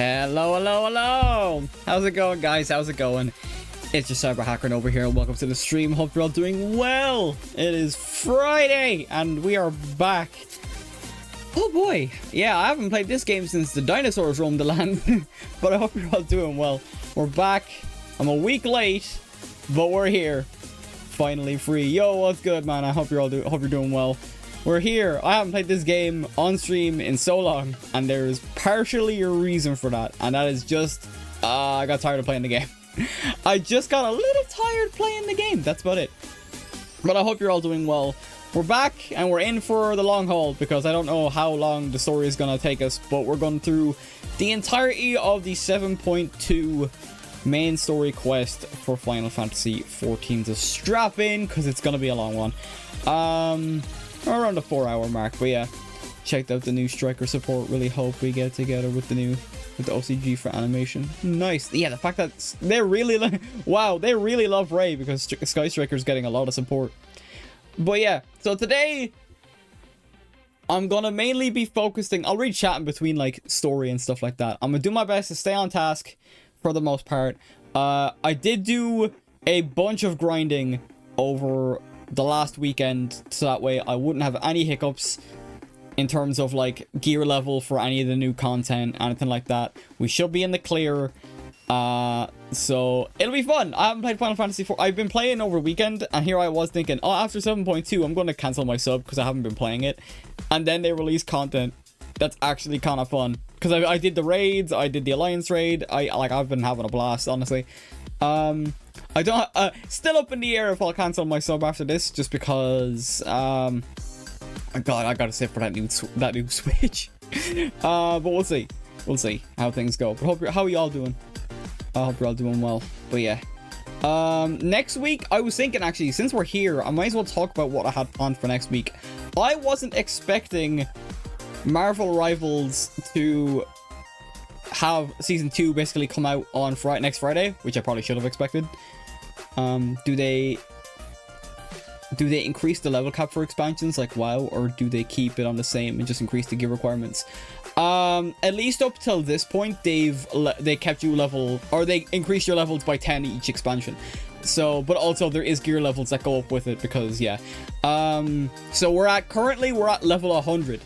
Hello, hello, hello! How's it going, guys? How's it going? It's your Cyber Hacker over here, and welcome to the stream. Hope you're all doing well. It is Friday, and we are back. Oh boy, yeah, I haven't played this game since the dinosaurs roamed the land, but I hope you're all doing well. We're back. I'm a week late, but we're here. Finally free. Yo, what's good, man? I hope you're all doing well. We're here. I haven't played this game on stream in so long, and there's partially a reason for that, and that is just I got tired of playing the game. I just got a little tired playing the game. That's about it. But I hope you're all doing well. We're back, and we're in for the long haul, because I don't know how long the story is going to take us, but we're going through the entirety of the 7.2 main story quest for Final Fantasy XIV. So strap in, because it's going to be a long one. Around the 4-hour mark, but yeah, checked out the new Striker support. Really hope we get together with the OCG for animation. Nice. Yeah, the fact that they really wow, they really love Ray, because Sky Striker's getting a lot of support. But yeah, so today I'm gonna mainly be focusing. I'll read chat in between like story and stuff like that. I'm gonna do my best to stay on task for the most part. I did do a bunch of grinding over the last weekend, so that way I wouldn't have any hiccups in terms of like gear level for any of the new content, anything like that. We should be in the clear, so it'll be fun. I haven't played Final Fantasy IV. I've been playing over the weekend, and here I was thinking, oh, after 7.2 I'm going to cancel my sub because I haven't been playing it, and then they release content that's actually kind of fun, because I did the raids, I did the Alliance raid. I've been having a blast, honestly. I don't, still up in the air if I'll cancel my sub after this, just because, God, I gotta sit for that new Switch. But we'll see how things go. But how are y'all doing? I hope you're all doing well. But yeah, next week, I was thinking, actually, since we're here, I might as well talk about what I had planned for next week. I wasn't expecting Marvel Rivals to have season 2 basically come out on next Friday, which I probably should have expected. Do they increase the level cap for expansions like WoW, or do they keep it on the same and just increase the gear requirements? At least up till this point, they kept you level, or they increased your levels by 10 each expansion. So, but also there is gear levels that go up with it, because yeah. So currently we're at level 100.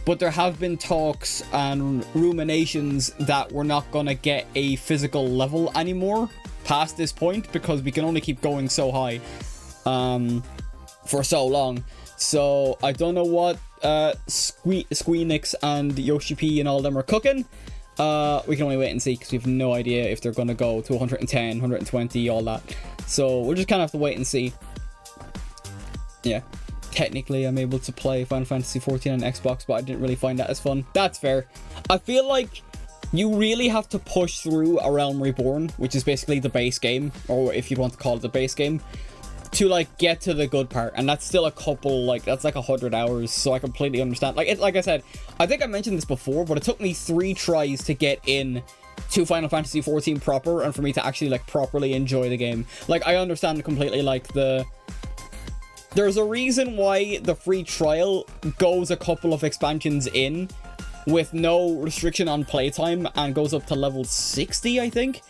But there have been talks and ruminations that we're not gonna get a physical level anymore past this point, because we can only keep going so high for so long. So I don't know what Squeenix and Yoshi P and all them are cooking. We can only wait and see, because we have no idea if they're gonna go to 110, 120, all that. So we'll just kind of have to wait and see. Yeah. Technically, I'm able to play Final Fantasy XIV on Xbox, but I didn't really find that as fun. That's fair. I feel like you really have to push through A Realm Reborn, which is basically the base game, or if you want to call it the base game, to like get to the good part, and that's still a couple, like that's like 100 hours. So I completely understand. Like I said, I think I mentioned this before, but it took me 3 tries to get in to Final Fantasy XIV proper, and for me to actually like properly enjoy the game. Like I understand completely, like there's a reason why the free trial goes a couple of expansions in with no restriction on playtime and goes up to level 60, I think.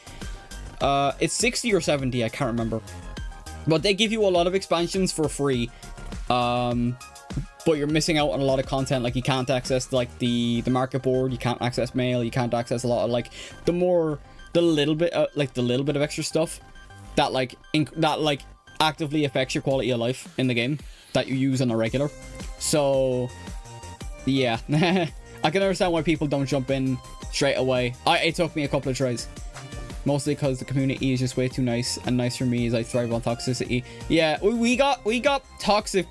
It's 60 or 70, I can't remember. But they give you a lot of expansions for free. But you're missing out on a lot of content. Like you can't access like the market board, you can't access mail, you can't access a lot of like the little bit of extra stuff that actively affects your quality of life in the game that you use on a regular. So yeah, I can understand why people don't jump in straight away. It took me a couple of tries, mostly because the community is just way too nice, and nice for me as I thrive on toxicity. Yeah, we got toxic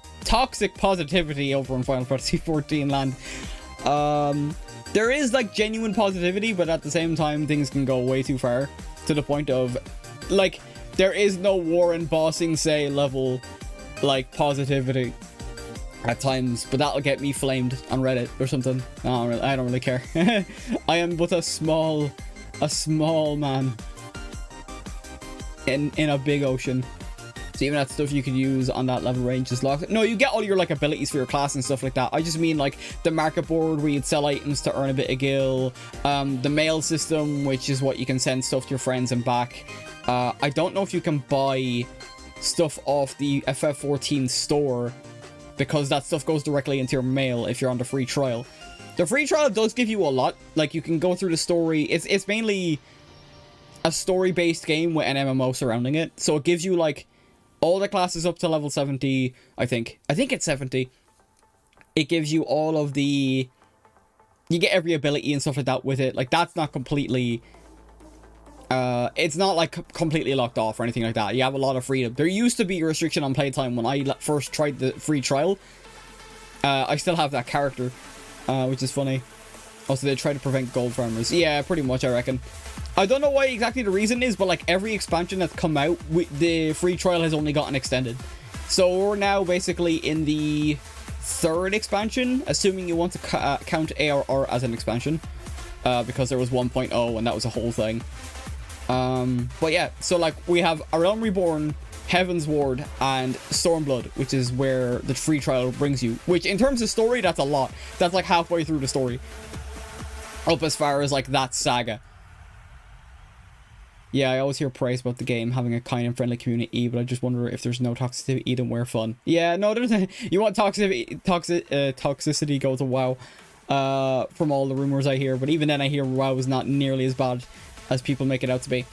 positivity over in Final Fantasy XIV land. There is like genuine positivity, but at the same time things can go way too far, to the point of like there is no Warren Bossing say level like positivity at times, but that'll get me flamed on Reddit or something. I don't really care. I am but a small man in a big ocean. So even that stuff you could use on that level range is locked. No, you get all your like abilities for your class and stuff like that. I just mean like the market board where you'd sell items to earn a bit of gil. The mail system, which is what you can send stuff to your friends and back. I don't know if you can buy stuff off the FF14 store, because that stuff goes directly into your mail if you're on the free trial. The free trial does give you a lot. Like, you can go through the story. It's mainly a story-based game with an MMO surrounding it. So it gives you, like, all the classes up to level 70, I think. I think it's 70. It gives you all of the... You get every ability and stuff like that with it. Like, that's not completely... it's not, like, completely locked off or anything like that. You have a lot of freedom. There used to be a restriction on playtime when I first tried the free trial. I still have that character, which is funny. Also, they try to prevent gold farmers. Yeah, pretty much, I reckon. I don't know why exactly the reason is, but, like, every expansion that's come out, the free trial has only gotten extended. So we're now basically in the 3rd expansion, assuming you want to count ARR as an expansion. Because there was 1.0 and that was a whole thing. But yeah, so like we have A Realm Reborn, Heaven's Ward, and Stormblood, which is where the free trial brings you. Which in terms of story, that's a lot. That's like halfway through the story. Up as far as like that saga. Yeah, I always hear praise about the game having a kind and friendly community, but I just wonder if there's no toxicity, then we're fun. Yeah, no, there's you want toxicity go to WoW. From all the rumors I hear, but even then I hear WoW is not nearly as bad as people make it out to be.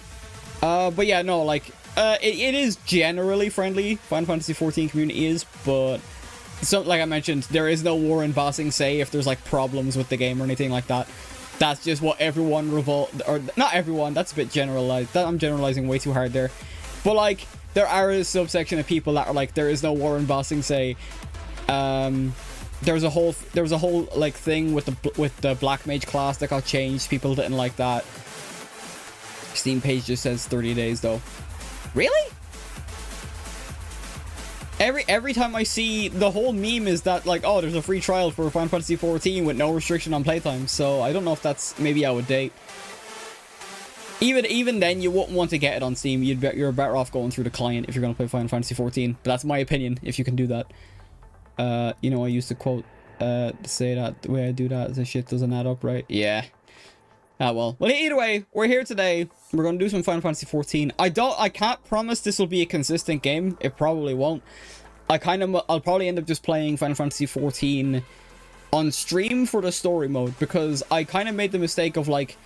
But yeah, no, like, it is generally friendly. Final Fantasy XIV community is, but so, like I mentioned, there is no war in bossing say if there's like problems with the game or anything like that. That's just what everyone or not everyone, that's a bit generalized. I'm generalizing way too hard there. But like, there are a subsection of people that are like, there is no war in bossing say. There was a whole like thing with the Black Mage class that got changed. People didn't like that. Steam page just says 30 days though. Really? Every time I see the whole meme is that like, oh, there's a free trial for Final Fantasy XIV with no restriction on playtime. So I don't know if that's maybe out of date. Even then, you wouldn't want to get it on Steam. You're better off going through the client if you're going to play Final Fantasy XIV. But that's my opinion. If you can do that. You know, I used to quote to say that the way I do that, the shit doesn't add up, right? Yeah. Ah, well. Well, either way, we're here today. We're going to do some Final Fantasy XIV. I can't promise this will be a consistent game. It probably won't. I'll probably end up just playing Final Fantasy XIV on stream for the story mode, because I kind of made the mistake of, like,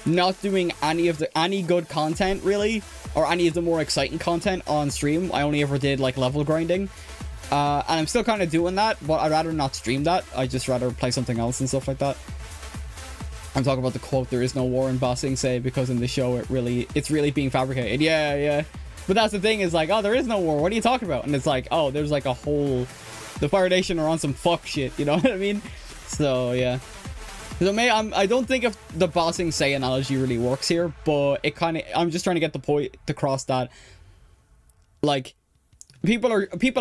not doing any good content, really, or any of the more exciting content on stream. I only ever did, like, level grinding. And I'm still kind of doing that, but I'd rather not stream that. I'd just rather play something else and stuff like that. I'm talking about the quote, there is no war in bossing, say, because in the show it's really being fabricated. Yeah. But that's the thing, is like, oh, there is no war. What are you talking about? And it's like, oh, there's like a whole... The Fire Nation are on some fuck shit, you know what I mean? So, yeah. So, I don't think if the bossing say analogy really works here, but it kind of... I'm just trying to get the point across that, like... People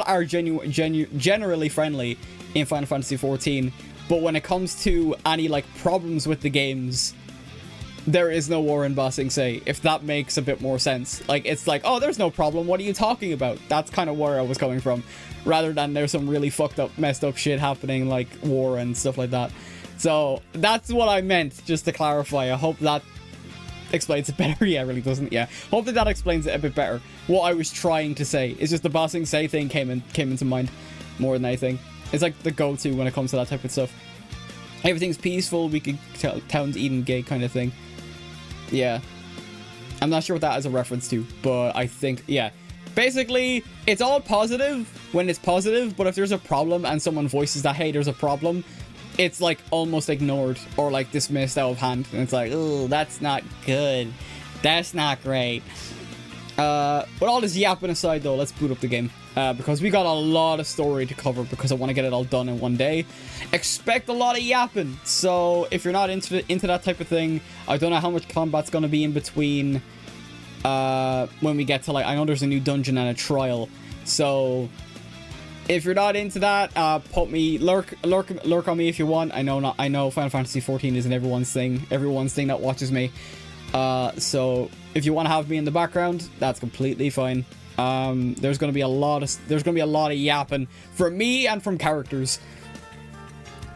are generally friendly in Final Fantasy XIV, but when it comes to any like problems with the games, there is no war in bossing say, if that makes a bit more sense. Like, it's like, oh, there's no problem, what are you talking about? That's kind of where I was coming from, rather than there's some really fucked up, messed up shit happening, like war and stuff like that. So that's what I meant, just to clarify. I hope that explains it better. Yeah, it really doesn't. Yeah, hope that explains it a bit better. What I was trying to say is just the bossing say thing came into mind more than anything. It's like the go-to when it comes to that type of stuff. Everything's peaceful, we could town's Eden Gate kind of thing. Yeah, I'm not sure what that is a reference to, but I think, yeah, basically it's all positive when it's positive, but if there's a problem and someone voices that, hey, there's a problem, it's like almost ignored or like dismissed out of hand, and it's like, oh, that's not good, that's not great. But all this yapping aside though, let's boot up the game, because we got a lot of story to cover, because I want to get it all done in one day. Expect a lot of yapping, so if you're not into that type of thing, I don't know how much combat's going to be in between when we get to, like, I know there's a new dungeon and a trial, so if you're not into that, lurk on me if you want. I know Final Fantasy XIV isn't everyone's thing that watches me. So if you want to have me in the background, that's completely fine. There's gonna be a lot of yapping from me and from characters.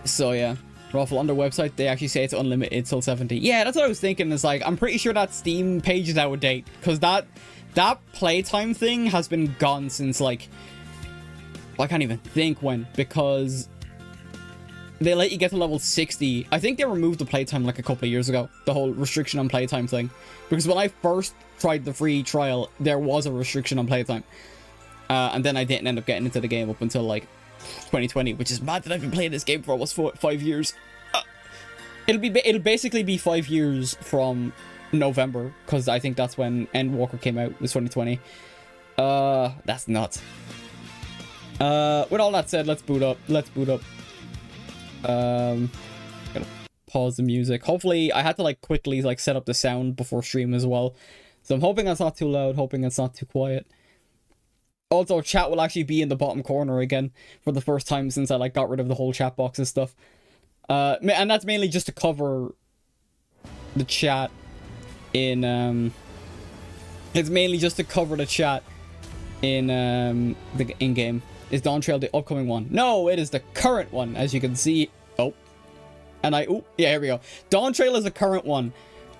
So yeah, Ruffle on their website, they actually say it's unlimited till 70. Yeah, that's what I was thinking. Is like, I'm pretty sure that Steam page is out of date, because that playtime thing has been gone since, like, I can't even think when, because they let you get to level 60. I think they removed the playtime like a couple of years ago, the whole restriction on playtime thing, because when I first tried the free trial, there was a restriction on playtime, and then I didn't end up getting into the game up until like 2020, which is mad that I've been playing this game for almost 5 years. It'll basically be 5 years from November, because I think that's when Endwalker came out, was 2020. That's nuts. With all that said, let's boot up. Gotta pause the music. Hopefully, I had to like quickly like set up the sound before stream as well, so I'm hoping it's not too loud, hoping it's not too quiet. Also, chat will actually be in the bottom corner again for the first time since I like got rid of the whole chat box and stuff. And that's mainly just to cover the chat in it's mainly just to cover the chat in the in-game. Is Dawntrail the upcoming one? No, it is the current one, as you can see. Oh, yeah, here we go. Dawntrail is the current one.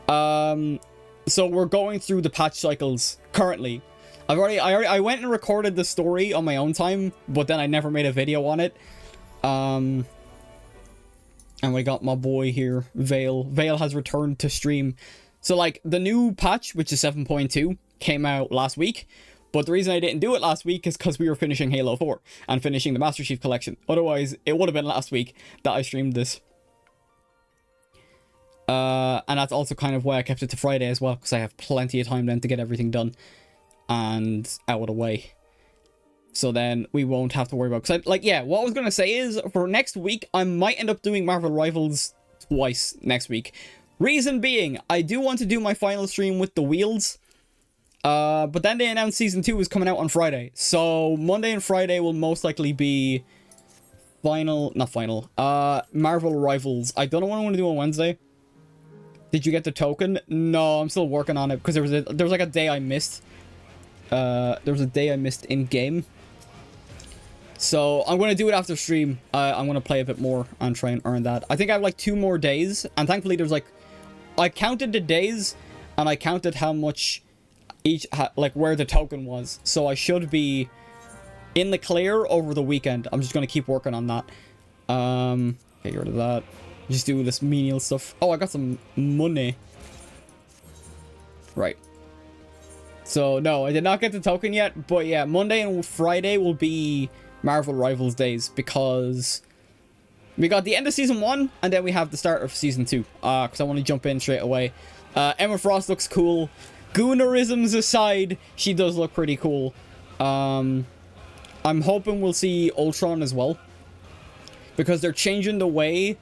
So we're going through the patch cycles currently. I went and recorded the story on my own time, but then I never made a video on it. And we got my boy here, Vale. Vale has returned to stream. So like the new patch, which is 7.2, came out last week. But the reason I didn't do it last week is because we were finishing Halo 4 and finishing the Master Chief Collection. Otherwise, it would have been last week that I streamed this. And that's also kind of why I kept it to Friday as well, because I have plenty of time then to get everything done and out of the way. So then we won't have to worry about... Because, like, yeah, what I was going to say is, for next week, I might end up doing Marvel Rivals twice next week. Reason being, I do want to do my final stream with the wheels. But then they announced Season 2 is coming out on Friday. So Monday and Friday will most likely be Marvel Rivals. I don't know what I want to do on Wednesday. Did you get the token? No, I'm still working on it, because there was like a day I missed. There was a day I missed in game. So I'm going to do it after stream. I'm going to play a bit more and try and earn that. I think I have like 2 more days. And thankfully there's like... I counted the days and I counted how much each... like where the token was. So I should be in the clear over the weekend. I'm just going to keep working on that. Get rid of that. Just do this menial stuff. Oh, I got some money. Right. So, no, I did not get the token yet. But yeah, Monday and Friday will be Marvel Rivals days, because we got the end of Season 1, and then we have the start of Season 2. Because I want to jump in straight away. Emma Frost looks cool. Goonerisms aside, she does look pretty cool. I'm hoping we'll see Ultron as well, because they're changing the way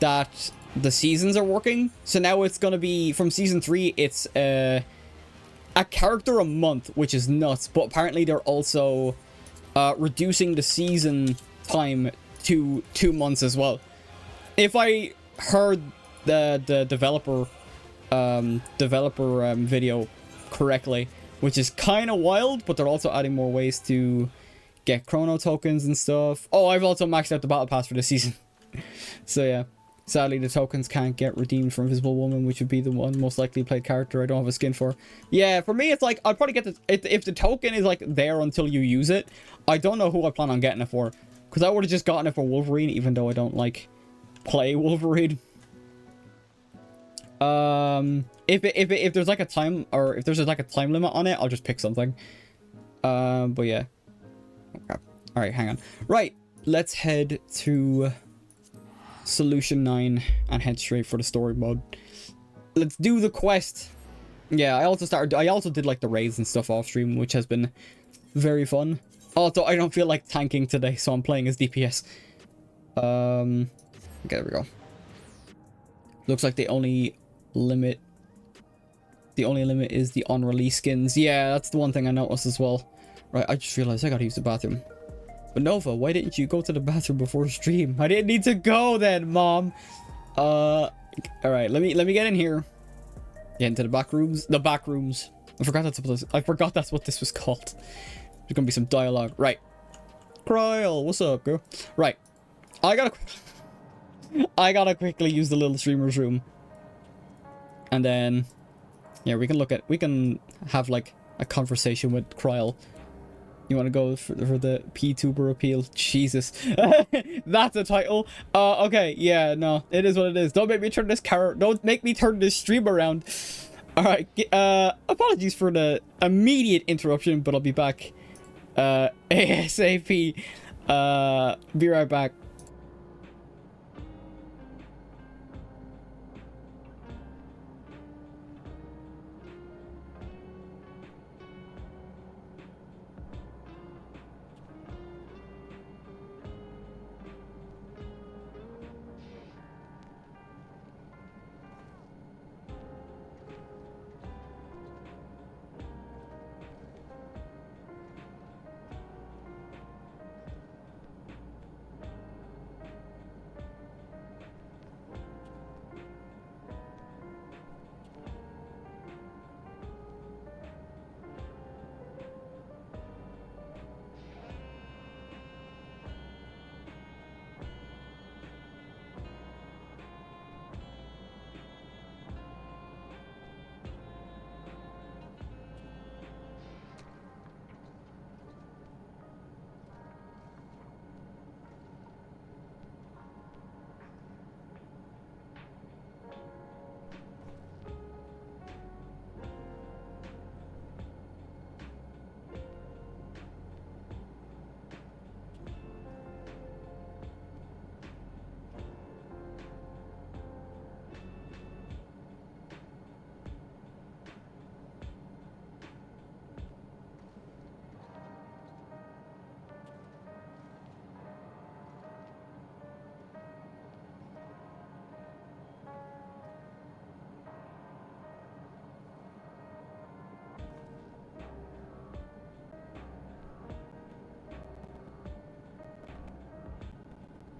that the seasons are working. So now it's going to be, from Season 3, it's a character a month, which is nuts. But apparently they're also reducing the season time to 2 months as well. If I heard the developer video correctly, which is kind of wild, but they're also adding more ways to get chrono tokens and stuff. Oh, I've also maxed out the battle pass for this season. So yeah, sadly the tokens can't get redeemed from Invisible Woman, which would be the one most likely played character I don't have a skin for. Yeah, for me it's like, I'll probably get if the token is like there until you use it. I don't know who I plan on getting it for, because I would have just gotten it for Wolverine, even though I don't like play Wolverine. If there's like a time, or if there's like a time limit on it, I'll just pick something. But yeah. Okay. All right, hang on. Right, let's head to Solution 9 and head straight for the story mode. Let's do the quest. Yeah, I also did like the raids and stuff off stream, which has been very fun. Also, I don't feel like tanking today, so I'm playing as DPS. Okay, there we go. Looks like the only limit is the on-release skins. Yeah, that's the one thing I noticed as well. Right, I just realized I gotta use the bathroom. But Nova, why didn't you go to the bathroom before stream? I didn't need to go then, Mom. All right, let me get in here. Get into the back rooms. The back rooms. I forgot that's what this was called. There's gonna be some dialogue. Right. Kryl, what's up, girl? Right. I gotta quickly use the little streamer's room. And then, yeah, we can have like a conversation with Kryl. You want to go for the P-Tuber appeal? Jesus. That's a title. Okay, yeah, no, it is what it is. Don't make me turn this stream around. Alright, apologies for the immediate interruption, but I'll be back ASAP. Be right back.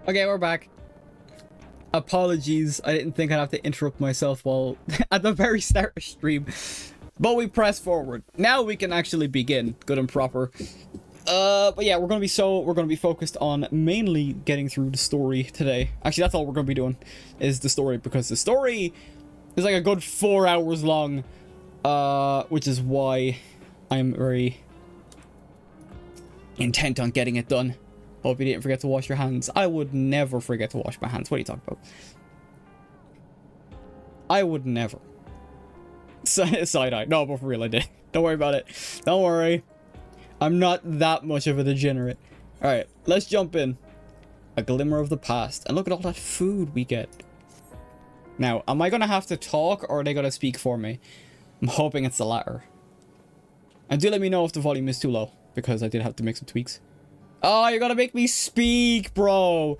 Okay, we're back. Apologies, I didn't think I'd have to interrupt myself while at the very start of stream. But we press forward. Now we can actually begin, good and proper. But yeah, we're gonna be focused on mainly getting through the story today. Actually, that's all we're gonna be doing, is the story, because the story is like a good 4 hours long. Which is why I'm very intent on getting it done. Hope you didn't forget to wash your hands. I would never forget to wash my hands. What are you talking about? I would never. Side-eye. No, but for real, I did. Don't worry about it. Don't worry. I'm not that much of a degenerate. Alright, let's jump in. A glimmer of the past. And look at all that food we get. Now, am I going to have to talk, or are they going to speak for me? I'm hoping it's the latter. And do let me know if the volume is too low, because I did have to make some tweaks. Oh, you're gonna make me speak, bro.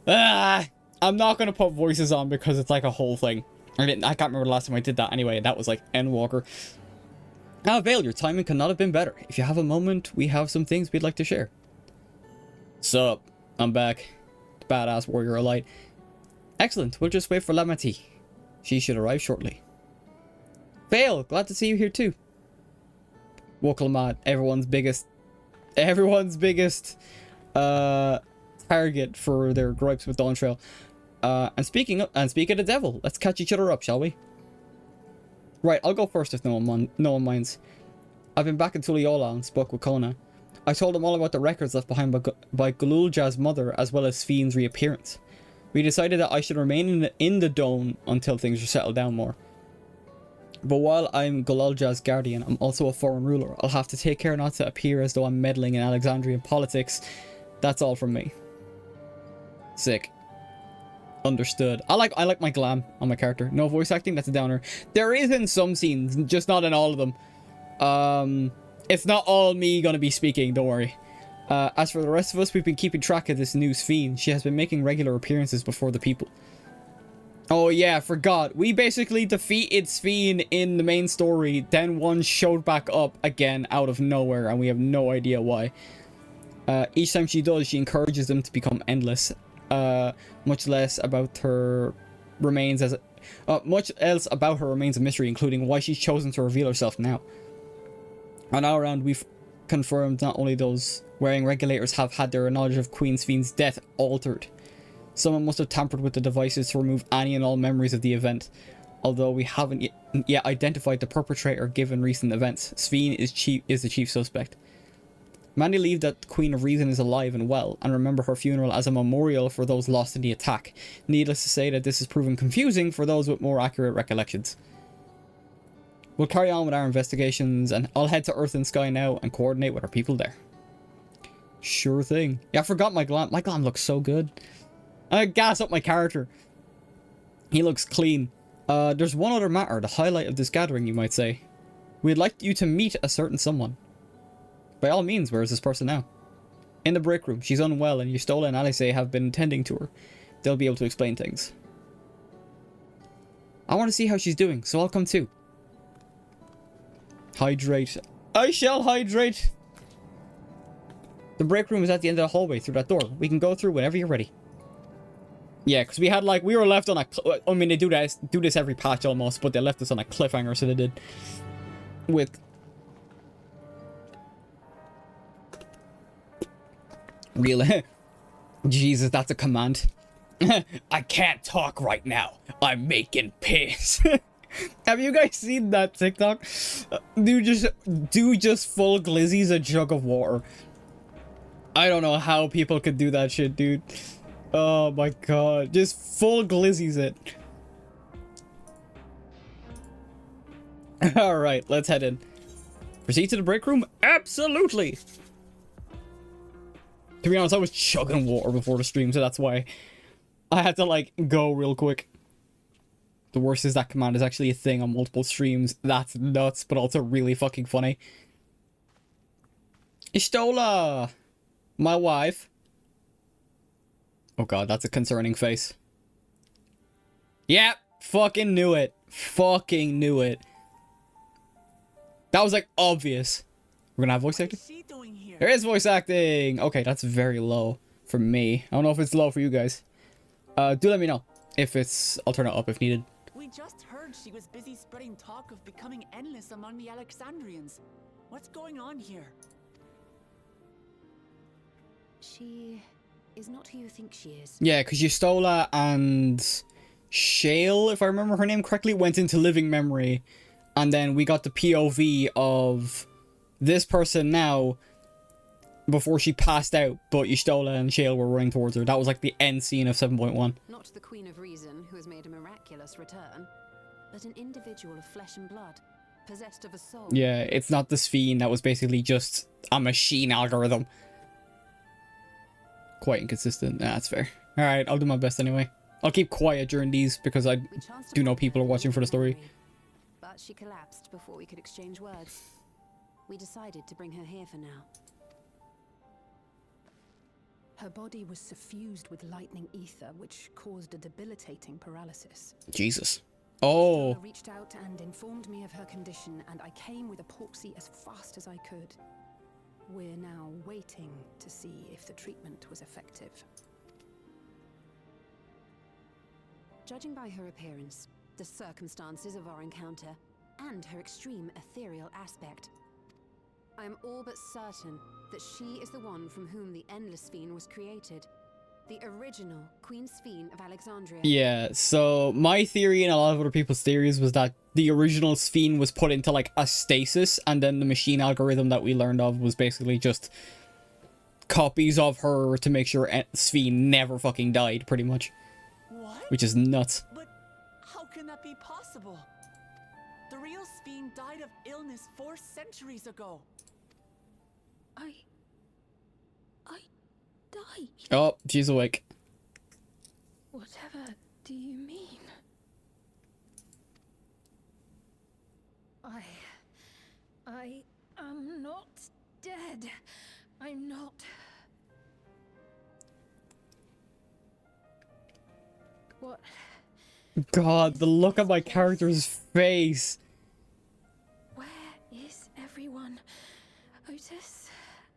I'm not gonna put voices on because it's like a whole thing. I can't remember the last time I did that anyway. That was like Endwalker. Now, Vale, your timing could not have been better. If you have a moment, we have some things we'd like to share. Sup? I'm back. Badass warrior alight. Excellent. We'll just wait for Lamati. She should arrive shortly. Vale, glad to see you here too. Wokalmat, everyone's biggest target for their gripes with Dawntrail. And speaking of the devil, let's catch each other up, shall we? Right, I'll go first if no one minds. I've been back in Tuliola and spoke with Kona. I told him all about the records left behind by Gululja's mother, as well as Sphene's reappearance. We decided that I should remain in the dome until things are settled down more. But while I'm Gululja's guardian, I'm also a foreign ruler. I'll have to take care not to appear as though I'm meddling in Alexandrian politics. That's all from me. Sick. Understood. I like my glam on my character. No voice acting, that's a downer. There is in some scenes, just not in all of them. It's not all me gonna be speaking, don't worry. As for the rest of us, we've been keeping track of this new Sphene. She has been making regular appearances before the people. Oh yeah, forgot. We basically defeated Sphene in the main story, then one showed back up again out of nowhere, and we have no idea why. Each time she does, she encourages them to become endless. Much less about her remains as Much else about her remains a mystery, including why she's chosen to reveal herself now. On our round, we've confirmed not only those wearing regulators have had their knowledge of Queen Sphene's death altered. Someone must have tampered with the devices to remove any and all memories of the event. Although we haven't yet identified the perpetrator given recent events, Sphene is the chief suspect. Many believe that the Queen of Reason is alive and well, and remember her funeral as a memorial for those lost in the attack. Needless to say that this has proven confusing for those with more accurate recollections. We'll carry on with our investigations, and I'll head to Earth and Sky now and coordinate with our people there. Sure thing. Yeah, I forgot my glam. My glam looks so good. I gas up my character. He looks clean. There's one other matter, the highlight of this gathering, you might say. We'd like you to meet a certain someone. By all means, where is this person now? In the break room. She's unwell, and Yustola and Alice have been tending to her. They'll be able to explain things. I want to see how she's doing, so I'll come too. Hydrate. I shall hydrate. The break room is at the end of the hallway through that door. We can go through whenever you're ready. Yeah, because we had like, we were left on a, I mean, they do this every patch almost, but they left us on a cliffhanger, so they did. With... Really? Jesus, that's a command. I can't talk right now. I'm making piss. Have you guys seen that TikTok? Dude just full glizzies a jug of water. I don't know how people could do that shit, dude. Oh my god. Just full glizzies it. Alright, let's head in. Proceed to the break room? Absolutely! To be honest, I was chugging water before the stream, so that's why I had to, like, go real quick. The worst is that command is actually a thing on multiple streams. That's nuts, but also really fucking funny. Yustola! My wife. Oh god, that's a concerning face. Yep, fucking knew it. Fucking knew it. That was, like, obvious. We're gonna have voice acting? There is voice acting! Okay, that's very low for me. I don't know if it's low for you guys. Do let me know if it's... I'll turn it up if needed. We just heard she was busy spreading talk of becoming endless among the Alexandrians. What's going on here? She is not who you think she is. Yeah, because Yustola and Shale, if I remember her name correctly, went into living memory. And then we got the POV of this person now before she passed out, but Yustola and Shale were running towards her. That was like the end scene of 7.1. Not the Queen of Reason, who has made a miraculous return, but an individual of flesh and blood, possessed of a soul. Yeah, it's not the Sphene that was basically just a machine algorithm. Quite inconsistent. Nah, that's fair. Alright, I'll do my best anyway. I'll keep quiet during these because I do know people are watching for the story. But she collapsed before we could exchange words. We decided to bring her here for now. Her body was suffused with lightning ether, which caused a debilitating paralysis. Jesus. Oh. Stella reached out and informed me of her condition, and I came with epoxy as fast as I could. We're now waiting to see if the treatment was effective. Judging by her appearance, the circumstances of our encounter, and her extreme ethereal aspect, I am all but certain that she is the one from whom the Endless Sphene was created. The original Queen Sphene of Alexandria. Yeah, so my theory and a lot of other people's theories was that the original Sphene was put into like a stasis, and then the machine algorithm that we learned of was basically just copies of her to make sure Sphene never fucking died, pretty much. What? Which is nuts. But how can that be possible? The real Sphene died of illness 4 centuries ago. I died. Oh, she's awake. Whatever do you mean? I am not dead. I'm not. What? God, the look on my character's face. Where is everyone? Otis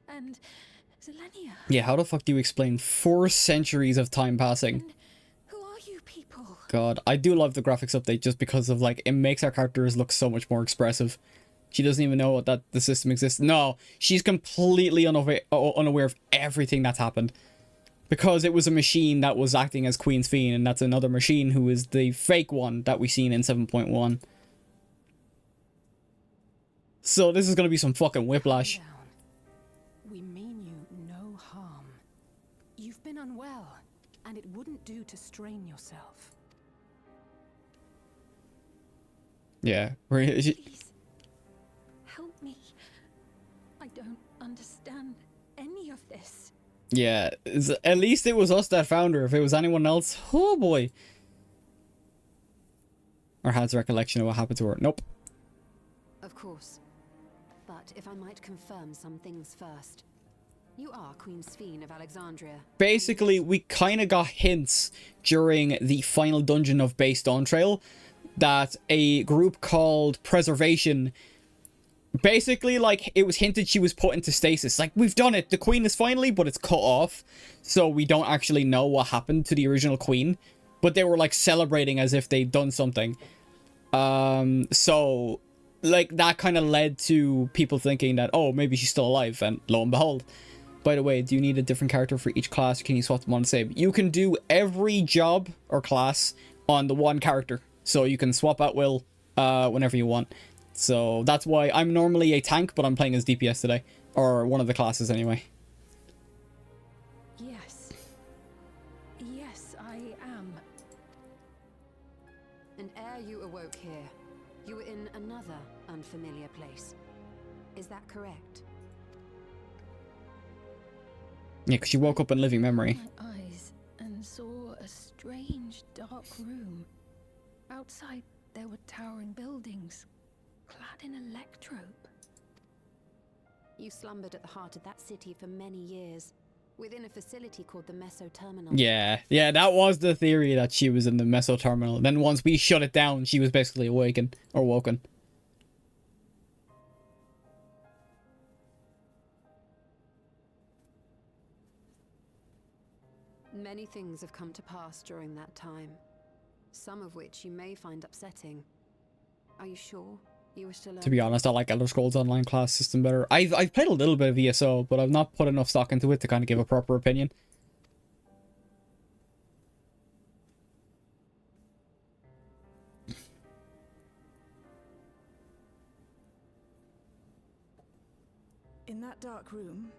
and Zelenia. Yeah, how the fuck do you explain 4 centuries of time passing? And who are you people. God, I do love the graphics update just because of, like, it makes our characters look so much more expressive. She doesn't even know that the system exists. No, she's completely unaware of everything that's happened. Because it was a machine that was acting as Queen Sphene, and that's another machine who is the fake one that we've seen in 7.1. So this is going to be some fucking whiplash. Calm down. We mean you no harm. You've been unwell, and it wouldn't do to strain yourself. Yeah. Please, help me. I don't understand any of this. Yeah, at least it was us that found her. If it was anyone else, oh boy. Or has recollection of what happened to her. Nope. Of course. But if I might confirm some things first. You are Queen Sphene of Alexandria. Basically, we kind of got hints during the final dungeon of base Dawntrail that a group called Preservation, basically, like, it was hinted she was put into stasis. Like, we've done it. The queen is finally, but it's cut off. So we don't actually know what happened to the original queen. But they were, like, celebrating as if they'd done something. So, like, that kind of led to people thinking that, oh, maybe she's still alive. And lo and behold. By the way, do you need a different character for each class, or can you swap them on the same? You can do every job or class on the one character. So you can swap at will whenever you want. So that's why I'm normally a tank, but I'm playing as DPS today. Or one of the classes anyway. Yes. Yes, I am. And ere you awoke here, you were in another unfamiliar place. Is that correct? Yeah, because you woke up in living memory. My eyes and saw a strange dark room. Outside there were towering buildings, clad in electrope. You slumbered at the heart of that city for many years, within a facility called the Meso Terminal. Yeah, that was the theory, that she was in the Meso Terminal. Then once we shut it down, she was basically awakened, or woken. Many things have come to pass during that time, some of which you may find upsetting. Are you sure you were still... To be honest, I like Elder Scrolls Online class system better. I've played a little bit of ESO, but I've not put enough stock into it to kind of give a proper opinion. In that dark room,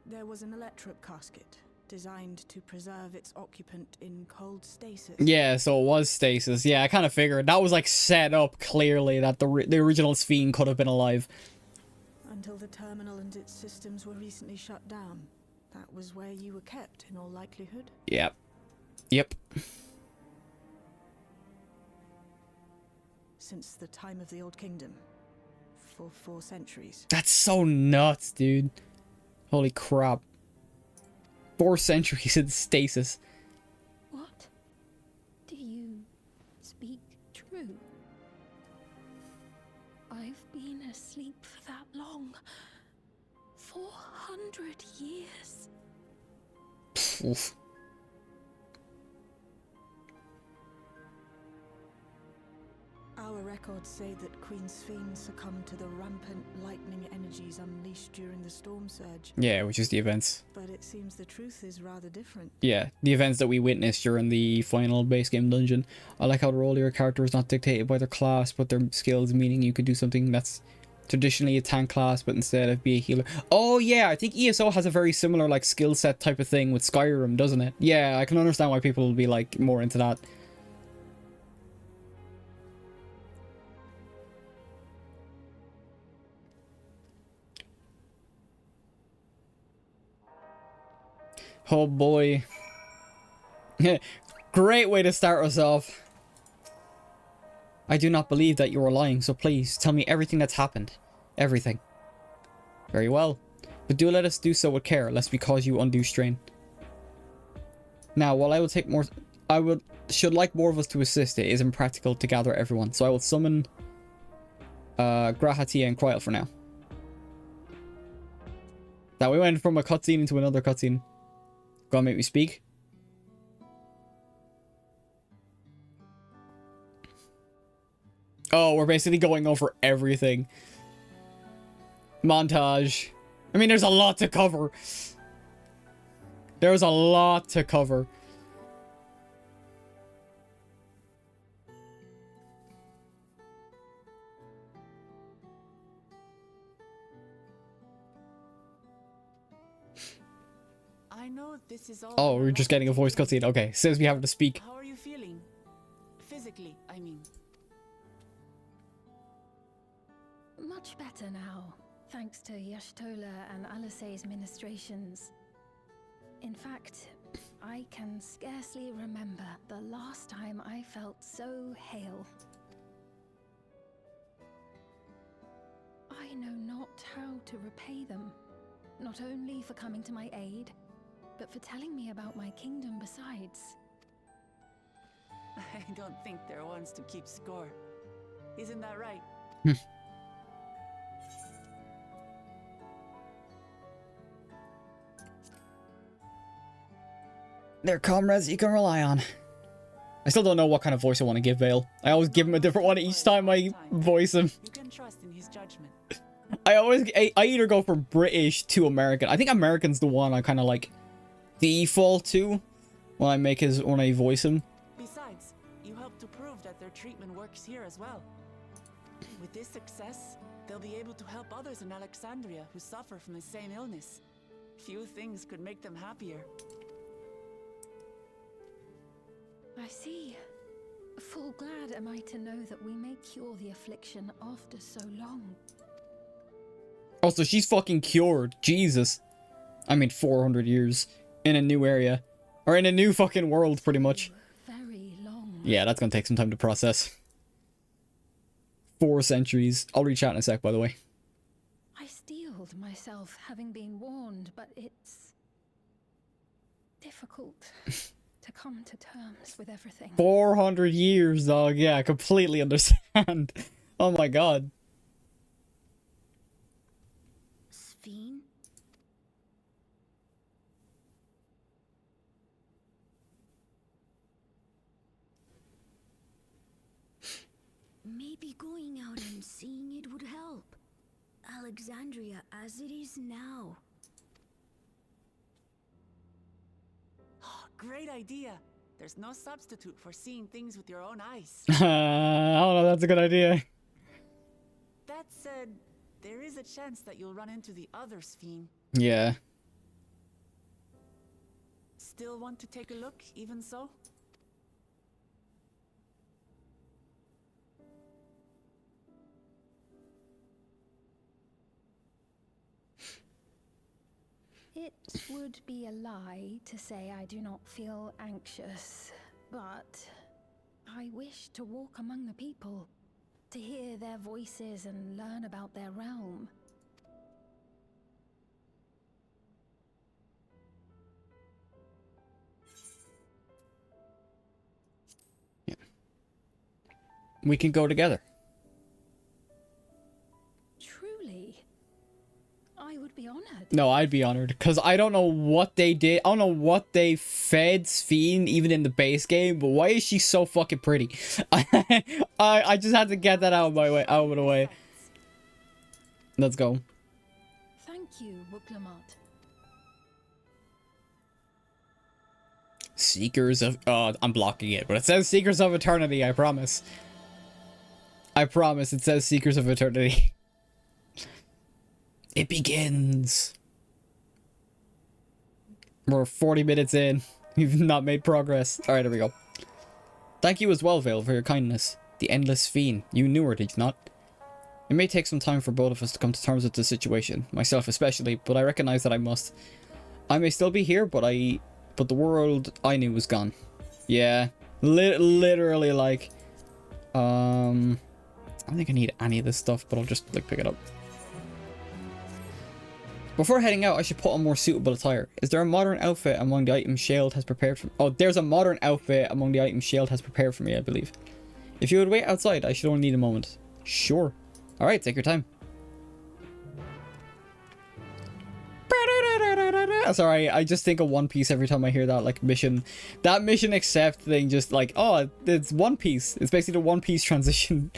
there was an electrope casket, designed to preserve its occupant in cold stasis. Yeah, so it was stasis. Yeah, I kind of figured. That was, like, set up clearly that the original Sphene could have been alive. Until the terminal and its systems were recently shut down. That was where you were kept, in all likelihood. Yep. Since the time of the Old Kingdom. For 4 centuries. That's so nuts, dude. Holy crap. 4 centuries in stasis. What? Do you speak true? I've been asleep for that long. 400 years. Oof. Our records say that Queen Sphene succumbed to the rampant lightning energies unleashed during the storm surge. Yeah, which is the events. But it seems the truth is rather different. Yeah, the events that we witnessed during the final base game dungeon. I like how the role of your character is not dictated by their class, but their skills, meaning you could do something that's traditionally a tank class, but instead of be a healer. Oh yeah, I think ESO has a very similar, like, skill set type of thing with Skyrim, doesn't it? Yeah, I can understand why people will be, like, more into that. Oh boy. Great way to start us off. I do not believe that you are lying, so please tell me everything that's happened. Everything. Very well. But do let us do so with care, lest we cause you undue strain. Now, while I will take more... should like more of us to assist, it is impractical to gather everyone, so I will summon Grahatia and Kryl for now. Now we went from a cutscene into another cutscene. Gonna make me speak? Oh, we're basically going over everything. Montage. I mean, there's a lot to cover. There's a lot to cover. I know this is all. Oh, we're just getting a voice cutscene. Okay, says we have to speak. How are you feeling? Physically, I mean. Much better now, thanks to Yashtola and Alisei's ministrations. In fact, I can scarcely remember the last time I felt so hale. I know not how to repay them, not only for coming to my aid, but for telling me about my kingdom besides. I don't think they're ones to keep score. Isn't that right? They're comrades you can rely on. I still don't know what kind of voice I want to give Vale. I always give him a different one each time I voice him. You can trust in his judgment. I either go from British to American. I think American's the one I kind of like default to when I voice him. Besides, you help to prove that their treatment works here as well. With this success, they'll be able to help others in Alexandria who suffer from the same illness. Few things could make them happier. I see. Full glad am I to know that we may cure the affliction after so long. Oh, so she's fucking cured. Jesus. I mean, 400 years in a new area. Or in a new fucking world, pretty much. Very long. Yeah, that's gonna take some time to process. 4 centuries. I'll reach out in a sec, by the way. I steeled myself having been warned, but it's difficult to come to terms with everything. 400 years, dog. Yeah, I completely understand. Oh my god. Sphene? Maybe going out and seeing it would help. Alexandria as it is now. Great idea. There's no substitute for seeing things with your own eyes. I don't know, that's a good idea. That said, there is a chance that you'll run into the other Sphene. Yeah. Still want to take a look, even so? It would be a lie to say I do not feel anxious, but I wish to walk among the people, to hear their voices and learn about their realm. Yeah. We can go together. Truly, I would be honored. No, I'd be honored, because I don't know what they did. I don't know what they fed Sphene, even in the base game, but why is she so fucking pretty? I just had to get that out of the way. Let's go. Thank you, Wuklamat. Seekers of... I'm blocking it, but it says Seekers of Eternity, I promise. I promise, it says Seekers of Eternity. It begins. We're 40 minutes in. We've not made progress. Alright, there we go. Thank you as well, Vale, for your kindness. The Endless Sphene. You knew her, did you not? It may take some time for both of us to come to terms with the situation. Myself especially, but I recognize that I must. I may still be here, but the world I knew was gone. Yeah. Literally, like... I don't think I need any of this stuff, but I'll just, like, pick it up. Before heading out, I should put on more suitable attire. Is there a modern outfit among the items Shield has prepared for me? Oh, there's a modern outfit among the items Shield has prepared for me, I believe. If you would wait outside, I should only need a moment. Sure. Alright, take your time. Sorry, I just think of One Piece every time I hear that, like, mission. That mission accept thing, just like, oh, it's One Piece. It's basically the One Piece transition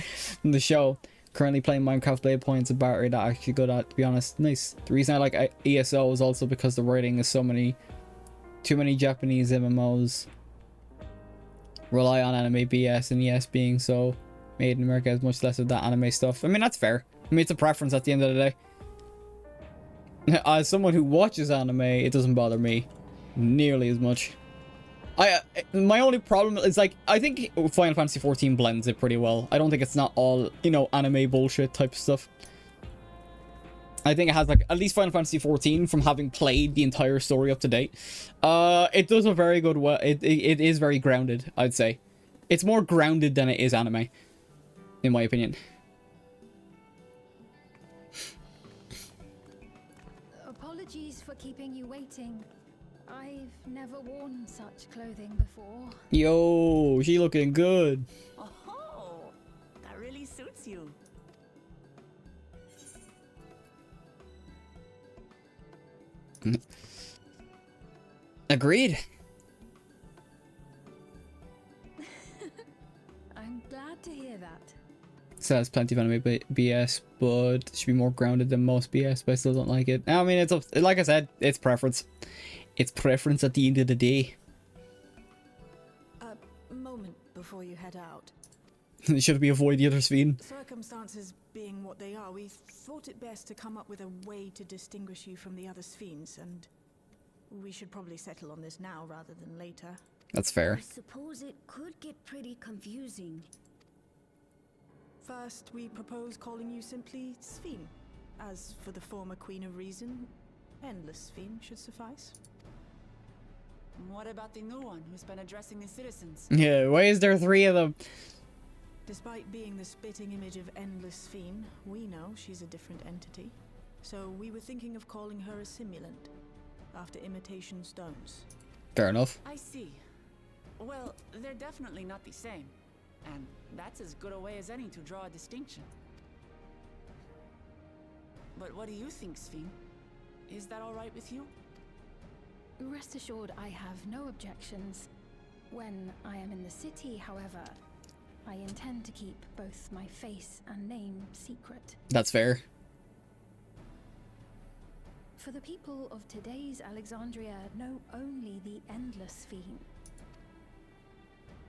in the show. Currently playing Minecraft Blade Points, a battery that I actually good at, to be honest. Nice. The reason I like ESO is also because the writing is too many Japanese MMOs rely on anime BS, and yes, being so made in America has much less of that anime stuff. I mean, that's fair. I mean, it's a preference at the end of the day. As someone who watches anime, it doesn't bother me nearly as much. My only problem is, like, I think Final Fantasy XIV blends it pretty well. I don't think it's not all, you know, anime bullshit type stuff. I think it has, like, at least Final Fantasy XIV, from having played the entire story up to date, it does a very good it is very grounded, I'd say. It's more grounded than it is anime, in my opinion. Apologies for keeping you waiting. I've never worn such clothing before. Yo, she looking good. Oh, that really suits you. Agreed. I'm glad to hear that. Says plenty of anime BS, but it should be more grounded than most BS, but I still don't like it. I mean, it's like I said, it's preference. It's preference at the end of the day. A moment before you head out. Should we avoid the other Sphene? Circumstances being what they are, we thought it best to come up with a way to distinguish you from the other Sphenes, and we should probably settle on this now rather than later. That's fair. I suppose it could get pretty confusing. First, we propose calling you simply Sphene. As for the former Queen of Reason, Endless Sphene should suffice. What about the new one who's been addressing the citizens? Yeah, why is there 3 of them? Despite being the spitting image of Endless Sphene, we know she's a different entity. So we were thinking of calling her a simulant, after imitation stones. Fair enough. I see. Well, they're definitely not the same. And that's as good a way as any to draw a distinction. But what do you think, Sphene? Is that all right with you? Rest assured, I have no objections. When I am in the city, however, I intend to keep both my face and name secret. That's fair. For the people of today's Alexandria know only the Endless Sphene.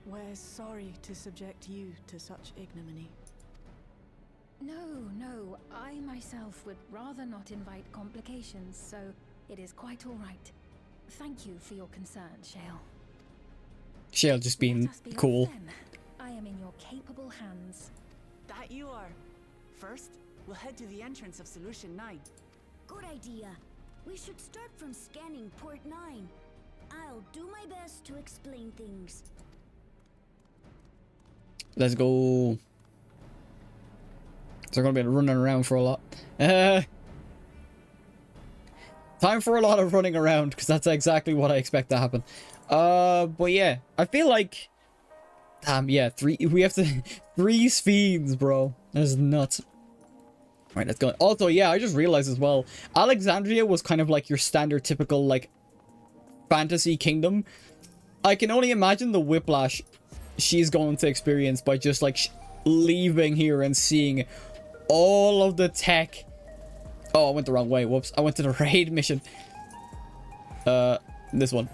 We're sorry to subject you to such ignominy. No, I myself would rather not invite complications, so it is quite all right. Thank you for your concern, Shale. Shale just being Let us be cool. off then. I am in your capable hands. That you are. First, we'll head to the entrance of Solution 9. Good idea. We should start from scanning Port 9. I'll do my best to explain things. Let's go. So we're gonna be running around for a lot. Time for a lot of running around, because that's exactly what I expect to happen. But yeah, I feel like, yeah, we have to 3 Sphenes, bro. That's nuts. Alright, let's go. Also, yeah, I just realized as well, Alexandria was kind of like your standard typical, like, fantasy kingdom. I can only imagine the whiplash she's going to experience by just, like, leaving here and seeing all of the tech. Oh, I went the wrong way. Whoops. I went to the raid mission. This one.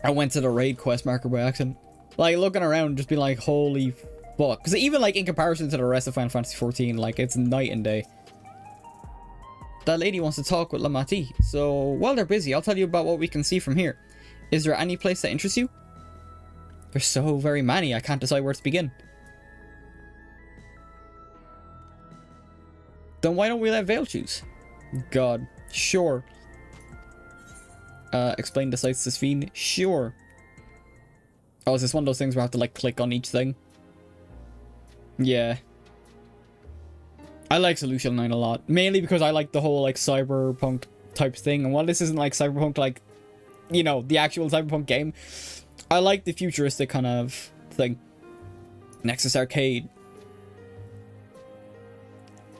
I went to the raid quest marker by accident. Like, looking around, just being like, holy fuck. Because even, like, in comparison to the rest of Final Fantasy XIV, like, it's night and day. That lady wants to talk with Lamati. So, while they're busy, I'll tell you about what we can see from here. Is there any place that interests you? There's so very many, I can't decide where to begin. Then why don't we let Vale choose? God, sure. Explain the sites to Sphene? Sure. Oh, is this one of those things where I have to, like, click on each thing? Yeah. I like Solution 9 a lot. Mainly because I like the whole, like, cyberpunk type thing. And while this isn't, like, cyberpunk, like, you know, the actual cyberpunk game, I like the futuristic kind of thing. Nexus Arcade.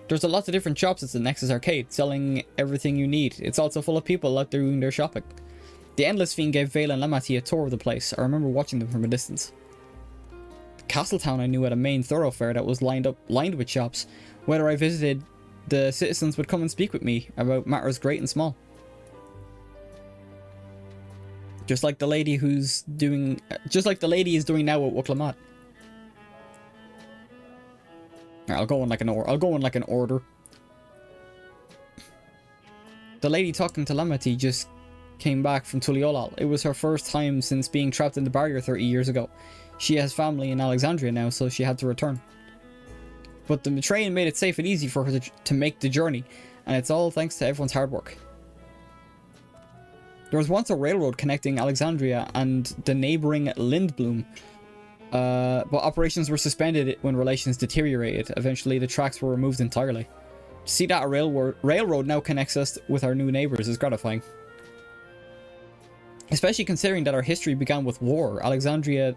There's a lot of different shops at the Nexus Arcade, selling everything you need. It's also full of people out there doing their shopping. The Endless Fiend gave Vale and Lamati a tour of the place. I remember watching them from a distance. Castletown I knew had a main thoroughfare that was lined with shops. Whether I visited, the citizens would come and speak with me about matters great and small. Just like the lady is doing now at Wuklamat. I'll go in like an order. The lady talking to Lamati just came back from Tuliolal. It was her first time since being trapped in the barrier 30 years ago. She has family in Alexandria now, so she had to return. But the train made it safe and easy for her to make the journey, and it's all thanks to everyone's hard work. There was once a railroad connecting Alexandria and the neighbouring Lindblom, but operations were suspended when relations deteriorated. Eventually, the tracks were removed entirely. To see that a railroad now connects us with our new neighbours is gratifying. Especially considering that our history began with war. Alexandria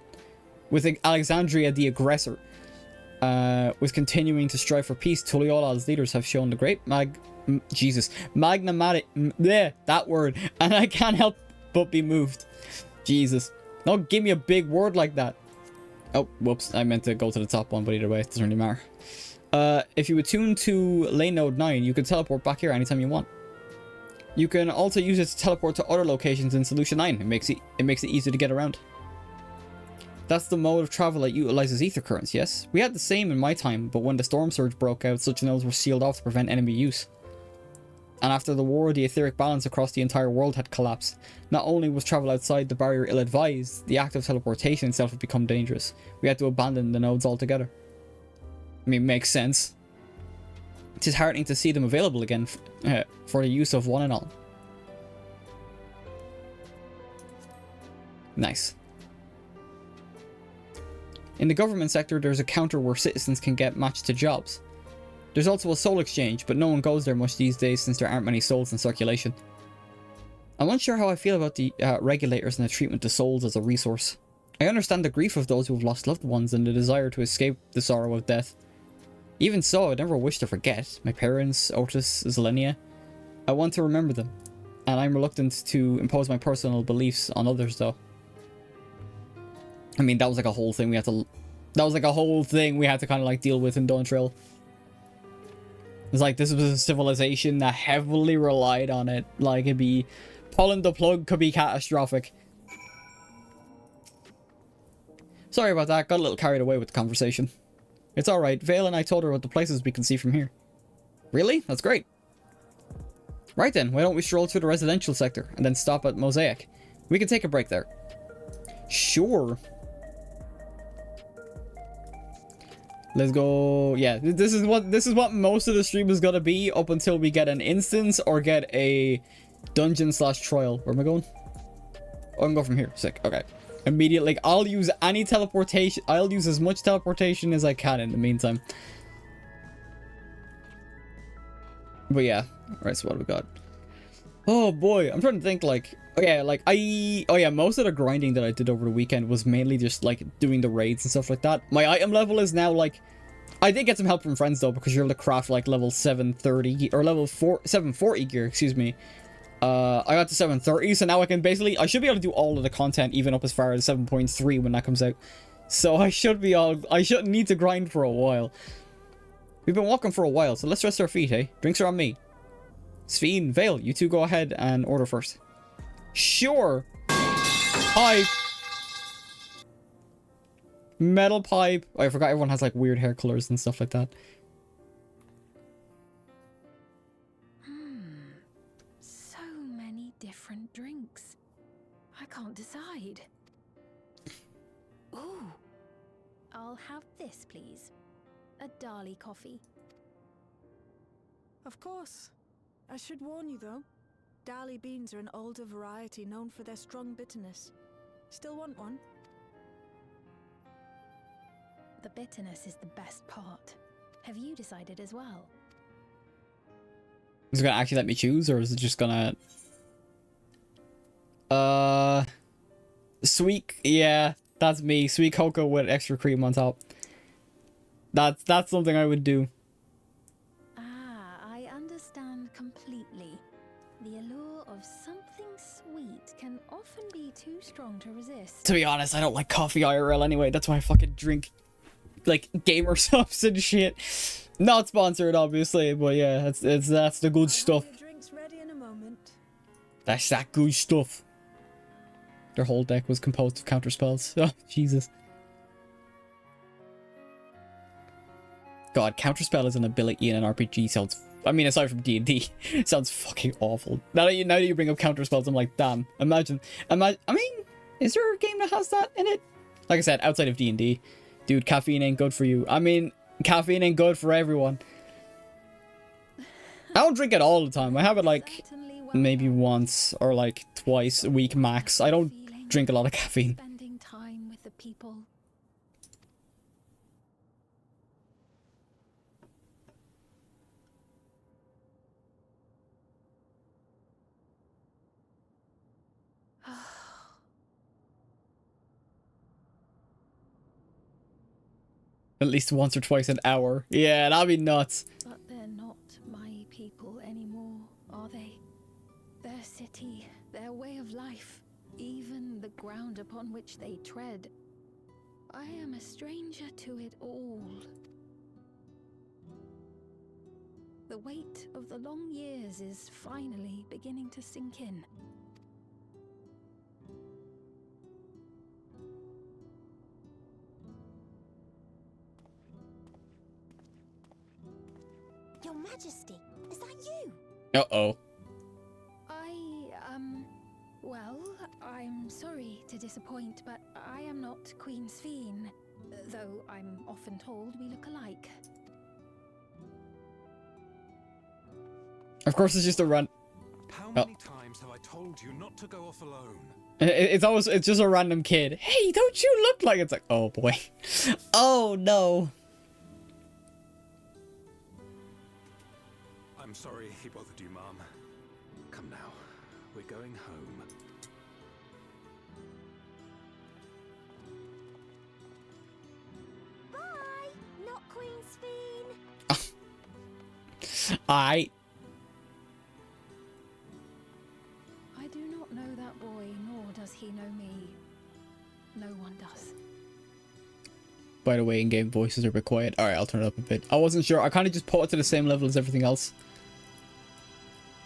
the aggressor, was continuing to strive for peace. Tuliola's leaders have shown the great magnanimity, that word, and I can't help but be moved. Jesus, don't give me a big word like that. Oh, whoops, I meant to go to the top one, but either way, it doesn't really matter. If you attune to lane node 9, you can teleport back here anytime you want. You can also use it to teleport to other locations in Solution 9. It makes it easy to get around. That's the mode of travel that utilizes ether currents, yes? We had the same in my time, but when the storm surge broke out, such nodes were sealed off to prevent enemy use. And after the war, the etheric balance across the entire world had collapsed. Not only was travel outside the barrier ill-advised, the act of teleportation itself had become dangerous. We had to abandon the nodes altogether. I mean, makes sense. It is heartening to see them available again for the use of one and all. Nice. In the government sector, there's a counter where citizens can get matched to jobs. There's also a soul exchange, but no one goes there much these days since there aren't many souls in circulation. I'm unsure how I feel about the regulators and the treatment to souls as a resource. I understand the grief of those who have lost loved ones and the desire to escape the sorrow of death. Even so, I never wish to forget my parents, Otis, Zelenia. I want to remember them, and I'm reluctant to impose my personal beliefs on others, though. I mean, that was like a whole thing we had to... That was like a whole thing we had to kind of like deal with in Dawntrail. It's like this was a civilization that heavily relied on it. Like, it'd be... Pulling the plug could be catastrophic. Sorry about that, got a little carried away with the conversation. It's alright, Vale and I told her about the places we can see from here. Really? That's great. Right then, why don't we stroll through the residential sector and then stop at Mosaic? We can take a break there. Sure. Let's go. Yeah, this is what most of the stream is gonna be up until we get an instance or get a dungeon / trial. Where am I going? Oh, I'm going from here. Sick. Okay. Immediately, like, I'll use any teleportation. I'll use as much teleportation as I can in the meantime. But yeah. Alright, so what do we got? Oh boy, I'm trying to think, like... Oh yeah, most of the grinding that I did over the weekend was mainly just, like, doing the raids and stuff like that. My item level is now, like... I did get some help from friends, though, because you're able to craft, like, level 730... Or level 740 gear, excuse me. I got to 730, so now I can basically... I should be able to do all of the content, even up as far as 7.3 when that comes out. So I should be all... I shouldn't need to grind for a while. We've been walking for a while, so let's rest our feet, eh? Drinks are on me. Sphene, Vale, you two go ahead and order first. Sure! Pipe! Metal pipe. Oh, I forgot everyone has, like, weird hair colors and stuff like that. So many different drinks. I can't decide. Ooh. I'll have this, please. A Dali coffee. Of course. I should warn you, though. Dali beans are an older variety known for their strong bitterness. Still want one? The bitterness is the best part. Have you decided as well? Is it gonna actually let me choose, or is it just gonna... Sweet... Yeah, that's me. Sweet cocoa with extra cream on top. That's something I would do. often be too strong to resist. To be honest, I don't like coffee IRL anyway. That's why I fucking drink, like, gamer subs and shit. Not sponsored, obviously, but yeah, that's the good stuff. Your drinks ready in a moment. That's that good stuff. Their whole deck was composed of counter spells. Oh, Jesus. God, counterspell as an ability in an RPG sounds... I mean, aside from D&D, sounds fucking awful. Now that you bring up counterspells, I'm like, damn. Imagine... I mean, is there a game that has that in it? Like I said, outside of D&D. Dude, caffeine ain't good for you. I mean, caffeine ain't good for everyone. I don't drink it all the time. I have it, like, maybe once or, like, twice a week max. I don't drink a lot of caffeine. Spending time with the people. At least once or twice an hour. Yeah, that'd be nuts. But they're not my people anymore, are they? Their city, their way of life, even the ground upon which they tread. I am a stranger to it all. The weight of the long years is finally beginning to sink in. Your Majesty, is that you? Uh-oh. Well, I'm sorry to disappoint, but I am not Queen Sphene, though I'm often told we look alike. Of course, it's just a run. How many times have I told you not to go off alone? It's just a random kid. Hey, don't you look like... It's like, oh boy. Oh no. I'm sorry he bothered you, Mom. Come now, we're going home. Bye, not Queen Sphene. I do not know that boy, nor does he know me. No one does. By the way, in-game voices are a bit quiet. Alright, I'll turn it up a bit. I wasn't sure. I kind of just put it to the same level as everything else.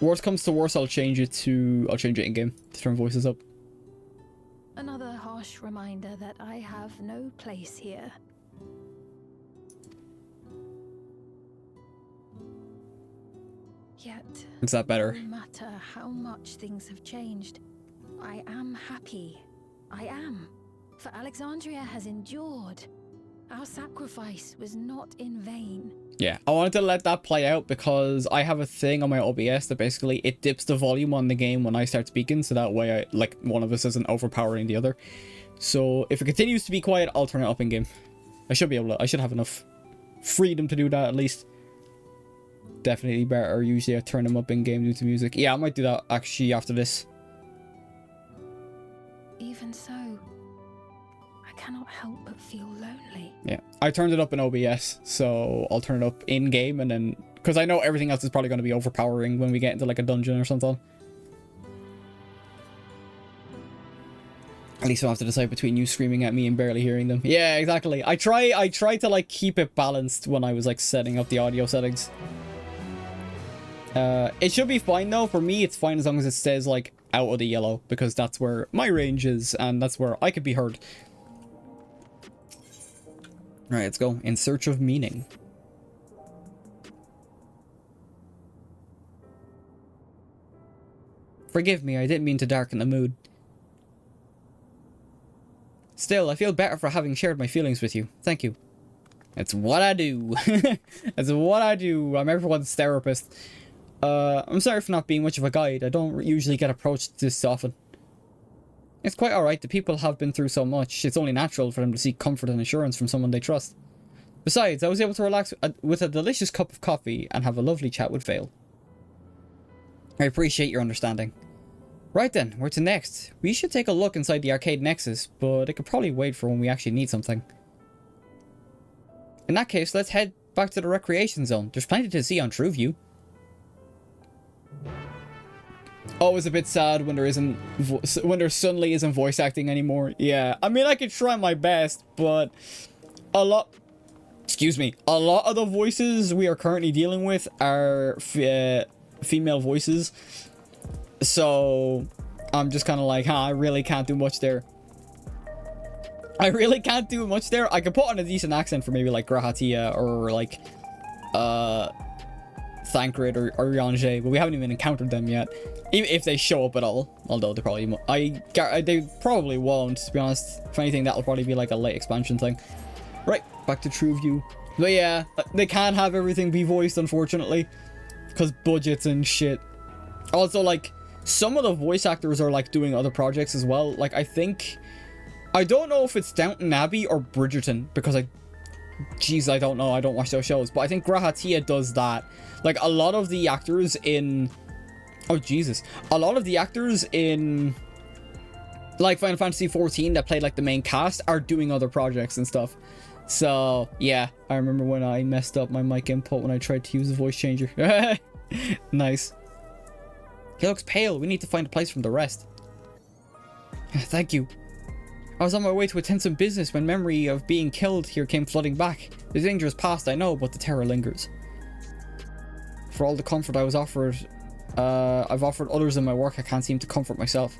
Worst comes to worst, I'll change it in-game to turn voices up. Another harsh reminder that I have no place here. Yet, Is that better? no matter how much things have changed, I am happy. I am. For Alexandria has endured. Our sacrifice was not in vain. Yeah, I wanted to let that play out because I have a thing on my OBS that basically it dips the volume on the game when I start speaking, so that way one of us isn't overpowering the other. So if it continues to be quiet, I'll turn it up in game. I should have enough freedom to do that at least. Definitely better. Usually I turn them up in game due to music. Yeah, I might do that actually after this. Even so, I cannot help but feel lonely. Yeah, I turned it up in OBS, so I'll turn it up in game and then, because I know everything else is probably going to be overpowering when we get into like a dungeon or something. At least I don't have to decide between you screaming at me and barely hearing them. Yeah, exactly. I try to like keep it balanced when I was like setting up the audio settings. It should be fine though. For me, it's fine as long as it stays like out of the yellow, because that's where my range is and that's where I could be heard. Alright, let's go. In search of meaning. Forgive me, I didn't mean to darken the mood. Still, I feel better for having shared my feelings with you. Thank you. It's what I do. It's what I do. I'm everyone's therapist. I'm sorry for not being much of a guide. I don't usually get approached this often. It's quite alright. The people have been through so much. It's only natural for them to seek comfort and assurance from someone they trust. Besides, I was able to relax with a delicious cup of coffee and have a lovely chat with Vale. I appreciate your understanding. Right then, where to next? We should take a look inside the arcade nexus, but it could probably wait for when we actually need something. In that case, let's head back to the recreation zone. There's plenty to see on TrueView. Always a bit sad when there isn't when there suddenly isn't voice acting anymore. Yeah, I mean, I could try my best, but a lot of the voices we are currently dealing with are female voices, so I'm just kind of like, I really can't do much there. I could put on a decent accent for maybe like Grahatia or like Thancred or Yangé, but we haven't even encountered them yet. Even if they show up at all, although they probably they probably won't, to be honest. If anything, that'll probably be like a late expansion thing. Right, back to True View. But yeah, they can't have everything be voiced, unfortunately, because budgets and shit. Also, like, some of the voice actors are like doing other projects as well. Like, I don't know if it's Downton Abbey or Bridgerton, because I don't know, I don't watch those shows, but I think Grahatia does that. Like, a lot of the actors in like Final Fantasy 14 that played like the main cast are doing other projects and stuff. So yeah, I remember when I messed up my mic input when I tried to use the voice changer. Nice. He looks pale. We need to find a place from the rest. Thank you. I was on my way to attend some business when memory of being killed here came flooding back. The danger is past, I know, but the terror lingers. For all the comfort I was offered, I've offered others in my work, I can't seem to comfort myself.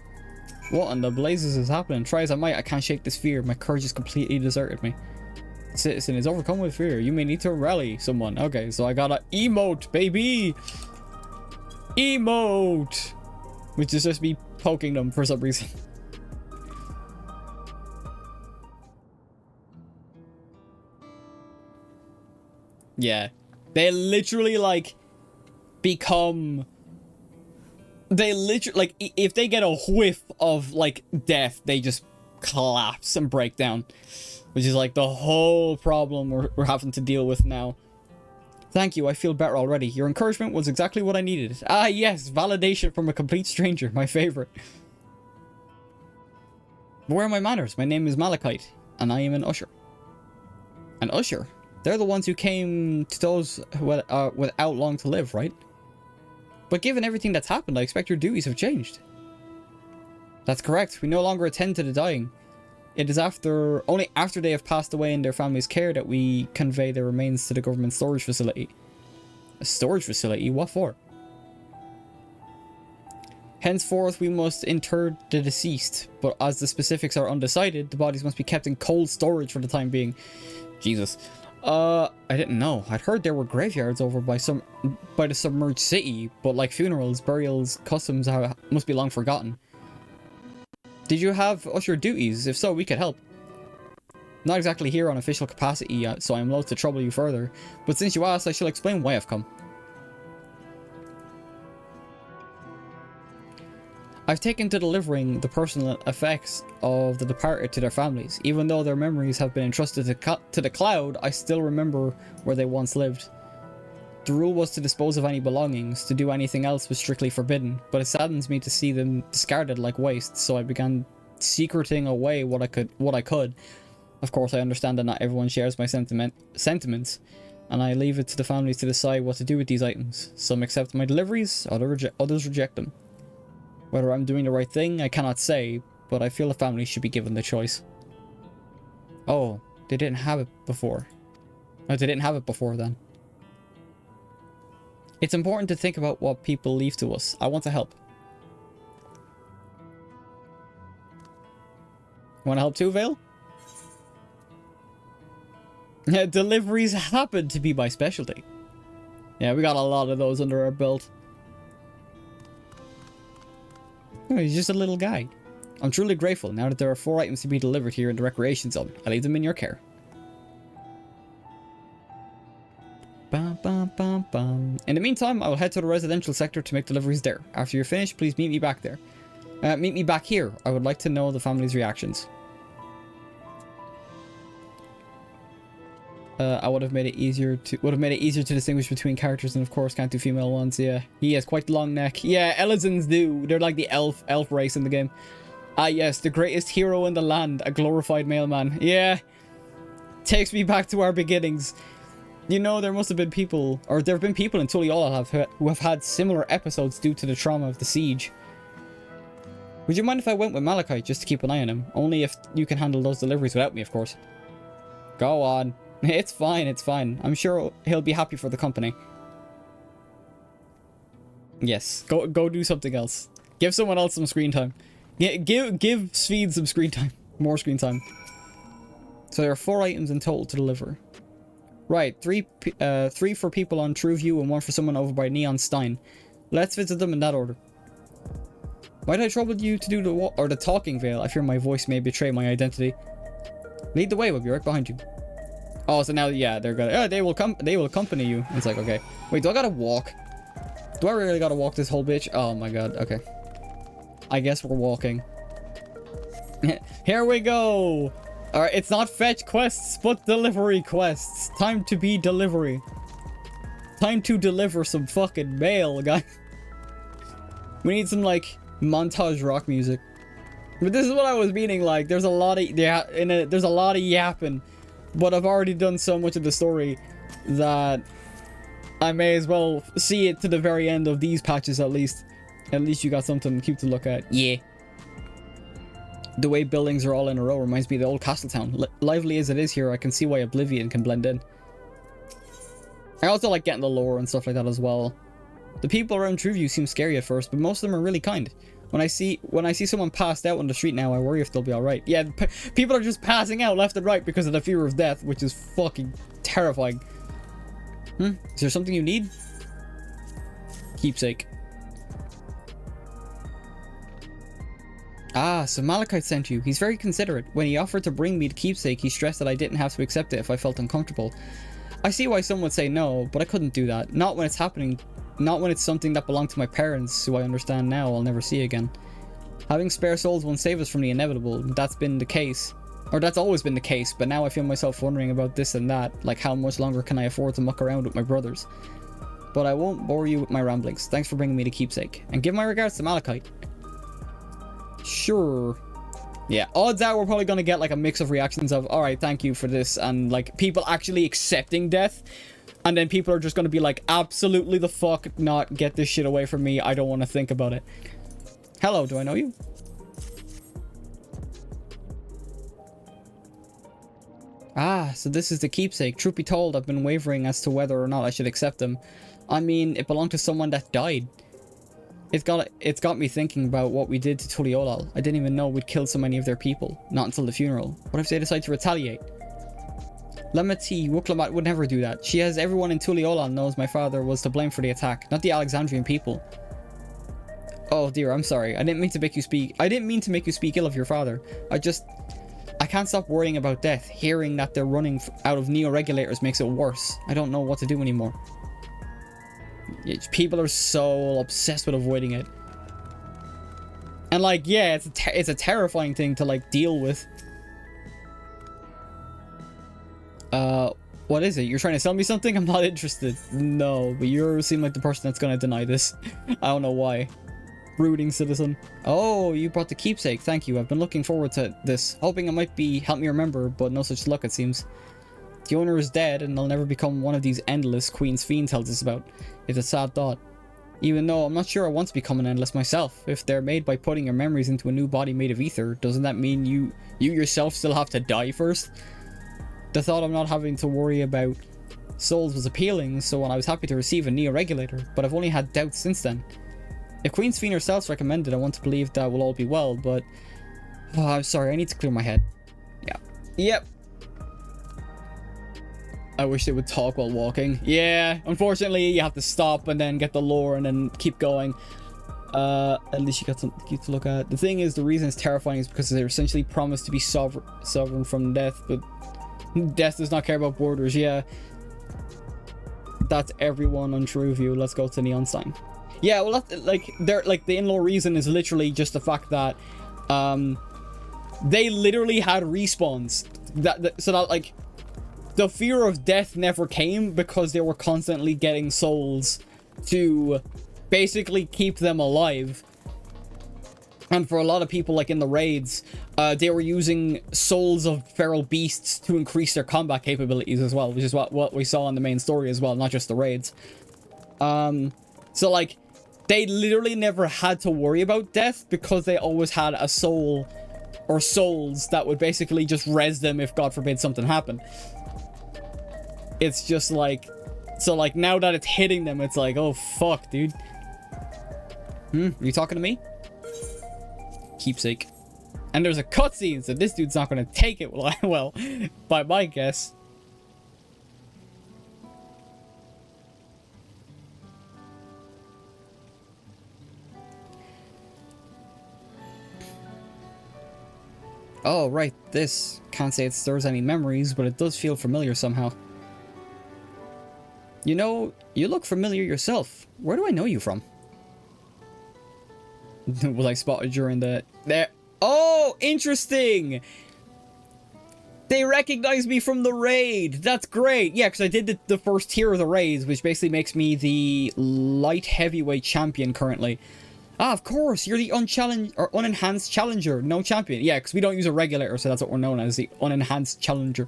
What in the blazes is happening? Try as I might, I can't shake this fear. My courage has completely deserted me. Citizen is overcome with fear. You may need to rally someone. Okay, so I gotta emote, baby! Emote! Which is just me poking them for some reason. Yeah. They literally, like, become... They literally, like, if they get a whiff of, like, death, they just collapse and break down. Which is, like, the whole problem we're having to deal with now. Thank you, I feel better already. Your encouragement was exactly what I needed. Ah, yes, validation from a complete stranger, my favorite. But where are my manners? My name is Malachite, and I am an usher. An usher? They're the ones who came to those without long to live, right? But given everything that's happened, I expect your duties have changed. That's correct. We no longer attend to the dying. It is only after they have passed away in their family's care that we convey their remains to the government storage facility. A storage facility? What for? Henceforth, we must inter the deceased, but as the specifics are undecided, the bodies must be kept in cold storage for the time being. Jesus. I didn't know. I'd heard there were graveyards over by the submerged city, but like funerals, burials, customs must be long forgotten. Did you have usher duties? If so, we could help. Not exactly here on official capacity yet, so I'm loath to trouble you further, but since you asked, I shall explain why I've come. I've taken to delivering the personal effects of the departed to their families. Even though their memories have been entrusted to the cloud, I still remember where they once lived. The rule was to dispose of any belongings. To do anything else was strictly forbidden, but it saddens me to see them discarded like waste, so I began secreting away what I could. Of course, I understand that not everyone shares my sentiments, and I leave it to the families to decide what to do with these items. Some accept my deliveries, others reject them. Whether I'm doing the right thing, I cannot say, but I feel the family should be given the choice. Oh, they didn't have it before. Oh, they didn't have it before then. It's important to think about what people leave to us. I want to help. Want to help too, Vale? Yeah, deliveries happen to be my specialty. Yeah, we got a lot of those under our belt. Oh, he's just a little guy. I'm truly grateful now that there are 4 items to be delivered here in the recreation zone. I leave them in your care. Bum, bum, bum, bum. In the meantime, I will head to the residential sector to make deliveries there. After you're finished, please meet me back there. Meet me back here. I would like to know the family's reactions. I would have made it easier to distinguish between characters, and of course can't do female ones. Yeah, he has quite the long neck. Yeah, Elizons do. They're like the elf race in the game. Ah yes, the greatest hero in the land, a glorified mailman. Yeah, takes me back to our beginnings. You know, there must have been people, or there have been people in Tuliyollal who have had similar episodes due to the trauma of the siege. Would you mind if I went with Malachite just to keep an eye on him? Only if you can handle those deliveries without me, of course. Go on. It's fine, it's fine. I'm sure he'll be happy for the company. Yes, go do something else. Give someone else some screen time. Give Sphene some screen time. More screen time. So there are 4 items in total to deliver. Right, 3 for people on Trueview and 1 for someone over by Neon Stein. Let's visit them in that order. Why did I trouble you to do the talking veil? I fear my voice may betray my identity. Lead the way, we'll be right behind you. Oh, so now, yeah, they're gonna, they will accompany you. It's like, okay. Wait, do I gotta walk? Do I really gotta walk this whole bitch? Oh my god, okay. I guess we're walking. Here we go! Alright, it's not fetch quests, but delivery quests. Time to be delivery. Time to deliver some fucking mail, guys. We need some, like, montage rock music. But this is what I was meaning, like, there's a lot of, there's a lot of yapping. But I've already done so much of the story that I may as well see it to the very end of these patches at least. At least you got something cute to look at. Yeah. The way buildings are all in a row reminds me of the old castle town. Lively as it is here, I can see why Oblivion can blend in. I also like getting the lore and stuff like that as well. The people around Trueview seem scary at first, but most of them are really kind. When I see someone passed out on the street now, I worry if they'll be alright. Yeah, people are just passing out left and right because of the fear of death, which is fucking terrifying. Is there something you need? Keepsake. Ah, so Malachite sent you. He's very considerate. When he offered to bring me the keepsake, he stressed that I didn't have to accept it if I felt uncomfortable. I see why some would say no, but I couldn't do that. Not when it's happening. Not when it's something that belonged to my parents, who I understand now I'll never see again. Having spare souls won't save us from the inevitable. That's been the case. Or that's always been the case, but now I feel myself wondering about this and that. Like, how much longer can I afford to muck around with my brothers? But I won't bore you with my ramblings. Thanks for bringing me the keepsake. And give my regards to Malachite. Sure. Yeah, odds are we're probably gonna get like a mix of reactions of, alright, thank you for this, and like people actually accepting death. And then people are just gonna be like, absolutely the fuck not, get this shit away from me, I don't want to think about it. Hello, do I know you? Ah, so this is the keepsake. Truth be told, I've been wavering as to whether or not I should accept them. I mean, it belonged to someone that died. It's got me thinking about what we did to Tuliyollal. I didn't even know we'd killed so many of their people. Not until the funeral. What if they decide to retaliate? Lemati Wuklamat would never do that. She has everyone in Tuliyollal knows my father was to blame for the attack, not the Alexandrian people. Oh dear, I'm sorry. I didn't mean to make you speak ill of your father. I can't stop worrying about death. Hearing that they're running out of neo-regulators makes it worse. I don't know what to do anymore. People are so obsessed with avoiding it. And like, yeah, it's a terrifying thing to like deal with. What is it? You're trying to sell me something? I'm not interested. No, but you seem like the person that's gonna deny this. I don't know why. Brooding citizen. Oh, you brought the keepsake. Thank you. I've been looking forward to this, hoping it might help me remember, but no such luck it seems. The owner is dead, and they'll never become one of these endless Queen Sphene tells us about. It's a sad thought. Even though I'm not sure I want to become an endless myself. If they're made by putting your memories into a new body made of ether, doesn't that mean you yourself still have to die first? The thought of not having to worry about souls was appealing, so I was happy to receive a neo-regulator, but I've only had doubts since then. If Queen Sphene herself recommended, I want to believe that will all be well, but... Oh, I'm sorry, I need to clear my head. Yeah. Yep. I wish they would talk while walking. Yeah, unfortunately, you have to stop and then get the lore and then keep going. At least you got something cute to look at. The thing is, the reason it's terrifying is because they're essentially promised to be sovereign from death, but death does not care about borders. Yeah. That's everyone on Trueview. Let's go to Neon Stein. Yeah, well, that's, like, the in-law reason is literally just the fact that, they literally had respawns. So that, like, the fear of death never came because they were constantly getting souls to basically keep them alive. And for a lot of people, like in the raids, they were using souls of feral beasts to increase their combat capabilities as well, which is what we saw in the main story as well, not just the raids. So like, they literally never had to worry about death because they always had a soul or souls that would basically just res them if God forbid something happened. It's just like, so like now that it's hitting them, it's like, oh fuck, dude. Are you talking to me? Keepsake. And there's a cutscene, so this dude's not gonna take it well, by my guess. Oh, right, this. Can't say it stirs any memories, but it does feel familiar somehow. You know, you look familiar yourself. Where do I know you from? Was I spotted during the... There. Oh, interesting! They recognize me from the raid! That's great! Yeah, because I did the first tier of the raids, which basically makes me the light heavyweight champion currently. Ah, of course, you're the unenhanced challenger, no champion. Yeah, because we don't use a regulator, so that's what we're known as, the unenhanced challenger.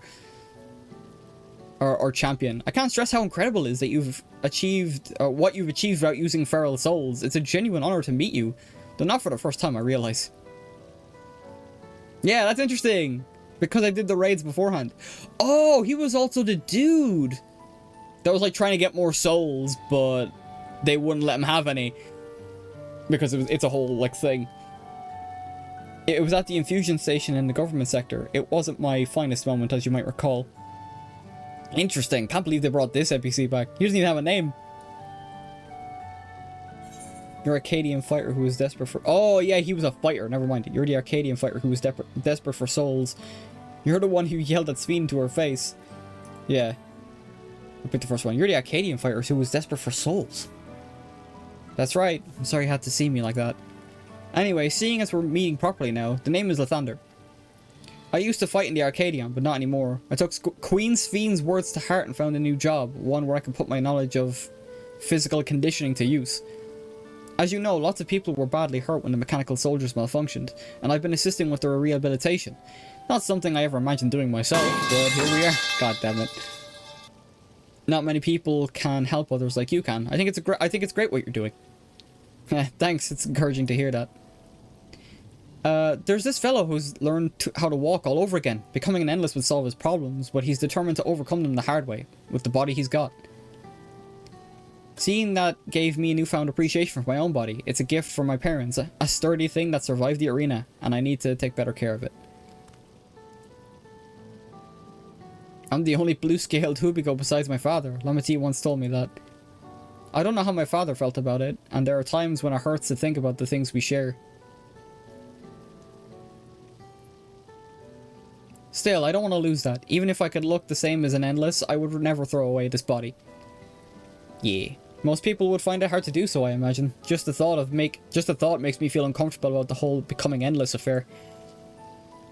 Or champion. I can't stress how incredible it is that you've achieved, what you've achieved without using feral souls. It's a genuine honor to meet you. Though not for the first time, I realize. Yeah, that's interesting. Because I did the raids beforehand. Oh, he was also the dude that was like trying to get more souls, but they wouldn't let him have any. Because it's a whole, like, thing. It was at the infusion station in the government sector. It wasn't my finest moment, as you might recall. Interesting. Can't believe they brought this NPC back. He doesn't even have a name. You're Arcadian fighter who was desperate for... Oh, yeah, he was a fighter. Never mind. You're the Arcadian fighter who was desperate for souls. You're the one who yelled at Sphene to her face. Yeah. I'll pick the first one. You're the Arcadian fighter who was desperate for souls. That's right. I'm sorry you had to see me like that. Anyway, seeing as we're meeting properly now, the name is Lathander. I used to fight in the Arcadian, but not anymore. I took Queen Sphene's words to heart and found a new job, one where I could put my knowledge of physical conditioning to use. As you know, lots of people were badly hurt when the mechanical soldiers malfunctioned, and I've been assisting with their rehabilitation. Not something I ever imagined doing myself, but here we are. God damn it. Not many people can help others like you can. I think it's great what you're doing. Thanks, it's encouraging to hear that. There's this fellow who's learned how to walk all over again. Becoming an endless would solve his problems, but he's determined to overcome them the hard way, with the body he's got. Seeing that gave me a newfound appreciation for my own body. It's a gift from my parents, a sturdy thing that survived the arena, and I need to take better care of it. I'm the only blue-scaled Hubigo besides my father. Lamati once told me that. I don't know how my father felt about it, and there are times when it hurts to think about the things we share. Still, I don't want to lose that. Even if I could look the same as an endless, I would never throw away this body. Yeah. Most people would find it hard to do so, I imagine. Just the thought makes me feel uncomfortable about the whole becoming endless affair.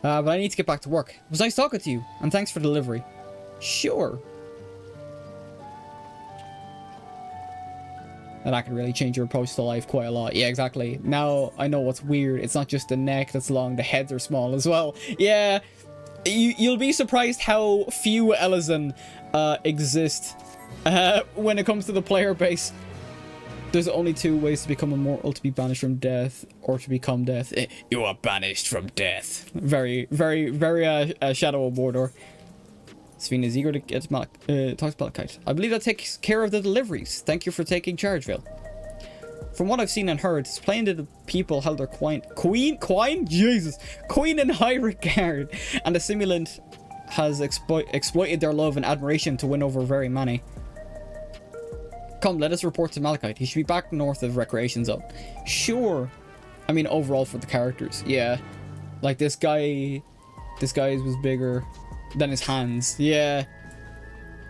But I need to get back to work. It was nice talking to you, and thanks for the delivery. Sure. And that can really change your approach to life quite a lot. Yeah, exactly. Now I know what's weird. It's not just the neck that's long, the heads are small as well. Yeah. You'll be surprised how few Elezen exist when it comes to the player base. There's only two ways to become immortal: to be banished from death or to become death. You are banished from death. Very, very, very Shadow of Mordor. Sphene is eager to get talk to Malachite. I believe that takes care of the deliveries. Thank you for taking charge, Vil. From what I've seen and heard, it's plain that the people held their queen in high regard, and the simulant has exploited their love and admiration to win over very many. Come, let us report to Malachite. He should be back north of Recreation Zone. Sure. I mean, overall for the characters, yeah. Like this guy's was bigger than his hands. Yeah.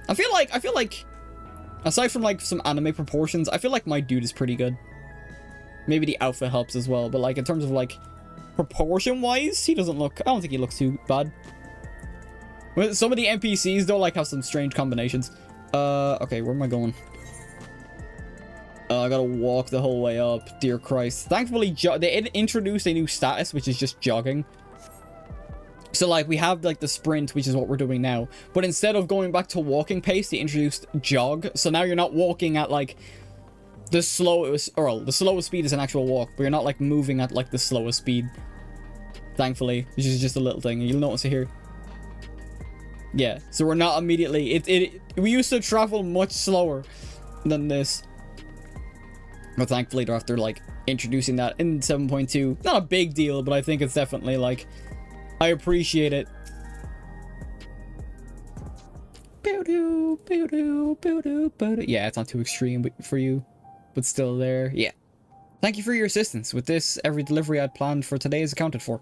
I feel like aside from like some anime proportions, I feel like my dude is pretty good. Maybe the outfit helps as well, but like in terms of like proportion wise, I don't think he looks too bad. Some of the NPCs though like have some strange combinations. Okay, where am I going? I gotta walk the whole way up. Dear Christ. Thankfully, they introduced a new status, which is just jogging. So, like, we have, like, the sprint, which is what we're doing now. But instead of going back to walking pace, they introduced jog. So now you're not walking at, like, the slowest... Or, the slowest speed is an actual walk. But you're not, like, moving at, like, the slowest speed. Thankfully. Which is just a little thing. You'll notice it here. Yeah. So we're not immediately... We used to travel much slower than this. But thankfully, they're after, like, introducing that in 7.2. Not a big deal, but I think it's definitely, like... I appreciate it. Yeah, it's not too extreme for you, but still there. Yeah. Thank you for your assistance. With this, every delivery I'd planned for today is accounted for.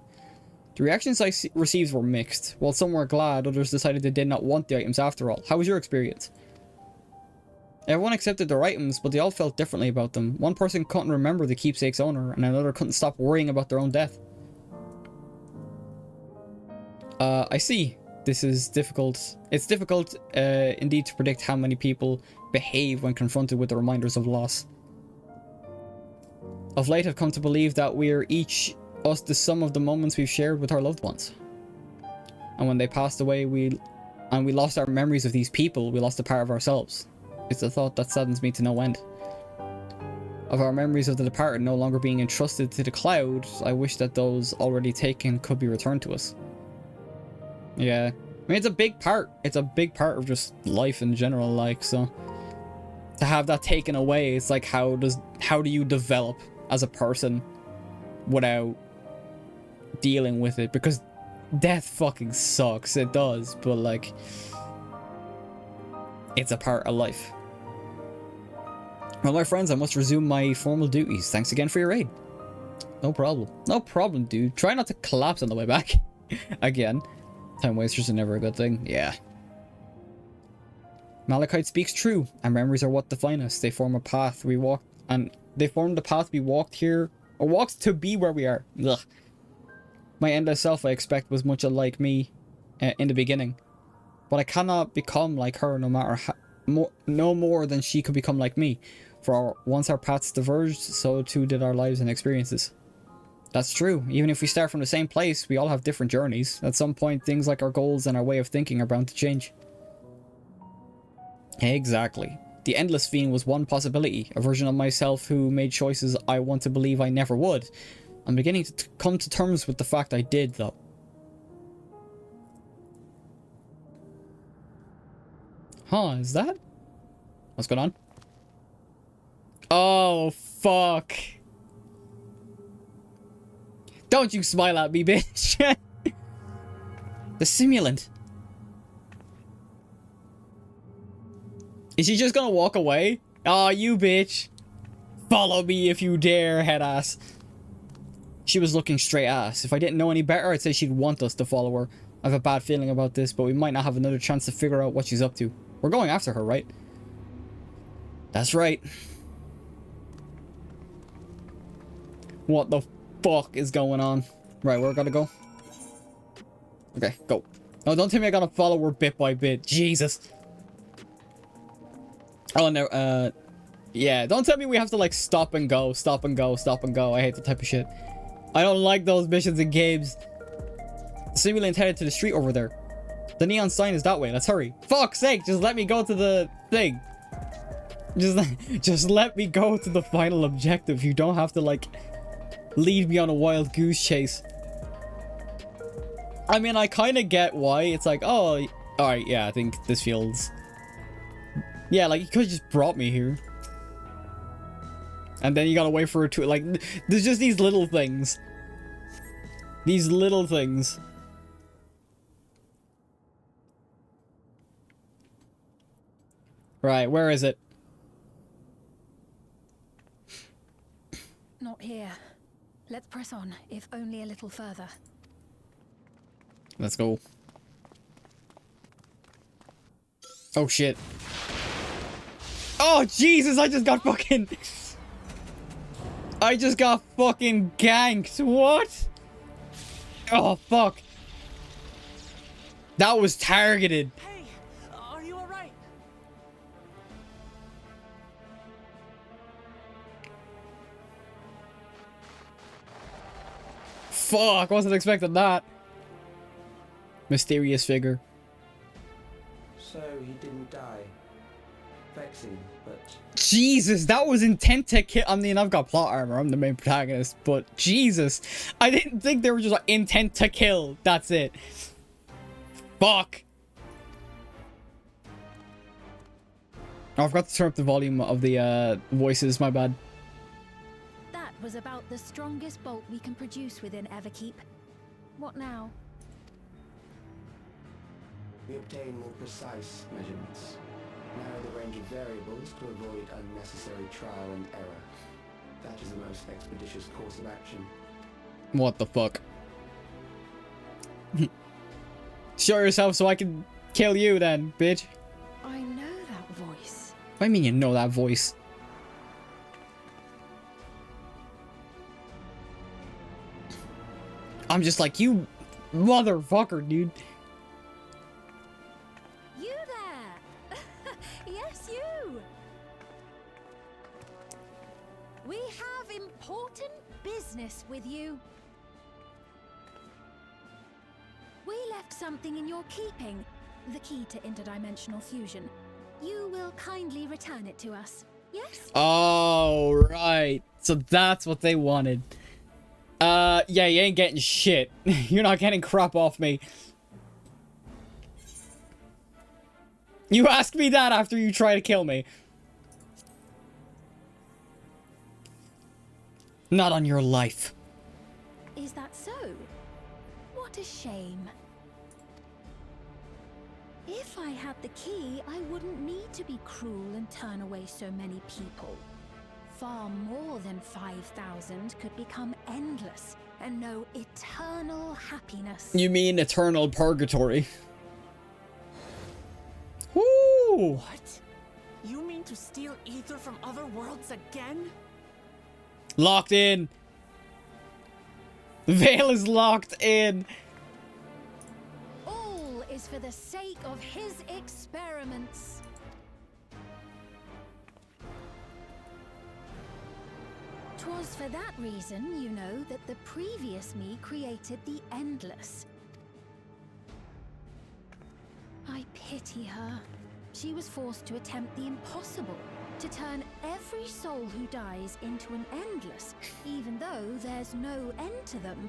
The reactions I received were mixed. While some were glad, others decided they did not want the items after all. How was your experience? Everyone accepted their items, but they all felt differently about them. One person couldn't remember the keepsake's owner, and another couldn't stop worrying about their own death. I see. This is difficult. It's difficult, indeed, to predict how many people behave when confronted with the reminders of loss. Of late, I've come to believe that we're each the sum of the moments we've shared with our loved ones. And when they passed away, we lost our memories of these people, we lost a part of ourselves. It's a thought that saddens me to no end. Of our memories of the departed no longer being entrusted to the cloud, I wish that those already taken could be returned to us. Yeah, I mean, it's a big part. It's a big part of just life in general, like, so to have that taken away, it's like, how do you develop as a person without dealing with it? Because death fucking sucks. It does, but like, it's a part of life. Well, my friends, I must resume my formal duties. Thanks again for your aid. No problem. No problem, dude. Try not to collapse on the way back. Again. Time wasters are never a good thing. Yeah. Malachite speaks true. Our memories are what define us. They form a path we walked, and they formed the path we walked here, or walked to be where we are. Ugh. My endless self, I expect, was much alike me in the beginning. But I cannot become like her, no matter how, no more than she could become like me. For once our paths diverged, so too did our lives and experiences. That's true. Even if we start from the same place, we all have different journeys. At some point, things like our goals and our way of thinking are bound to change. Exactly. The Endless Sphene was one possibility, a version of myself who made choices I want to believe I never would. I'm beginning to come to terms with the fact I did, though. Huh, is that? What's going on? Oh, fuck. Don't you smile at me, bitch. The simulant. Is she just gonna walk away? Aw, you bitch. Follow me if you dare, head ass. She was looking straight at us. If I didn't know any better, I'd say she'd want us to follow her. I have a bad feeling about this, but we might not have another chance to figure out what she's up to. We're going after her, right? That's right. What the fuck is going on? Right, where I gotta go? Okay, go. No, don't tell me I gotta follow her bit by bit. Jesus. Oh, no, yeah, don't tell me we have to, like, stop and go, stop and go, stop and go. I hate that type of shit. I don't like those missions in games. The simulant headed to the street over there. The neon sign is that way. Let's hurry. Fuck's sake, just let me go to the thing. Just let me go to the final objective. You don't have to, like, lead me on a wild goose chase. I mean, I kind of get why. It's like, oh, alright, yeah, I think this feels... Yeah, like, you could have just brought me here. And then you gotta wait for her to, like, there's just these little things. These little things. Right, where is it? Not here. Let's press on, if only a little further. Let's go. Oh, shit. Oh, Jesus, I just got fucking... I just got fucking ganked. What? Oh, fuck. That was targeted. Hey, are you alright? Fuck, wasn't expecting that. Mysterious figure. So he didn't die. Vexing, but... Jesus, that was intent to kill. I mean, I've got plot armor. I'm the main protagonist, but Jesus. I didn't think they were just like intent to kill. That's it. Fuck. Oh, I forgot to turn up the volume of the voices. My bad. That was about the strongest bolt we can produce within Everkeep. What now? We obtain more precise measurements. Narrow the range of variables to avoid unnecessary trial and error. That is the most expeditious course of action. What the fuck? Show yourself so I can kill you then, bitch. I know that voice. What do you mean you know that voice? I'm just like, you motherfucker, dude. You there! Yes, you! We have important business with you. We left something in your keeping, the key to interdimensional fusion. You will kindly return it to us, yes? Oh, right. So that's what they wanted. Yeah, you ain't getting shit. You're not getting crap off me. You asked me that after you try to kill me. Not on your life. Is that so? What a shame. If I had the key, I wouldn't need to be cruel and turn away so many people. Far more than 5,000 could become endless and know eternal happiness. You mean eternal purgatory? Woo! What? You mean to steal ether from other worlds again? Locked in. Vale is locked in. All is for the sake of his experiments. 'Twas for that reason, you know, that the previous me created the Endless. I pity her. She was forced to attempt the impossible, to turn every soul who dies into an Endless, even though there's no end to them.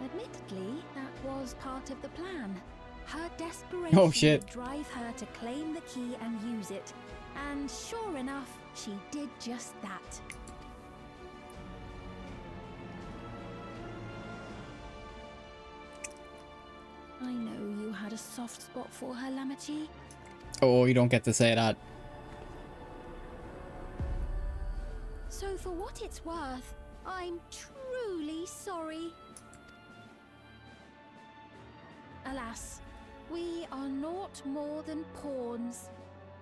Admittedly, that was part of the plan. Her desperation would drive her to claim the key and use it. And sure enough, she did just that. I know you had a soft spot for her, Lamachi. Oh, you don't get to say that. So for what it's worth, I'm truly sorry. Alas, we are naught more than pawns.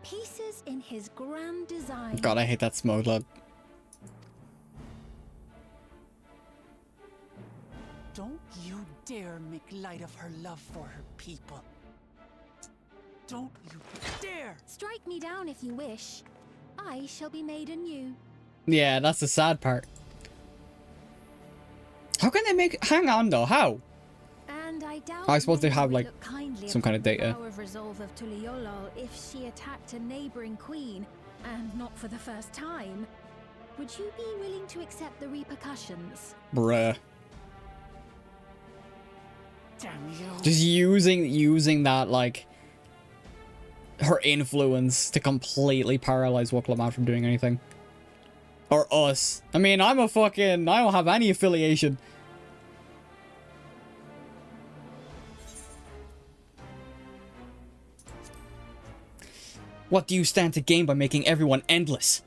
Pieces in his grand design. God, I hate that smoke look. Don't you dare make light of her love for her people. Don't you dare! Strike me down if you wish. I shall be made anew. Yeah, that's the sad part. How can they make... Hang on, though. How? And I doubt I suppose they have, like, look kindly some kind of data. The power of resolve of Tuliolol if she attacked a neighboring queen, and not for the first time. Would you be willing to accept the repercussions? Bruh. Damn you. Just using that, like... her influence to completely paralyze Wuklamad from doing anything. Or us. I mean, I'm a fucking... I don't have any affiliation. What do you stand to gain by making everyone endless?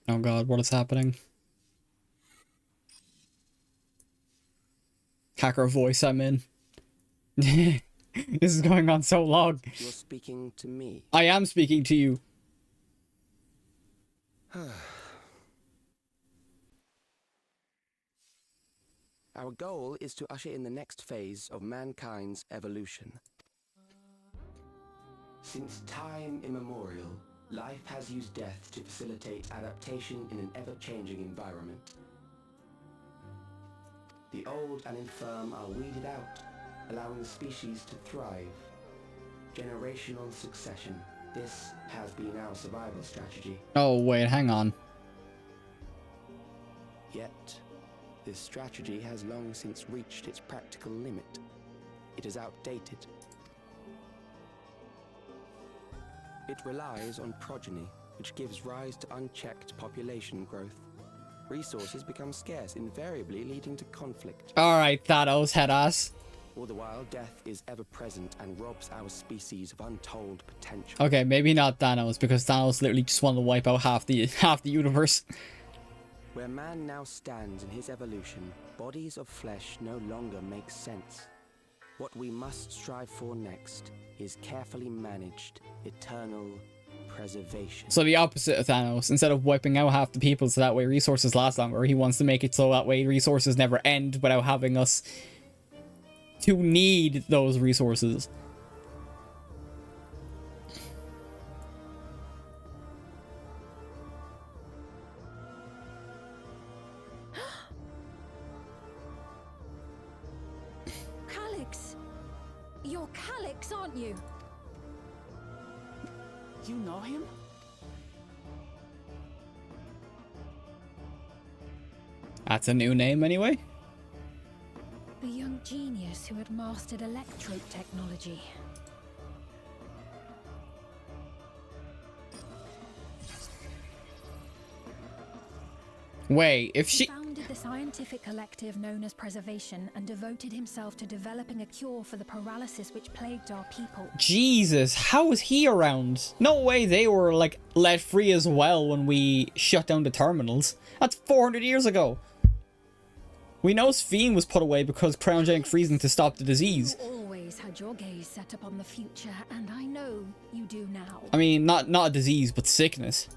Oh god, what is happening? Hacker voice I'm in. This is going on so long. You're speaking to me. I am speaking to you. Our goal is to usher in the next phase of mankind's evolution. Since time immemorial, life has used death to facilitate adaptation in an ever-changing environment. The old and infirm are weeded out, allowing the species to thrive. Generational succession. This has been our survival strategy. Oh, wait, hang on. Yet, this strategy has long since reached its practical limit. It is outdated. It relies on progeny, which gives rise to unchecked population growth. Resources become scarce, invariably leading to conflict. Alright, Thanos, head ass. All the while, death is ever present and robs our species of untold potential. Okay, maybe not Thanos, because Thanos literally just wanted to wipe out half the universe. Where man now stands in his evolution, bodies of flesh no longer make sense. What we must strive for next is carefully managed, eternal preservation. So the opposite of Thanos. Instead of wiping out half the people so that way resources last longer, he wants to make it so that way resources never end without having us to need those resources. Calyx! You're Calyx, aren't you? You know him? That's a new name anyway. The young genius who had mastered electrope technology. Wait, if she... He founded the scientific collective known as Preservation and devoted himself to developing a cure for the paralysis which plagued our people. Jesus, how was he around? No way they were, like, let free as well when we shut down the terminals. That's 400 years ago. We know Sphene was put away because cryogenic freezing to stop the disease. You always had your gaze set upon the future, and I know you do now. I mean, not a disease, but sickness.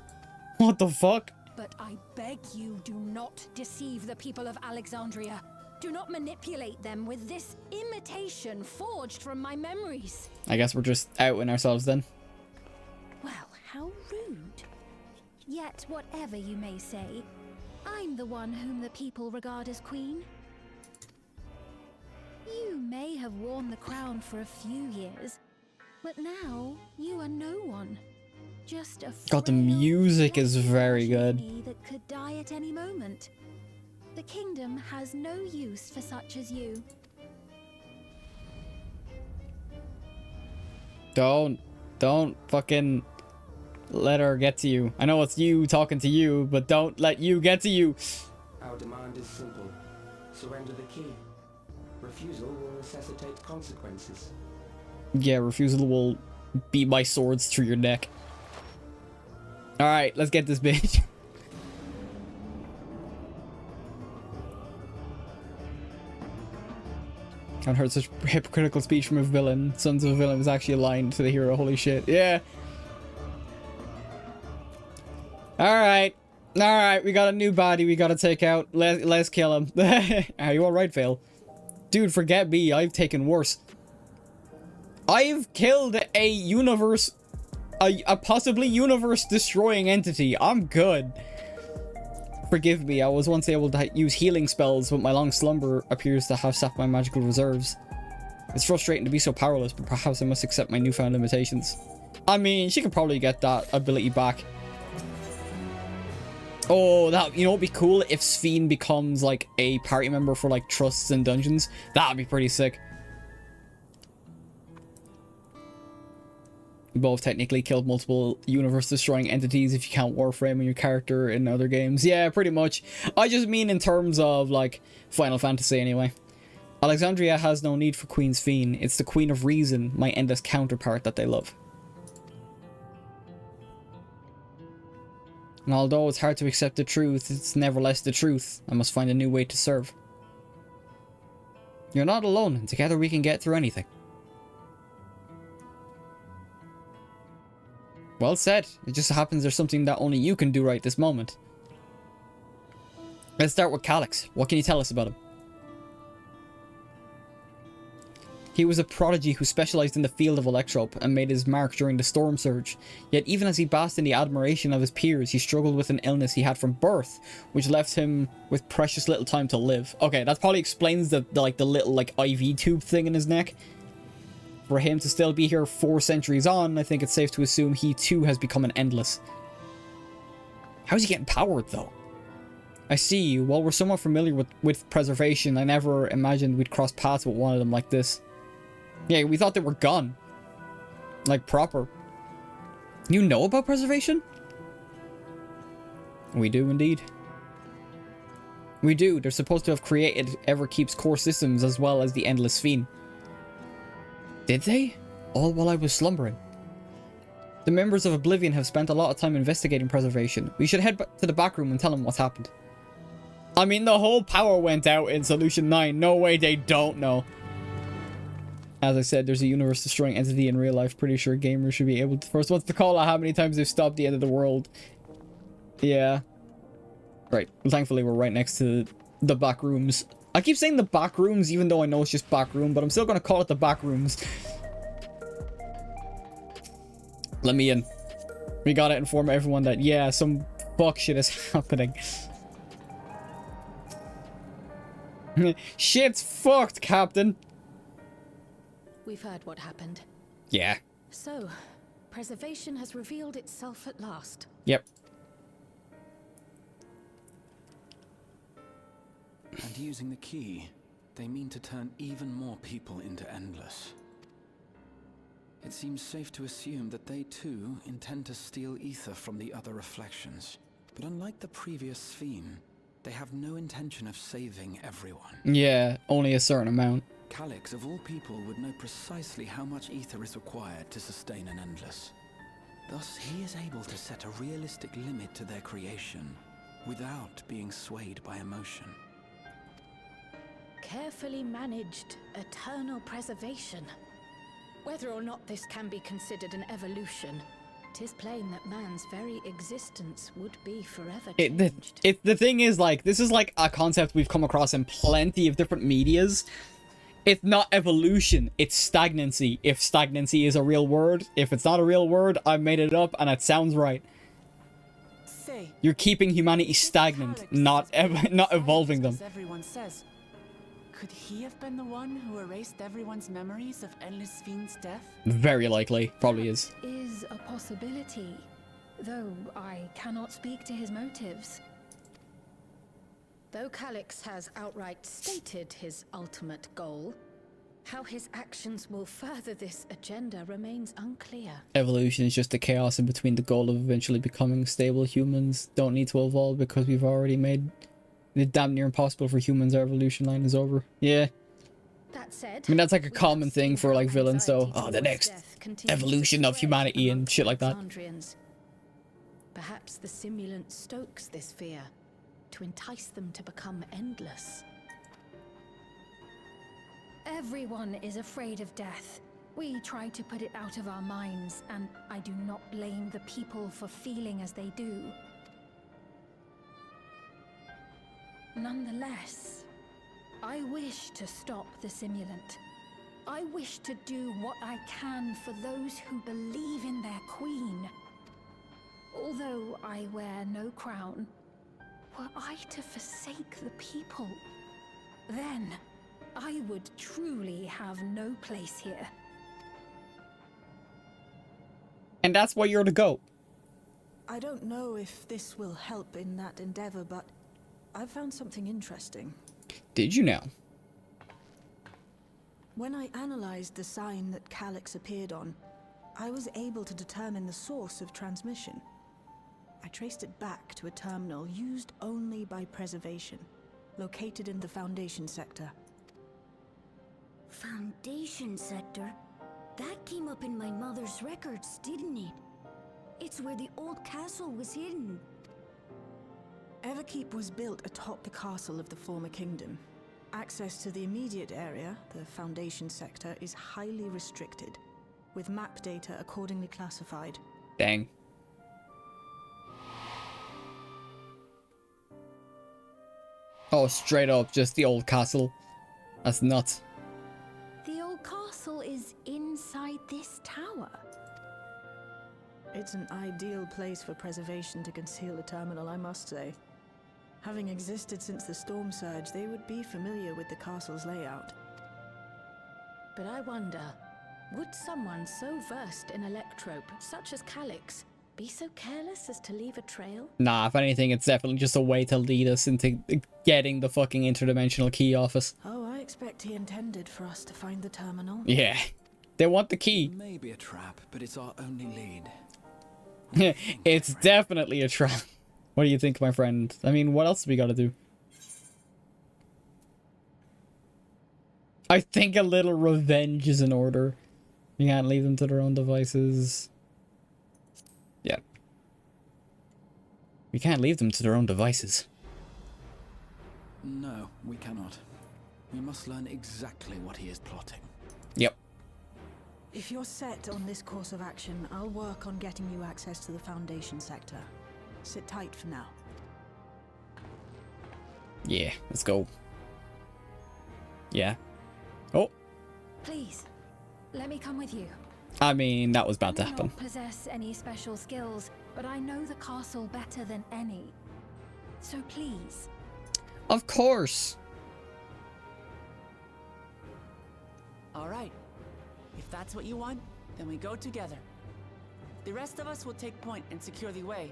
What the fuck? But I beg you, do not deceive the people of Alexandria. Do not manipulate them with this imitation forged from my memories. I guess we're just outing ourselves then. Well, how rude. Yet, whatever you may say, I'm the one whom the people regard as queen. You may have worn the crown for a few years, but now you are no one. Just a God, the music is very good. that could die at any moment. The kingdom has no use for such as you. Don't fucking let her get to you. I know it's you talking to you, but don't let you get to you. Our demand is simple. Surrender the key. Refusal will necessitate consequences. Yeah, refusal will beat my swords through your neck. Alright, let's get this bitch. I've heard such hypocritical speech from a villain. Sons of a villain was actually aligned to the hero. Holy shit. Yeah. Alright. Alright, we got a new body we gotta take out. Let's kill him. Are you alright, Vale? Dude, forget me. I've taken worse. I've killed a universe... A possibly universe-destroying entity. I'm good. Forgive me, I was once able to use healing spells, but my long slumber appears to have sapped my magical reserves. It's frustrating to be so powerless, but perhaps I must accept my newfound limitations. I mean, she could probably get that ability back. Oh, that, you know, it'd be cool if Sphene becomes, like, a party member for, like, trusts and dungeons. That'd be pretty sick. Both technically killed multiple universe-destroying entities if you count Warframe and your character in other games. Yeah, pretty much. I just mean in terms of, like, Final Fantasy anyway. Alexandria has no need for Queen Sphene. It's the Queen of Reason, my endless counterpart, that they love. And although it's hard to accept the truth, it's nevertheless the truth. I must find a new way to serve. You're not alone, and together we can get through anything. Well said. It just happens there's something that only you can do right this moment. Let's start with Calyx. What can you tell us about him? He was a prodigy who specialized in the field of electrope and made his mark during the storm surge. Yet even as he basked in the admiration of his peers, he struggled with an illness he had from birth, which left him with precious little time to live. Okay, that probably explains the little like IV tube thing in his neck. For him to still be here 4 centuries on, I think it's safe to assume he too has become an endless. How's he getting powered though? I see. While we're somewhat familiar with preservation, I never imagined we'd cross paths with one of them like this. Yeah, we thought they were gone. Like, proper. You know about preservation? We do, indeed. We do. They're supposed to have created Everkeep's core systems as well as the Endless Sphene. Did they? All while I was slumbering. The members of Oblivion have spent a lot of time investigating preservation. We should head back to the back room and tell them what's happened. I mean, the whole power went out in Solution 9. No way they don't know. As I said, there's a universe-destroying entity in real life. Pretty sure gamers should be able to first ones to call out how many times they've stopped the end of the world. Yeah. Right. Well, thankfully, we're right next to the back rooms. I keep saying the back rooms, even though I know it's just back room, but I'm still going to call it the back rooms. Let me in. We gotta inform everyone that, yeah, some fuck shit is happening. Shit's fucked, Captain. We've heard what happened. Yeah. So, preservation has revealed itself at last. Yep. And using the key, they mean to turn even more people into Endless. It seems safe to assume that they too intend to steal ether from the other reflections. But unlike the previous Sphene, they have no intention of saving everyone. Yeah, only a certain amount. Calyx, of all people, would know precisely how much ether is required to sustain an Endless. Thus, he is able to set a realistic limit to their creation, without being swayed by emotion. Carefully managed eternal preservation. Whether or not this can be considered an evolution, 'tis plain that man's very existence would be forever changed. The thing is, like, this is like a concept we've come across in plenty of different medias. It's not evolution, it's stagnancy. If stagnancy is a real word, if it's not a real word, I made it up and it sounds right. Say, You're keeping humanity stagnant, not evolving them. as everyone says. Could he have been the one who erased everyone's memories of Endless Sphene's death? Very likely, probably is. Is a possibility, though I cannot speak to his motives. Though Calyx has outright stated his ultimate goal, how his actions will further this agenda remains unclear. Evolution is just the chaos in between. The goal of eventually becoming stable humans don't need to evolve because we've already made it damn near impossible for humans. Our evolution line is over. Yeah. That said, I mean, that's like a common thing for like villains, though. Oh, the next evolution of humanity and shit like that. Perhaps the simulant stokes this fear to entice them to become endless. Everyone is afraid of death. We try to put it out of our minds, and I do not blame the people for feeling as they do. Nonetheless, I wish to stop the simulant. I wish to do what I can for those who believe in their queen. Although I wear no crown, were I to forsake the people, then I would truly have no place here. And that's why you're to go. I don't know if this will help in that endeavor, but I've found something interesting. Did you now? When I analyzed the sign that Calyx appeared on, I was able to determine the source of transmission. I traced it back to a terminal used only by preservation, located in the Foundation sector. Foundation sector? That came up in my mother's records, didn't it? It's where the old castle was hidden. Everkeep was built atop the castle of the former kingdom. Access to the immediate area, the Foundation sector, is highly restricted, with map data accordingly classified. Dang. Oh, straight up, just the old castle. That's nuts. The old castle? ideal place for preservation to conceal a terminal, I must say. Having existed since the storm surge, they would be familiar with the castle's layout. But I wonder, would someone so versed in electrope, such as Calix, be so careless as to leave a trail? Nah, if anything, it's definitely just a way to lead us into getting the fucking interdimensional key off us. Oh, I expect he intended for us to find the terminal. Yeah. They want the key. Maybe a trap, but it's our only lead. It's definitely a trap. What do you think, my friend? I mean, what else do we gotta do? I think a little revenge is in order. You can't leave them to their own devices. Yeah. We can't leave them to their own devices. No, we cannot. We must learn exactly what he is plotting. Yep. If you're set on this course of action, I'll work on getting you access to the Foundation sector. Sit tight for now. Yeah, let's go. Yeah. Oh. Please, let me come with you. I mean, that was bound to I may happen. not possess any special skills, but I know the castle better than any. So please. Of course. All right. If that's what you want, then we go together. The rest of us will take point and secure the way,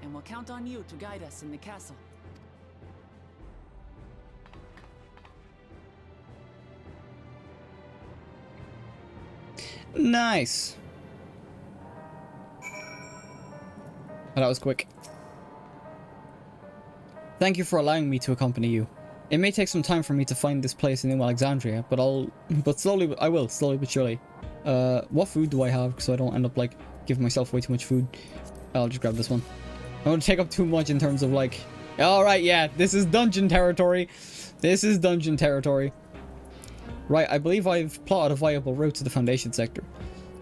and we'll count on you to guide us in the castle. Nice. That was quick. Thank you for allowing me to accompany you. It may take some time for me to find this place in New Alexandria, but I will, slowly but surely. What food do I have, so I don't end up, like, giving myself way too much food? I'll just grab this one. I don't want to take up too much in terms of, like... Alright, yeah, this is dungeon territory. This is dungeon territory. Right, I believe I've plotted a viable route to the Foundation sector.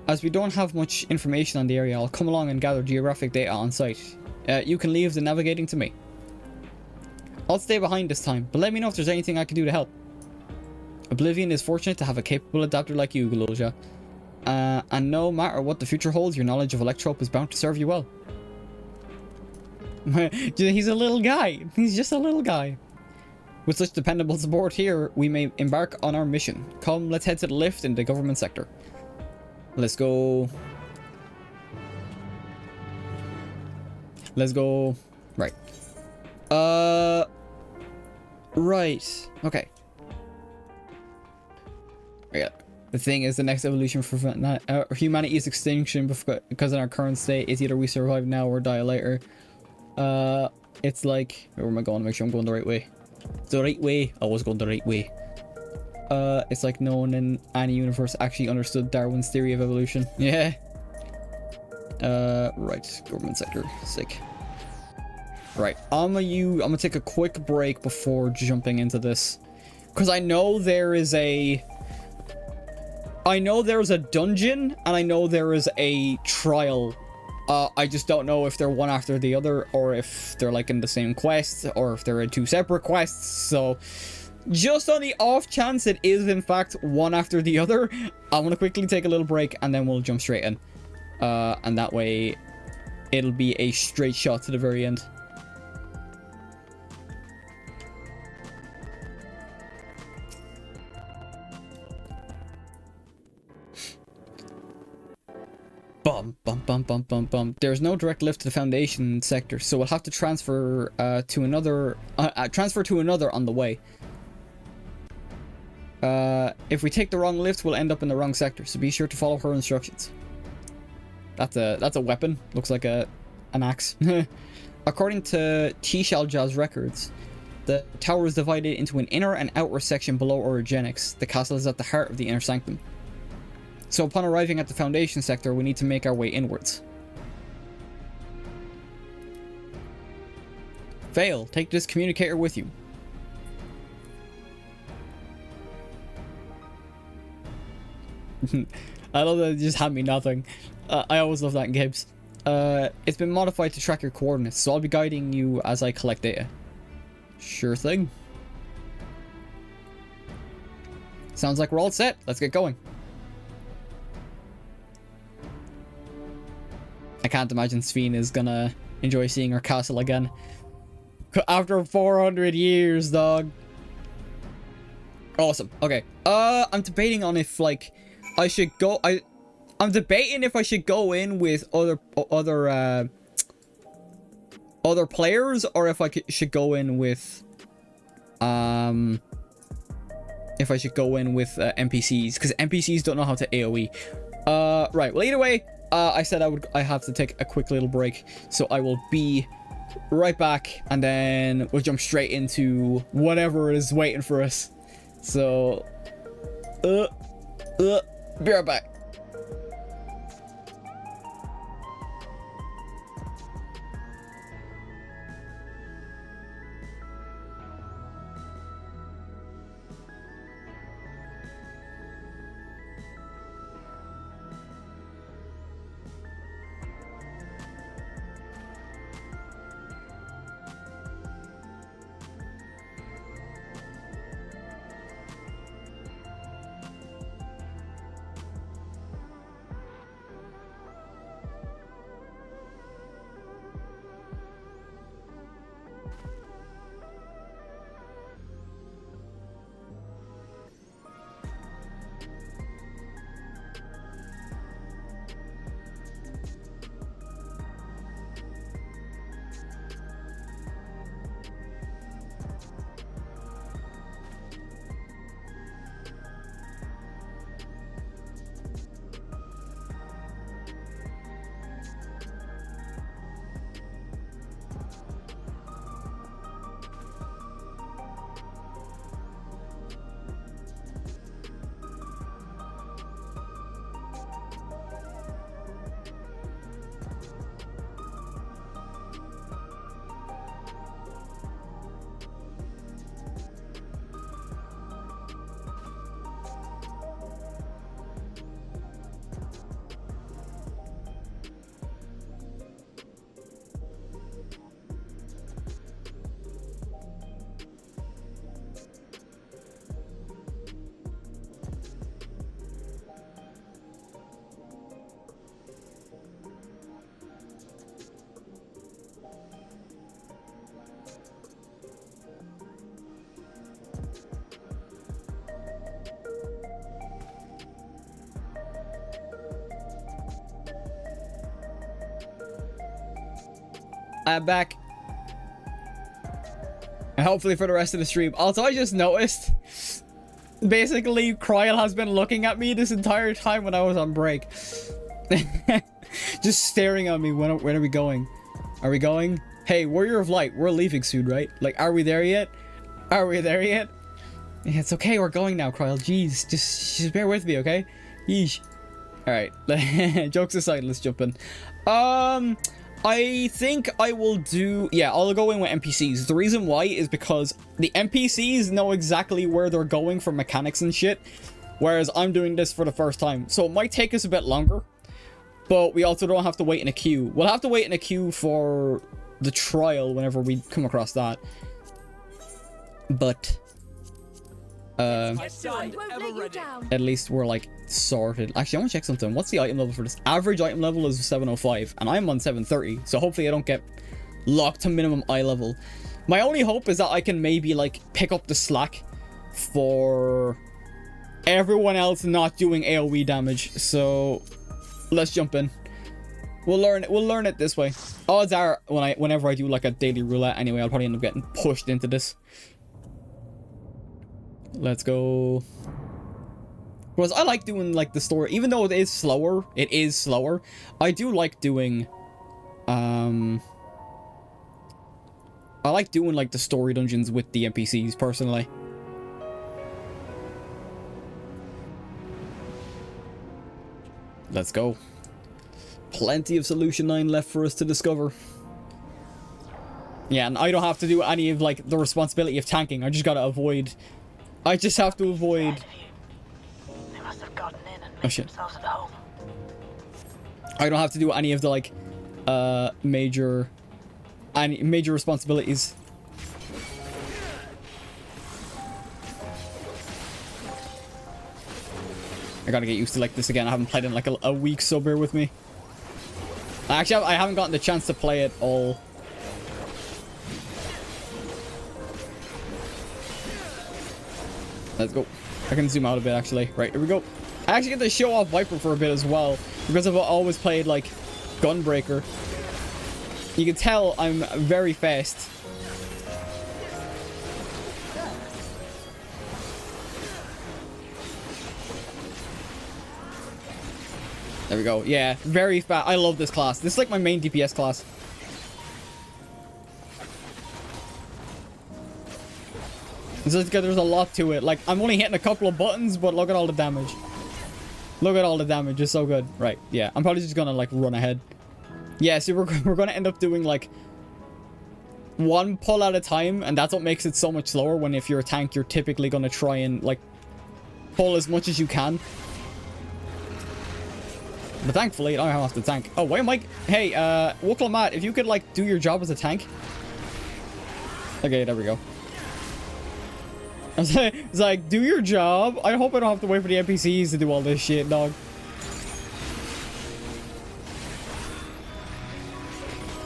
As we don't have much information on the area, I'll come along and gather geographic data on site. You can leave the navigating to me. I'll stay behind this time, but let me know if there's anything I can do to help. Oblivion is fortunate to have a capable adapter like you, Galoja. And no matter what the future holds, your knowledge of Electrope is bound to serve you well. He's a little guy. He's just a little guy. With such dependable support here, we may embark on our mission. Come, let's head to the lift in the government sector. Let's go. Let's go. Right. Right. Okay. Yeah. The thing is, the next evolution for humanity's extinction because in our current state is either we survive now or die later. It's like, where am I going? Make sure I'm going the right way. The right way. I was going the right way. It's like no one in any universe actually understood Darwin's theory of evolution. Yeah. Right. Government sector. Sick. Right. I'm gonna take a quick break before jumping into this, because I know there is a dungeon and I know there is a trial. I just don't know if they're one after the other, or if they're like in the same quest, or if they're in two separate quests. So just on the off chance it is in fact one after the other, I'm gonna quickly take a little break and then we'll jump straight in. And that way it'll be a straight shot to the very end. Bum, bum, bum, bum, bum, bum. There's no direct lift to the Foundation sector, so we'll have to transfer to another on the way. If we take the wrong lift, we'll end up in the wrong sector, so be sure to follow her instructions. That's a weapon. Looks like an axe. According to Tishalja's records, the tower is divided into an inner and outer section below orogenics. The castle is at the heart of the inner sanctum. So upon arriving at the Foundation sector, we need to make our way inwards. Fail, take this communicator with you. I love that it just had me nothing. I always love that in games. It's been modified to track your coordinates, so I'll be guiding you as I collect data. Sure thing. Sounds like we're all set. Let's get going. I can't imagine Sphene is gonna enjoy seeing her castle again. After 400 years, dog. Awesome. Okay. I'm debating on if, like, I should go... I'm debating if I should go in with other players, or if I should go in with... If I should go in with NPCs, because NPCs don't know how to AoE. Right. Well, either way, I said I have to take a quick little break, so I will be right back, and then we'll jump straight into whatever is waiting for us. So, be right back. I'm back. And hopefully for the rest of the stream. Also, I just noticed, basically, Kryl has been looking at me this entire time when I was on break. Just staring at me. When are we going? Are we going? Hey, Warrior of Light, we're leaving soon, right? Like, are we there yet? Are we there yet? Yeah, it's okay, we're going now, Kryl. Jeez, just bear with me, okay? Yeesh. Alright, jokes aside, let's jump in. I think I will do... Yeah, I'll go in with NPCs. The reason why is because the NPCs know exactly where they're going for mechanics and shit, whereas I'm doing this for the first time. So it might take us a bit longer, but we also don't have to wait in a queue. We'll have to wait in a queue for the trial whenever we come across that. But... at least we're like sorted. Actually, I want to check something. What's the item level for this? Average item level is 705 and I'm on 730, so hopefully I don't get locked to minimum eye level. My only hope is that I can maybe like pick up the slack for everyone else not doing AoE damage. So let's jump in. We'll learn it this way. Odds are whenever I do like a daily roulette anyway, I'll probably end up getting pushed into this. Let's go. Because I like doing like the story, even though it is slower. I do like doing I like doing like the story dungeons with the NPCs personally. Let's go. Plenty of Solution 9 left for us to discover. Yeah, and I don't have to do any of like the responsibility of tanking. I just gotta avoid. I just have to avoid. They must have gotten in and made themselves at home. I don't have to do any of the like major responsibilities. I gotta get used to like this again. I haven't played in like a week, so bear with me. Actually, I haven't gotten the chance to play it all. Let's go. I can zoom out a bit, actually. Right, here we go. I actually get to show off Viper for a bit as well, because I've always played, like, Gunbreaker. You can tell I'm very fast. There we go. Yeah, very fast. I love this class. This is like my main DPS class. There's a lot to it. Like, I'm only hitting a couple of buttons, but look at all the damage. Look at all the damage. It's so good. Right, yeah. I'm probably just gonna, like, run ahead. Yeah, so we're gonna end up doing, like, one pull at a time, and that's what makes it so much slower. When if you're a tank, you're typically gonna try and, like, pull as much as you can. But thankfully, I don't have to tank. Oh, wait, Mike. Hey, Wukla, if you could, like, do your job as a tank. Okay, there we go. It's like, do your job. I hope I don't have to wait for the NPCs to do all this shit, dog.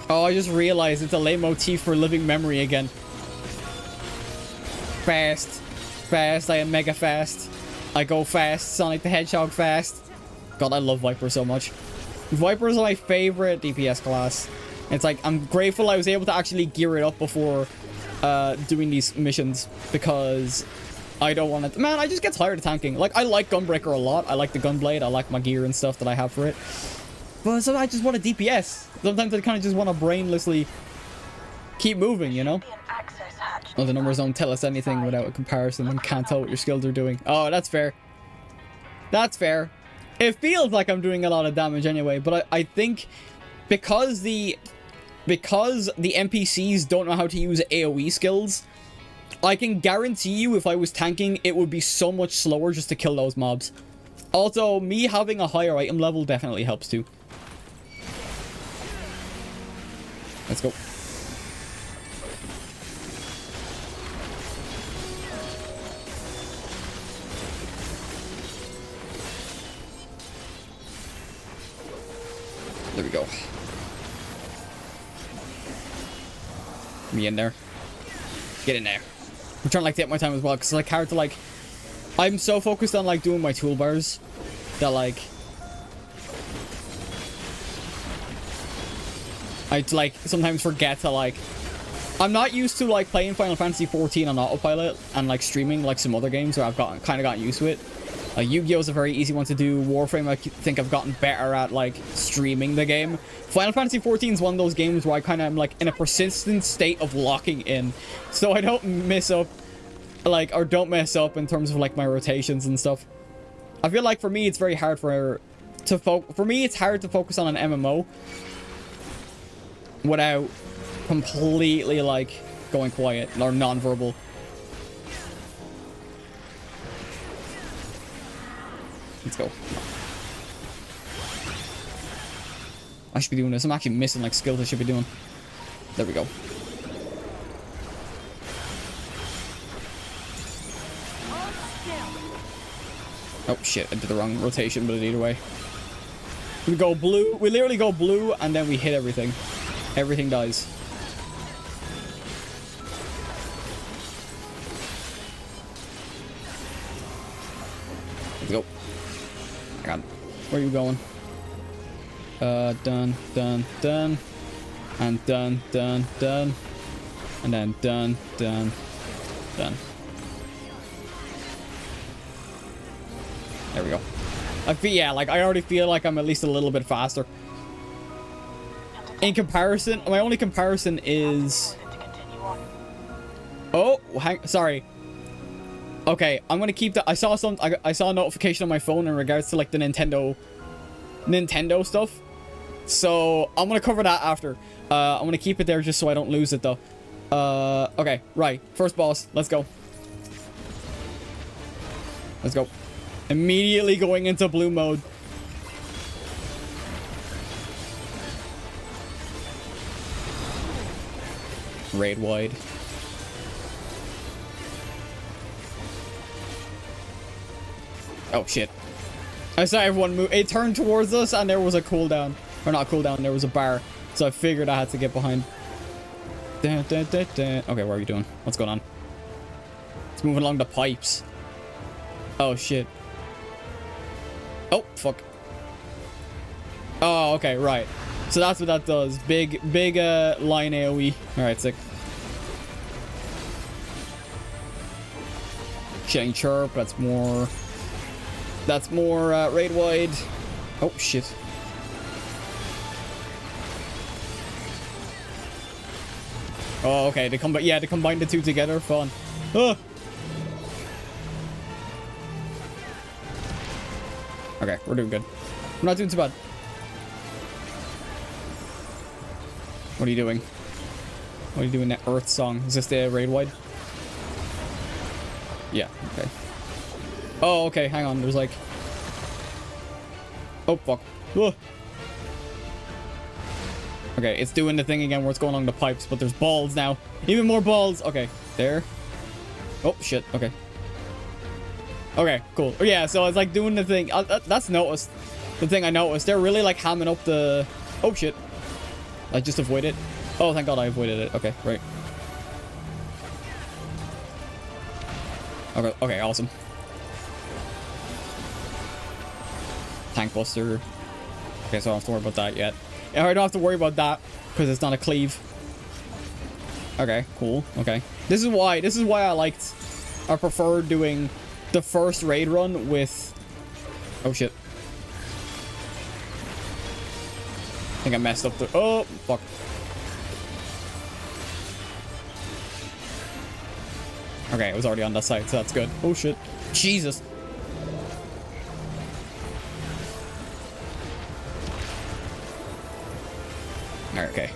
Oh, I just realized it's a leitmotif for Living Memory again. Fast. Fast. I am mega fast. I go fast. Sonic the Hedgehog fast. God, I love Viper so much. Viper is my favorite DPS class. It's like, I'm grateful I was able to actually gear it up before doing these missions, because I don't want to... Man, I just get tired of tanking. Like, I like Gunbreaker a lot. I like the Gunblade. I like my gear and stuff that I have for it. But sometimes I just want a DPS. Sometimes I kind of just want to brainlessly keep moving, you know? Oh, the numbers don't tell us anything without a comparison and can't tell what your skills are doing. Oh, that's fair. That's fair. It feels like I'm doing a lot of damage anyway, but I think because the NPCs don't know how to use AoE skills, I can guarantee you if I was tanking, it would be so much slower just to kill those mobs. Also, me having a higher item level definitely helps too. Let's go. There we go. Me in there. Get in there. I'm trying to like take my time as well, because it's like hard to like... I'm so focused on like doing my toolbars that like... I like sometimes forget to like... I'm not used to like playing Final Fantasy 14 on autopilot and like streaming like some other games where I've kind of gotten used to it. Yu-Gi-Oh! Is a very easy one to do. Warframe, I think I've gotten better at, like, streaming the game. Final Fantasy 14 is one of those games where I kind of am, like, in a persistent state of locking in. So I don't miss up, like, or don't mess up in terms of, like, my rotations and stuff. I feel like, for me, it's very hard for me, it's hard to focus on an MMO without completely, like, going quiet or non-verbal. Let's go. I should be doing this. I'm actually missing like skills I should be doing. There we go. Oh shit, I did the wrong rotation, but either way. We go blue. We literally go blue and then we hit everything. Everything dies. Let's go. God, where are you going? Done, done, done. And done, done, done. And then done, done, done. There we go. Yeah, like, I already feel like I'm at least a little bit faster. In comparison, my only comparison is... Oh, sorry. Okay, I'm gonna keep that. I saw a notification on my phone in regards to like the Nintendo stuff. So I'm gonna cover that after. I'm gonna keep it there just so I don't lose it though. Okay, right. First boss. Let's go. Let's go. Immediately going into blue mode. Raid wide. Oh shit. I saw everyone move. It turned towards us and there was a cooldown. Or not cooldown, there was a bar. So I figured I had to get behind. Okay, what are you doing? What's going on? It's moving along the pipes. Oh, shit. Oh, fuck. Oh, okay, right. So that's what that does. Big line AoE. Alright, sick. Shitting chirp, that's more raid wide. Oh shit. Oh, okay, they combine the two together, fun. Ah! Okay, we're doing good. We're not doing too bad. What are you doing? What are you doing that Earth song? Is this the raid wide? Yeah, okay. Oh, okay, hang on. There's like... Oh, fuck. Ugh. Okay, it's doing the thing again where it's going along the pipes, but there's balls now. Even more balls. Okay, there. Oh, shit. Okay. Okay, cool. Yeah, so it's like doing the thing. That's noticed. The thing I noticed. They're really like hamming up the... Oh, shit. I just avoided it. Oh, thank God I avoided it. Okay, right. Okay, okay, awesome. Tank buster. Okay, so I don't have to worry about that yet. Yeah, I don't have to worry about that because it's not a cleave. Okay, cool. Okay. This is why I prefer doing the first raid run with... Oh, shit. I think I messed up the... Oh, fuck. Okay, it was already on that side, so that's good. Oh, shit. Jesus. Alright, okay.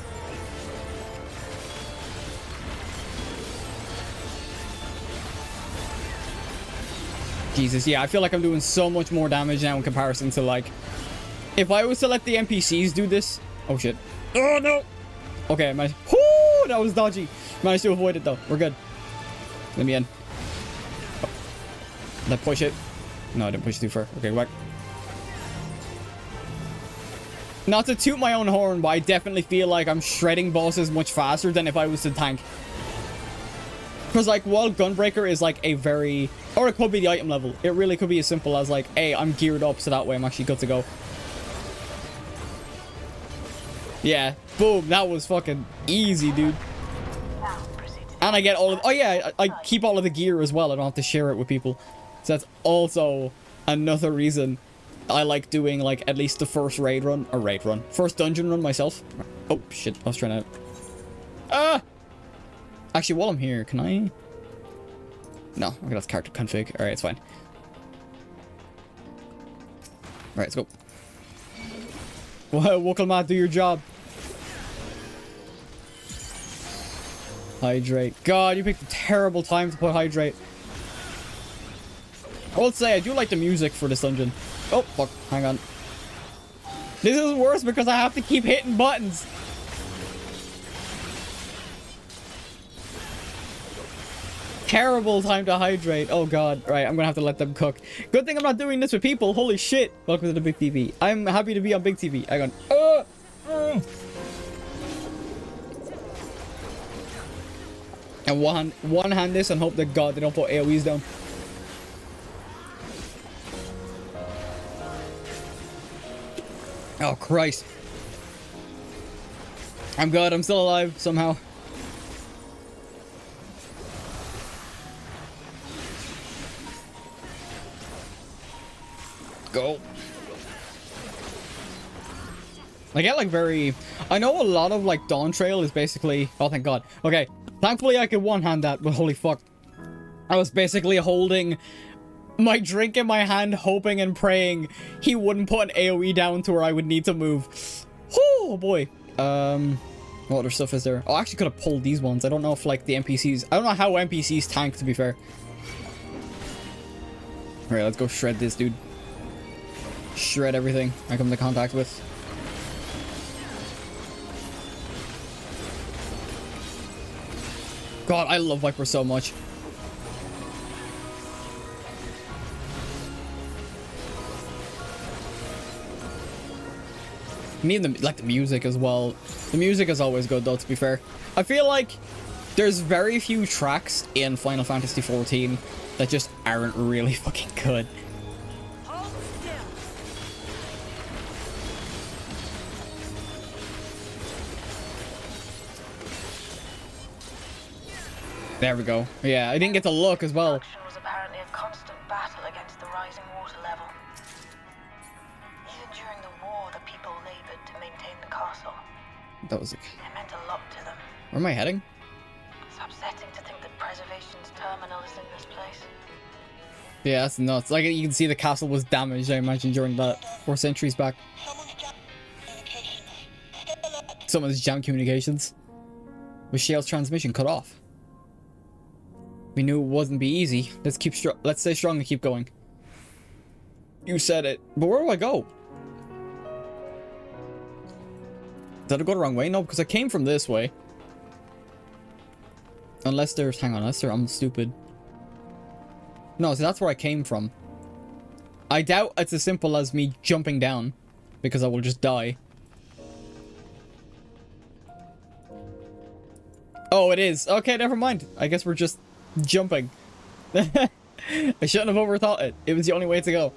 Jesus, yeah, I feel like I'm doing so much more damage now in comparison to, like... If I was to let the NPCs do this... Oh, shit. Oh, no! Okay, I managed... Whoo! That was dodgy. Managed to avoid it, though. We're good. Let me in. Oh. Did I push it? No, I didn't push it too far. Okay, whack. Not to toot my own horn, but I definitely feel like I'm shredding bosses much faster than if I was to tank. Because, like, while Gunbreaker is, like, a very... Or it could be the item level. It really could be as simple as, like, hey, I'm geared up, so that way I'm actually good to go. Yeah. Boom. That was fucking easy, dude. And I get all of... Oh, yeah. I keep all of the gear as well. I don't have to share it with people. So that's also another reason I like doing, like, at least the first raid run. Or raid run. First dungeon run myself. Oh, shit. I was trying to... Ah! Actually, while I'm here, can I... No. Okay, that's character config. Alright, it's fine. Alright, let's go. Welcome, Matt. Do your job. Hydrate. God, you picked a terrible time to put hydrate. I will say, I do like the music for this dungeon. Oh, fuck. Hang on. This is worse because I have to keep hitting buttons. Terrible time to hydrate. Oh, God. Right, I'm gonna have to let them cook. Good thing I'm not doing this with people. Holy shit. Welcome to the big TV. I'm happy to be on big TV. Hang on. And one hand this and hope that God they don't put AoEs down. Oh, Christ. I'm good. I'm still alive somehow. Go. I get like very... I know a lot of like Dawntrail is basically... Oh, thank God. Okay. Thankfully, I could one-hand that, but holy fuck. I was basically holding my drink in my hand, hoping and praying he wouldn't put an AoE down to where I would need to move. Oh, boy. What other stuff is there? Oh, I actually could have pulled these ones. I don't know if, like, the NPCs... I don't know how NPCs tank, to be fair. Alright, let's go shred this, dude. Shred everything I come into contact with. God, I love Viper so much. And even the music as well. The music is always good though, to be fair. I feel like there's very few tracks in Final Fantasy XIV that just aren't really fucking good. There we go. Yeah, I didn't get to look as well. Was apparently a constant battle against the rising water level. Even during the war, the people labored to maintain the castle. That was It meant a lot to them. Where am I heading? It's upsetting to think that Preservation's terminal is in this place. Yeah, that's nuts. Like, you can see the castle was damaged, I imagine, during that 4 centuries back. Someone's jammed communications. Was Shale's transmission cut off? We knew it wasn't be easy. Let's stay strong and keep going. You said it. But where do I go? Did I go the wrong way? No, because I came from this way. Unless there's... Hang on, I'm stupid. No, so that's where I came from. I doubt it's as simple as me jumping down. Because I will just die. Oh, it is. Okay, never mind. I guess we're just... jumping. I shouldn't have overthought it. It was the only way to go.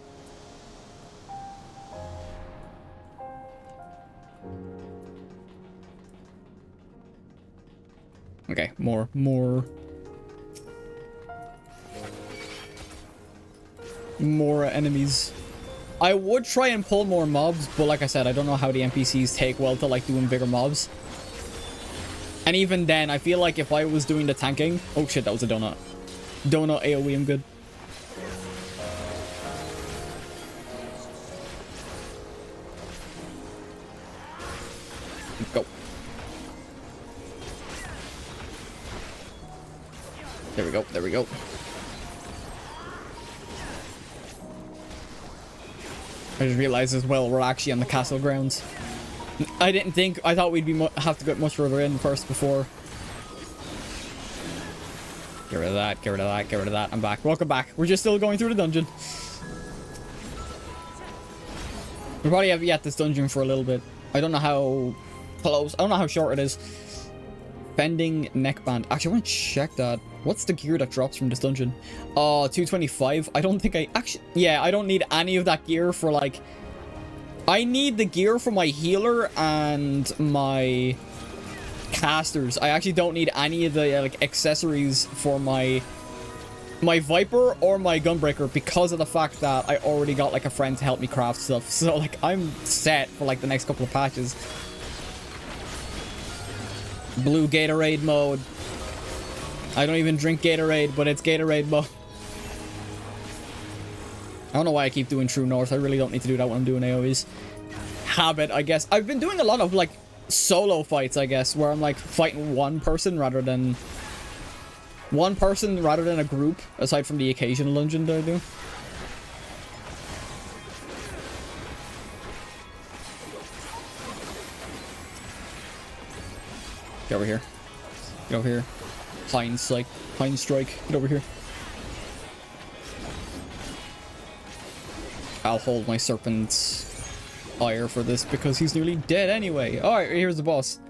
Okay, more enemies. I would try and pull more mobs, but like I said, I don't know how the NPCs take well to like doing bigger mobs. And even then, I feel like if I was doing the tanking... Oh shit, that was a donut. Donut AoE, I'm good. Go. There we go, there we go. I just realized as well, we're actually on the castle grounds. I didn't think... I thought we'd be have to get much further in first before. Get rid of that, get rid of that, get rid of that. I'm back. Welcome back. We're just still going through the dungeon. We probably have yet this dungeon for a little bit. I don't know how close... I don't know how short it is. Bending neckband. Actually, I want to check that. What's the gear that drops from this dungeon? 225. I don't think I... Actually... Yeah, I don't need any of that gear for, like... I need the gear for my healer and my casters. I actually don't need any of the like accessories for my Viper or my Gunbreaker because of the fact that I already got like a friend to help me craft stuff. So like I'm set for like the next couple of patches. Blue Gatorade mode. I don't even drink Gatorade, but it's Gatorade mode. I don't know why I keep doing True North. I really don't need to do that when I'm doing AoEs. Habit, I guess. I've been doing a lot of, like, solo fights, I guess, where I'm, like, fighting one person rather than a group, aside from the occasional dungeon that I do. Get over here. Get over here. Pine Strike. Get over here. I'll hold my serpent's ire for this because he's nearly dead anyway. Alright, here's the boss.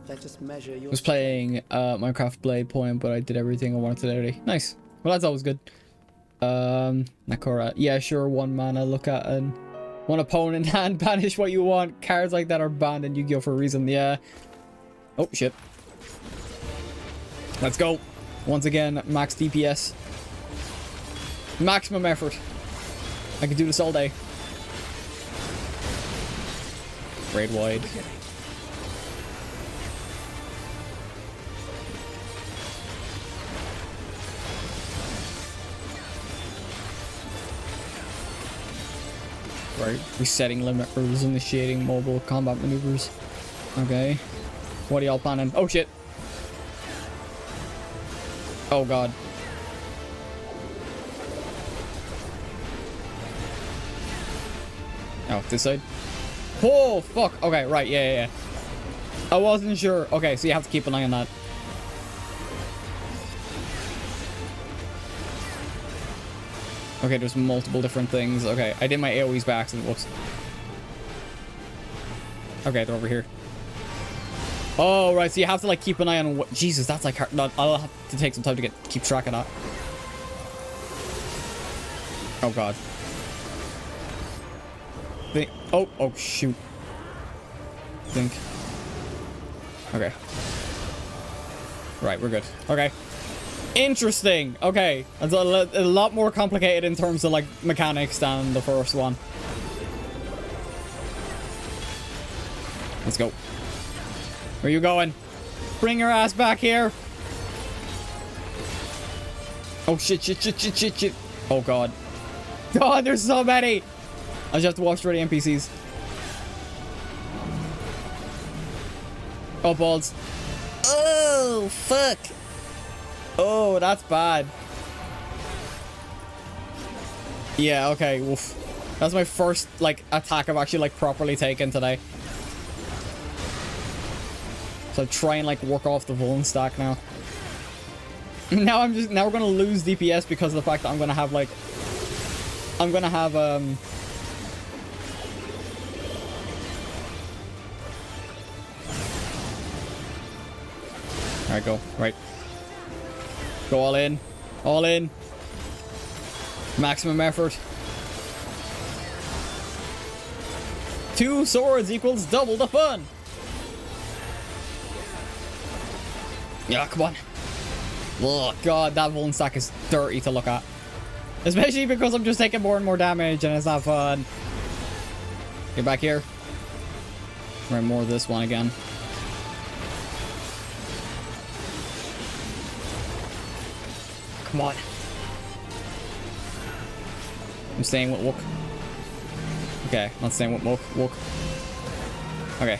Let us measure your... I was playing Minecraft Blade Point, but I did everything I wanted to already. Nice. Well, that's always good. Nakora. Yeah, sure, 1 mana, look at and 1 opponent hand, banish what you want. Cards like that are banned in Yu-Gi-Oh! For a reason, yeah. Oh, shit. Let's go. Once again, max DPS. Maximum effort. I can do this all day. Raid wide. Right. Resetting limiters, initiating mobile combat maneuvers. Okay. What are y'all planning? Oh shit. Oh god. Oh, this side? Oh, fuck. Okay, right. Yeah. I wasn't sure. Okay, so you have to keep an eye on that. Okay, there's multiple different things. Okay, I did my AoEs by accident. Whoops. Okay, they're over here. Oh, right. So you have to like keep an eye on what. Jesus, that's like hard. No, I'll have to take some time to keep track of that. Oh god. Oh shoot. Think. Okay. Right, we're good. Okay. Interesting. Okay. It's a lot more complicated in terms of like mechanics than the first one. Let's go. Where you going? Bring your ass back here. Oh shit. Oh god. God, there's so many. I just have to watch through the NPCs. Oh, balls. Oh, fuck. Oh, that's bad. Yeah, okay. Oof. That's my first, like, attack I've actually, like, properly taken today. So try and, like, work off the Vuln stack now. Now we're gonna lose DPS because of the fact that I'm gonna have, like... Alright, go. Right. Go all in. All in. Maximum effort. 2 swords equals double the fun. Yeah, come on. Oh, God, that Vuln stack is dirty to look at. Especially because I'm just taking more and more damage and it's not fun. Get back here. Run more of this one again. Come on. I'm staying with Wook. Okay, not staying with Wook. Okay.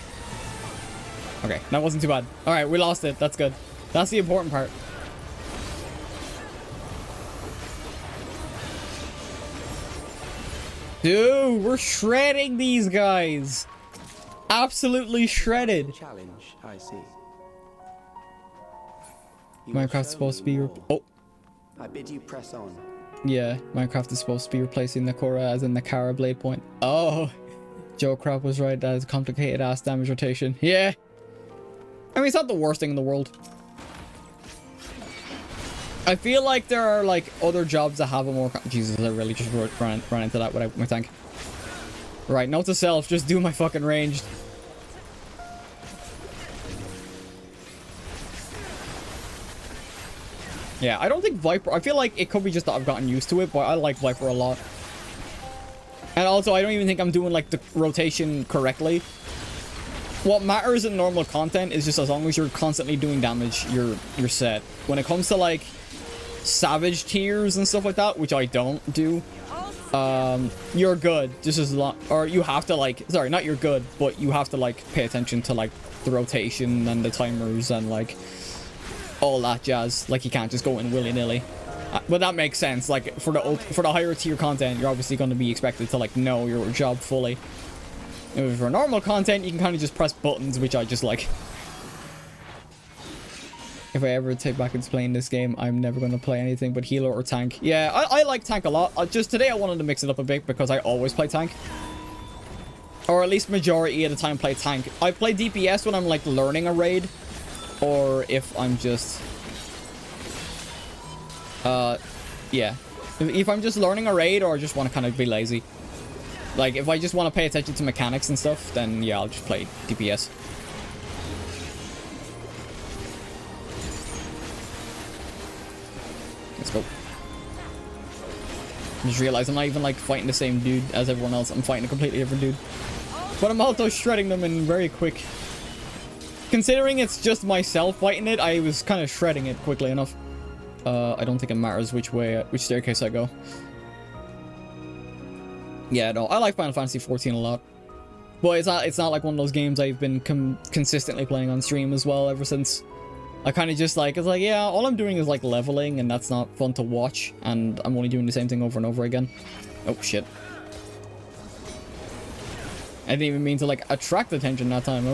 Okay, that wasn't too bad. Alright, we lost it. That's good. That's the important part. Dude, we're shredding these guys. Absolutely shredded. Challenge, I see. Minecraft's supposed to be your... Oh. I bid you press on. Yeah, Minecraft is supposed to be replacing the Korra as in the Kara blade point. Oh. Joe Crap was right. That is a complicated ass damage rotation. Yeah. I mean, it's not the worst thing in the world. I feel like there are like other jobs that have a more... Jesus, I really just ran into that without my tank. Right, note to self, just do my fucking ranged. Yeah, I don't think Viper... I feel like it could be just that I've gotten used to it, but I like Viper a lot. And also, I don't even think I'm doing like the rotation correctly. What matters in normal content is just as long as you're constantly doing damage, you're set. When it comes to like savage tiers and stuff like that, which I don't do, you're good just as long, or you have to like, sorry, not you're good, but you have to like pay attention to like the rotation and the timers and like all that jazz. Like you can't just go in willy-nilly. But that makes sense. Like for the higher tier content, you're obviously going to be expected to like know your job fully. For normal content, you can kind of just press buttons, which I just like. If I ever take back into playing this game, I'm never going to play anything but healer or tank. Yeah, I like tank a lot. Just today I wanted to mix it up a bit because I always play tank. Or at least majority of the time play tank. I play DPS when I'm like learning a raid. Or if I'm just... yeah. If I'm just learning a raid or I just want to kind of be lazy. Like, if I just want to pay attention to mechanics and stuff, then yeah, I'll just play DPS. Let's go. I just realized I'm not even, like, fighting the same dude as everyone else. I'm fighting a completely different dude. But I'm also shredding them in very quick. Considering it's just myself fighting it, I was kind of shredding it quickly enough. I don't think it matters which staircase I go. Yeah, no, I like Final Fantasy XIV a lot. But it's not like one of those games I've been consistently playing on stream as well ever since. I kind of just like, it's like, yeah, all I'm doing is like leveling and that's not fun to watch. And I'm only doing the same thing over and over again. Oh, shit. I didn't even mean to like attract attention that time.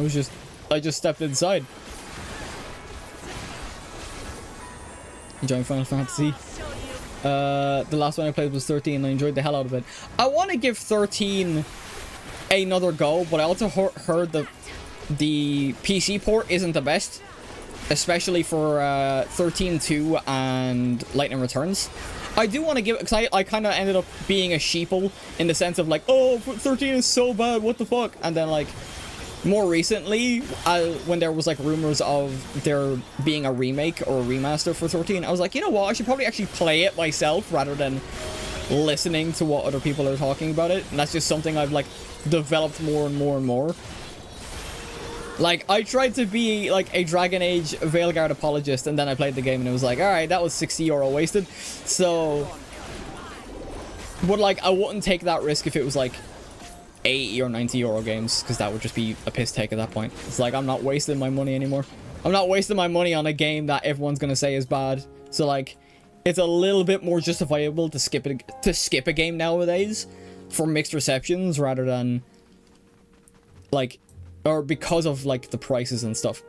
I just stepped inside. Enjoying Final Fantasy. The last one I played was 13 and I enjoyed the hell out of it. I want to give 13 another go, but I also heard the PC port isn't the best, especially for 13.2 and Lightning Returns. I do want to give it, because I kind of ended up being a sheeple in the sense of like, oh, 13 is so bad, what the fuck? And then like, more recently, when there was like rumors of there being a remake or a remaster for 13, I was like, you know what, I should probably actually play it myself rather than listening to what other people are talking about it. And that's just something I've like developed more and more and more. Like, I tried to be like a Dragon Age Veilguard apologist, and then I played the game and it was like, alright, that was €60 wasted. So, but like, I wouldn't take that risk if it was like 80 or 90 euro games, because that would just be a piss take at that point. It's like, I'm not wasting my money anymore. I'm not wasting my money on a game that everyone's gonna say is bad. So like, it's a little bit more justifiable to skip a game nowadays for mixed receptions rather than like, or because of like the prices and stuff.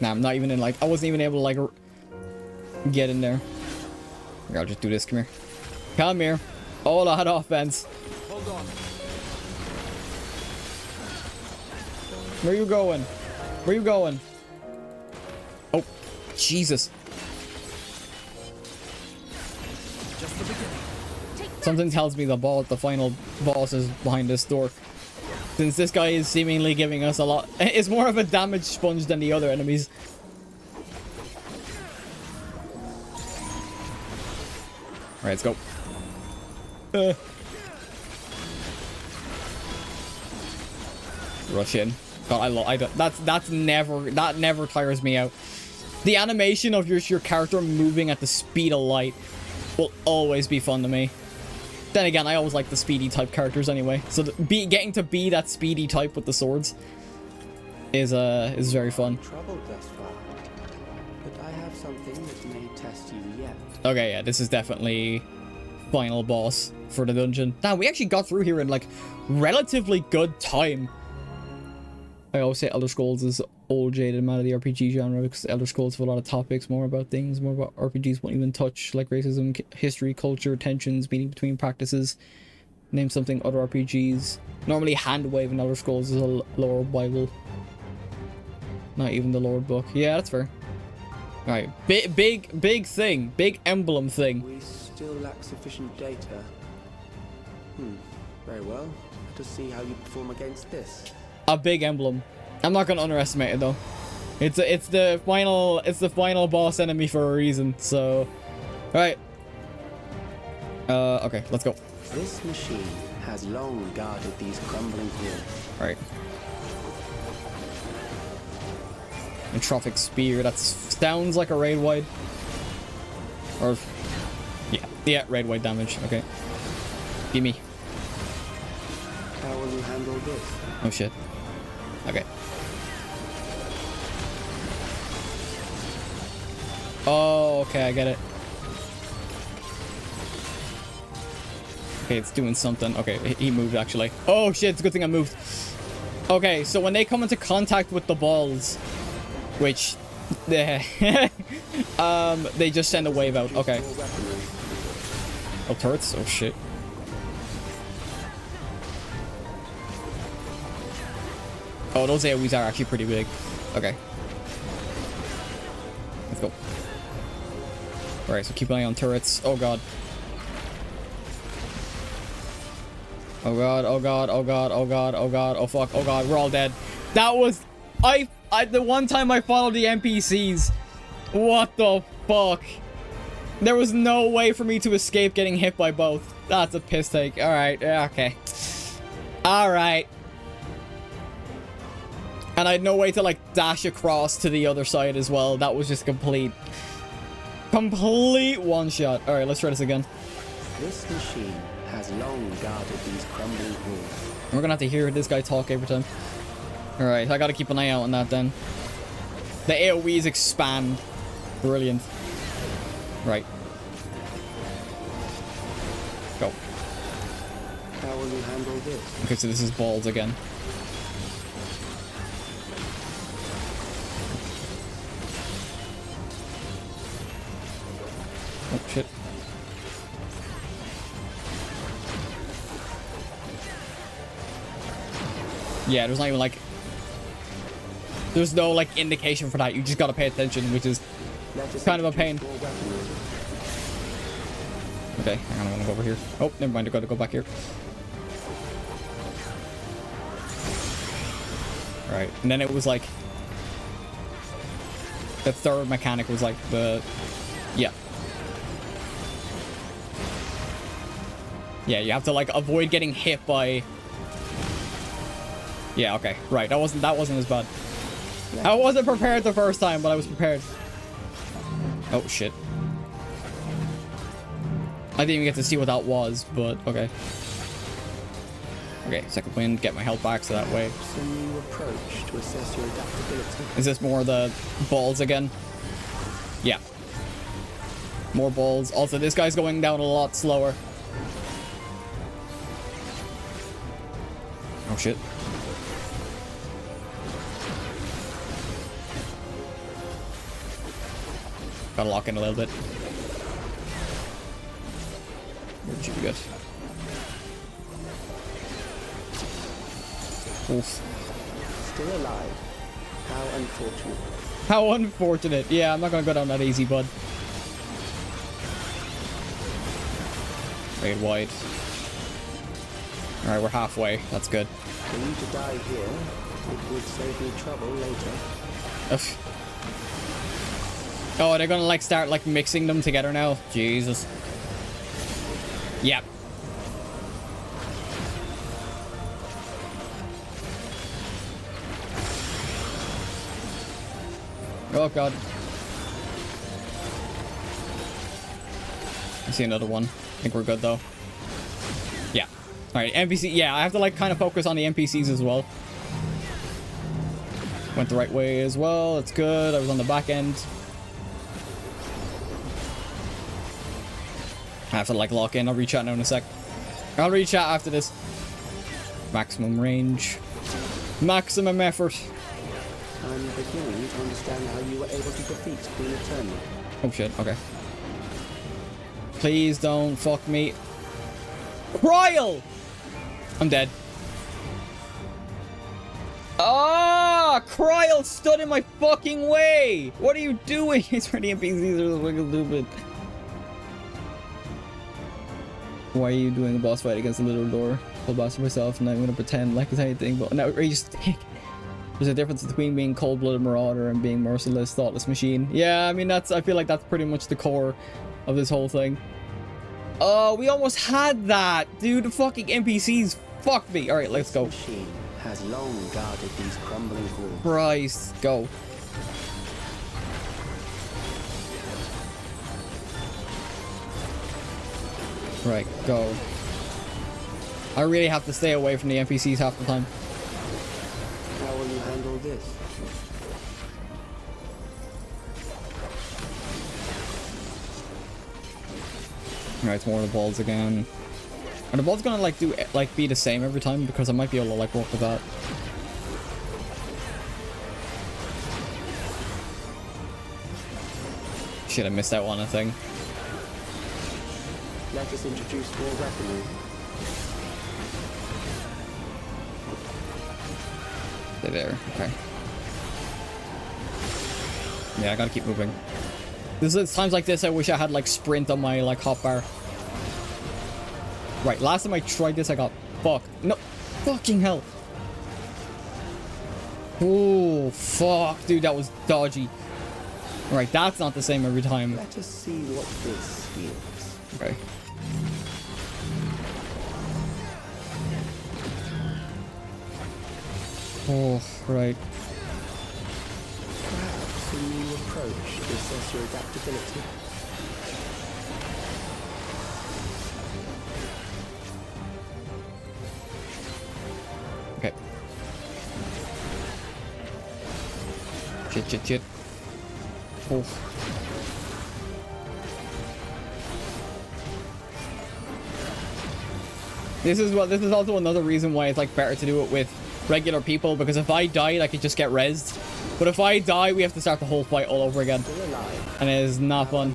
Nah, I'm not even in like, I wasn't even able to like get in there. Here, I'll just do this. Come here. Come here. All out offense. Hold on. Where you going? Where you going? Oh, Jesus. Just the beginning. Something tells me the final boss is behind this door. Since this guy is seemingly giving us a lot. It's more of a damage sponge than the other enemies. Alright, let's go. Rush in. God, that never tires me out. The animation of your character moving at the speed of light will always be fun to me. Then again, I always like the speedy type characters anyway. So getting to be that speedy type with the swords is very fun. Troubled thus far, but I have something that may test you yet. Okay, yeah, this is definitely final boss for the dungeon. Now, we actually got through here in like relatively good time. I always say Elder Scrolls is old jaded man of the RPG genre because Elder Scrolls have a lot of topics, more about things, more about RPGs won't even touch, like racism, history, culture, tensions, meaning between practices. Name something other RPGs. Normally handwave in Elder Scrolls is a lore Bible. Not even the Lord book. Yeah, that's fair. Alright, big thing, big emblem thing. We still lack sufficient data. Very well. Let us see how you perform against this. A big emblem. I'm not gonna underestimate it though. It's the final boss enemy for a reason. So, right. Okay, let's go. This machine has long guarded these crumbling hills. All right. Entrophic spear. That sounds like a raid wide. Or, yeah, raid wide damage. Okay. Gimme. How will you handle this? Oh shit. Okay. Oh, okay, I get it. Okay, it's doing something. Okay, he moved actually. Oh shit, it's a good thing I moved. Okay, so when they come into contact with the balls, which they just send a wave out. Okay. Oh, turrets? Oh shit. Oh, those AoEs are actually pretty big. Okay. Let's go. Alright, so keep an eye on turrets. Oh god. Oh god, oh god, oh god, oh god, oh god, oh fuck, oh god, we're all dead. That was... the one time I followed the NPCs. What the fuck? There was no way for me to escape getting hit by both. That's a piss take. Alright, yeah, okay. Alright. And I had no way to, like, dash across to the other side as well. That was just complete one shot. Alright, let's try this again. This machine has long guarded these crumbling walls. We're gonna have to hear this guy talk every time. Alright, I gotta keep an eye out on that then. The AoEs expand. Brilliant. Right. Go. How will you handle this? Okay, so this is balls again. Oh, shit. Yeah, there's not even like... There's no like indication for that. You just gotta pay attention, which is kind of a pain. Okay, hang on, I wanna go over here. Oh, never mind, I gotta go back here. Alright, and then it was like... The third mechanic was like the... Yeah. Yeah, you have to like avoid getting hit by... Yeah, okay. Right, that wasn't as bad. I wasn't prepared the first time, but I was prepared. Oh shit. I didn't even get to see what that was, but okay. Okay, second wind, get my health back so that way. New approach to assess your adaptability. Is this more the balls again? Yeah. More balls. Also, this guy's going down a lot slower. Oh shit. Gotta lock in a little bit. Where'd you get? Oof. Still alive. How unfortunate. How unfortunate. Yeah, I'm not gonna go down that easy, bud. Fade wide. Alright, we're halfway. That's good. For you to die here, it would save me trouble later. Ugh. Oh, they're gonna like start like mixing them together now. Jesus. Yep. Oh god. I see another one. I think we're good though. Yeah. Alright, NPC. Yeah, I have to like kind of focus on the NPCs as well. Went the right way as well. It's good. I was on the back end. I have to like lock in. I'll reach out now in a sec. I'll reach out after this. Maximum range. Maximum effort. I'm beginning to understand how you were able to defeat Queen Eternal. Oh shit, okay. Please don't fuck me. Cryle! I'm dead. Ah! Cryle stood in my fucking way! What are you doing? It's for the NPCs are fucking stupid. Why are you doing a boss fight against a little door? I'll boss myself and I'm gonna pretend like it's anything but an outrageous stick. There's a difference between being cold-blooded marauder and being merciless, thoughtless machine. Yeah, I mean, I feel like that's pretty much the core of this whole thing. Oh, we almost had that! Dude, the fucking NPCs fuck me. Alright, let's go. This machine has long guarded these crumbling halls. Christ, go. Right, go. I really have to stay away from the NPCs half the time. How will you handle this? Alright, it's more of the balls again. Are the balls gonna like be the same every time? Because I might be able to like work with that. Shit, I missed out on a thing. Let us introduce more weaponry. They're there. Okay. Yeah, I gotta keep moving. This is times like this I wish I had like sprint on my like hotbar. Right, last time I tried this I got fucked. No, fucking hell. Oh fuck, dude, that was dodgy. Right, that's not the same every time. Let us see what this is. Okay. Oh, right. Perhaps a new approach to assess your adaptability. Okay. Shit. Oh. This is also another reason why it's like better to do it with regular people, because if I died I could just get rezzed, but if I die we have to start the whole fight all over again, and it is not fun.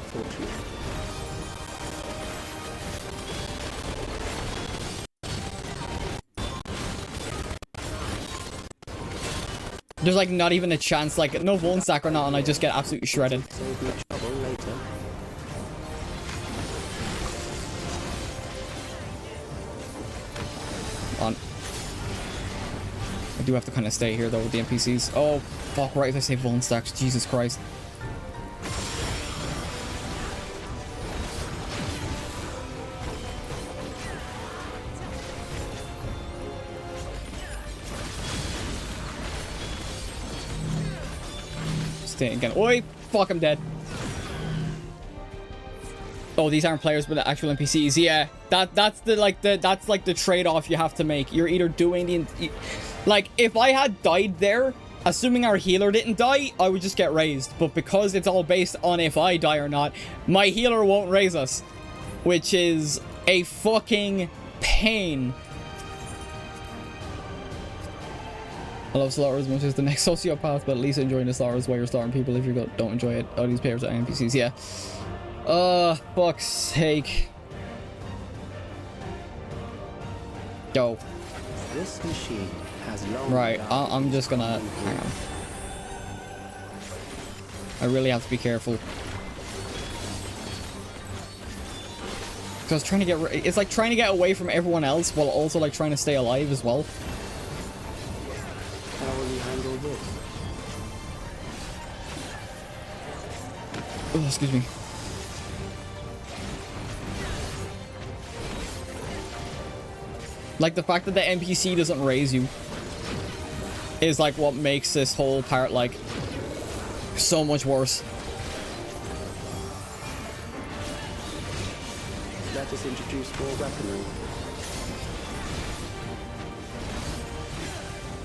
There's like not even a chance, like no bone stack or not, and I just get absolutely shredded. Save me trouble later. On. I do have to kind of stay here though with the NPCs. Oh, fuck, right, if I save bone stacks, Jesus Christ. Stay again. Oi, fuck, I'm dead. Oh, these aren't players, but actual NPCs. Yeah, that's the trade-off you have to make. You're either doing the, like, if I had died there, assuming our healer didn't die, I would just get raised. But because it's all based on if I die or not, my healer won't raise us, which is a fucking pain. I love slaughter as much as the next sociopath, but at least enjoying the slaughter is why you're slaughtering people. If you don't enjoy it, all these players are NPCs. Yeah. Fuck's sake. Go. This machine has long. Right, I'm just gonna hang on. I really have to be careful. Because trying to get, it's like trying to get away from everyone else while also like trying to stay alive as well. How will you handle this? Oh, excuse me. Like, the fact that the NPC doesn't raise you is, like, what makes this whole part, like, so much worse. Let us introduce more weaponry.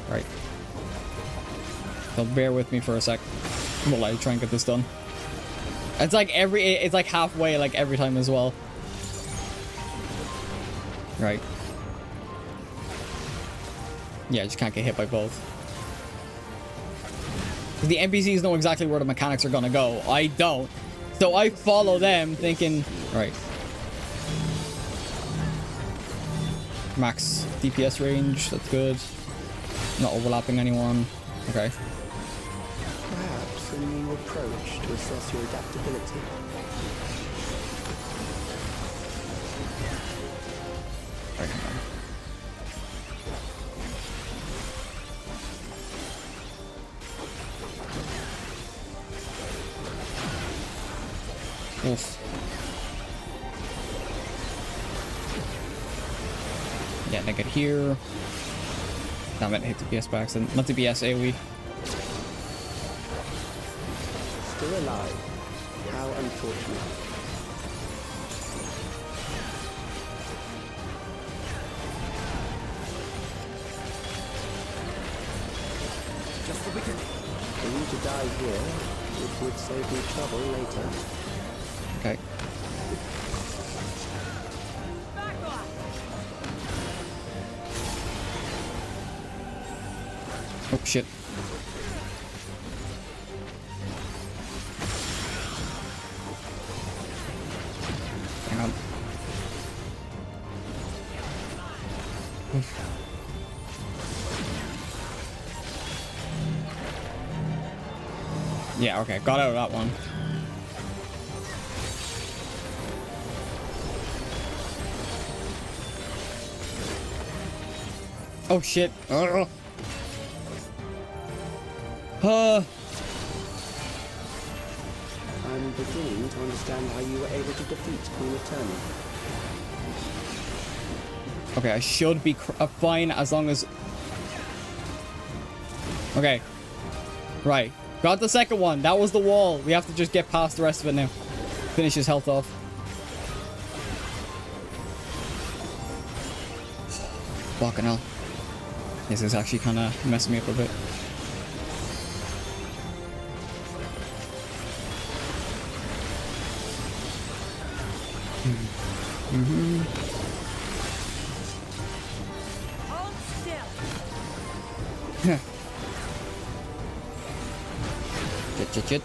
Right. So bear with me for a sec. While I try and get this done. It's like it's like halfway, like, every time as well. Right. Yeah, I just can't get hit by both. The NPCs know exactly where the mechanics are gonna go. I don't. So I follow them thinking, right. Max DPS range, that's good. Not overlapping anyone. Okay. Perhaps a new approach to assess your adaptability. Right, hang on. Oof. Yeah, I get here. Damn it, hit DPS by accident. Not DPS, AoE. Still alive. How unfortunate. Just the beginning. For you to die here, it would save me trouble later. Okay. Oh shit. Hang on. Oof. Yeah, okay, got out of that one. Oh shit. I'm beginning to understand how you were able to defeat Queen Eternal. Okay, I should be fine as long as... Okay. Right. Got the second one. That was the wall. We have to just get past the rest of it now. Finish his health off. Fucking hell. This is actually kind of messing me up a bit. Hold still. Shit.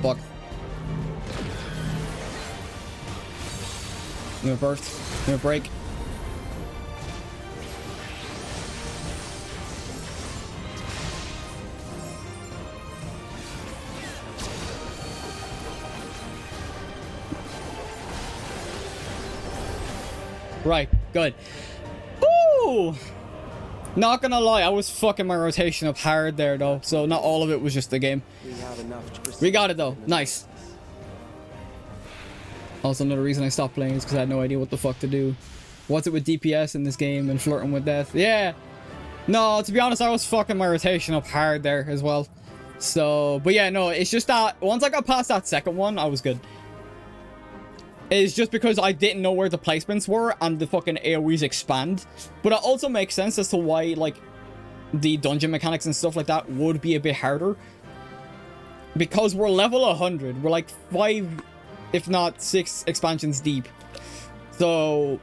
Fuck. Give me a burst. Give me a break. Right, good. Woo! Not gonna lie, I was fucking my rotation up hard there though, so not all of it was just the game. We got it though, nice. Also, another reason I stopped playing is because I had no idea what the fuck to do. What's it with DPS in this game and flirting with death? Yeah! No, to be honest, I was fucking my rotation up hard there as well. So, but yeah, no, it's just that once I got past that second one, I was good. It's just because I didn't know where the placements were and the fucking AoEs expand. But it also makes sense as to why, like, the dungeon mechanics and stuff like that would be a bit harder. Because we're level 100. We're like 5, if not 6 expansions deep. So,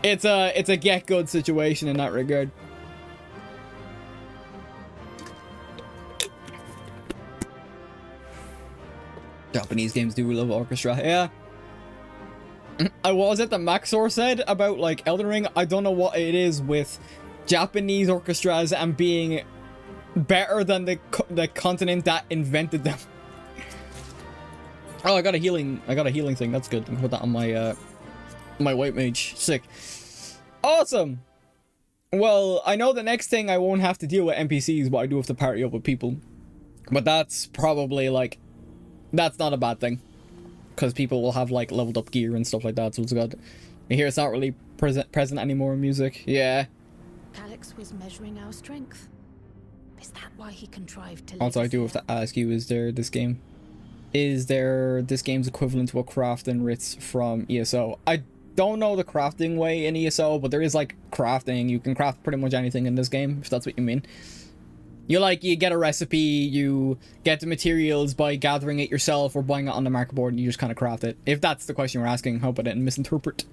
it's a get good situation in that regard. Japanese games do love orchestra, yeah. I was it that Maxor said about like Elden Ring. I don't know what it is with Japanese orchestras and being better than the continent that invented them. Oh, I got a healing thing. That's good. I can put that on my my white mage. Sick. Awesome. Well, I know the next thing I won't have to deal with NPCs, but I do have to party up with people. But that's probably like, that's not a bad thing. Because people will have like leveled up gear and stuff like that, so it's good. You hear it's not really present anymore in music. Yeah. Calyx was measuring our strength. Is that why he contrived to? Also, I do have to ask you: is there this game's equivalent to a crafting writs from ESO? I don't know the crafting way in ESO, but there is like crafting. You can craft pretty much anything in this game, if that's what you mean. You get a recipe, you get the materials by gathering it yourself or buying it on the market board, and you just kind of craft it. If that's the question you're asking, hope I didn't misinterpret.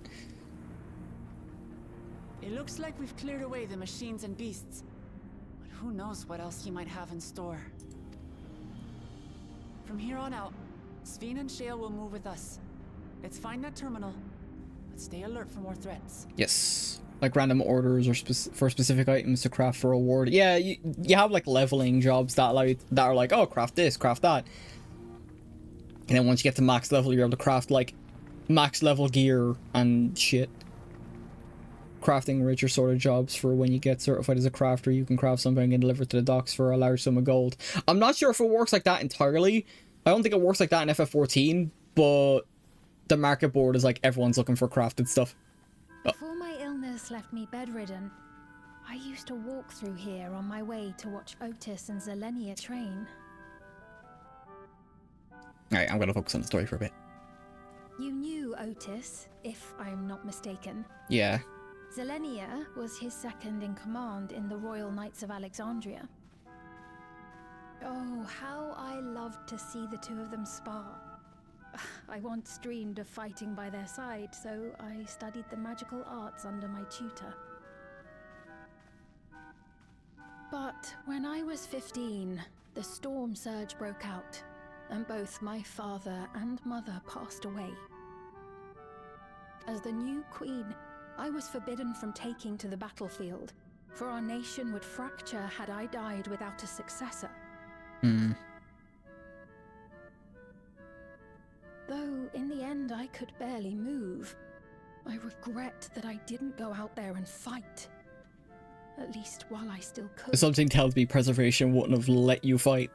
It looks like we've cleared away the machines and beasts. But who knows what else he might have in store. From here on out, Sphene and Shale will move with us. Let's find that terminal, but stay alert for more threats. Yes. Like random orders or for specific items to craft for reward. Yeah, you have like leveling jobs that are like, oh, craft this, craft that. And then once you get to max level, you're able to craft like max level gear and shit. Crafting richer sort of jobs for when you get certified as a crafter. You can craft something and deliver it to the docks for a large sum of gold. I'm not sure if it works like that entirely. I don't think it works like that in FF14, but the market board is like everyone's looking for crafted stuff. Before my illness left me bedridden, I used to walk through here on my way to watch Otis and Zelenia train. Alright, I'm gonna focus on the story for a bit. You knew Otis, if I'm not mistaken. Yeah. Zelenia was his second in command in the Royal Knights of Alexandria. Oh, how I loved to see the two of them spar. I once dreamed of fighting by their side, so I studied the magical arts under my tutor. But when I was 15, the storm surge broke out, and both my father and mother passed away. As the new queen, I was forbidden from taking to the battlefield, for our nation would fracture had I died without a successor. Though, in the end, I could barely move. I regret that I didn't go out there and fight. At least while I still could. Something tells me preservation wouldn't have let you fight.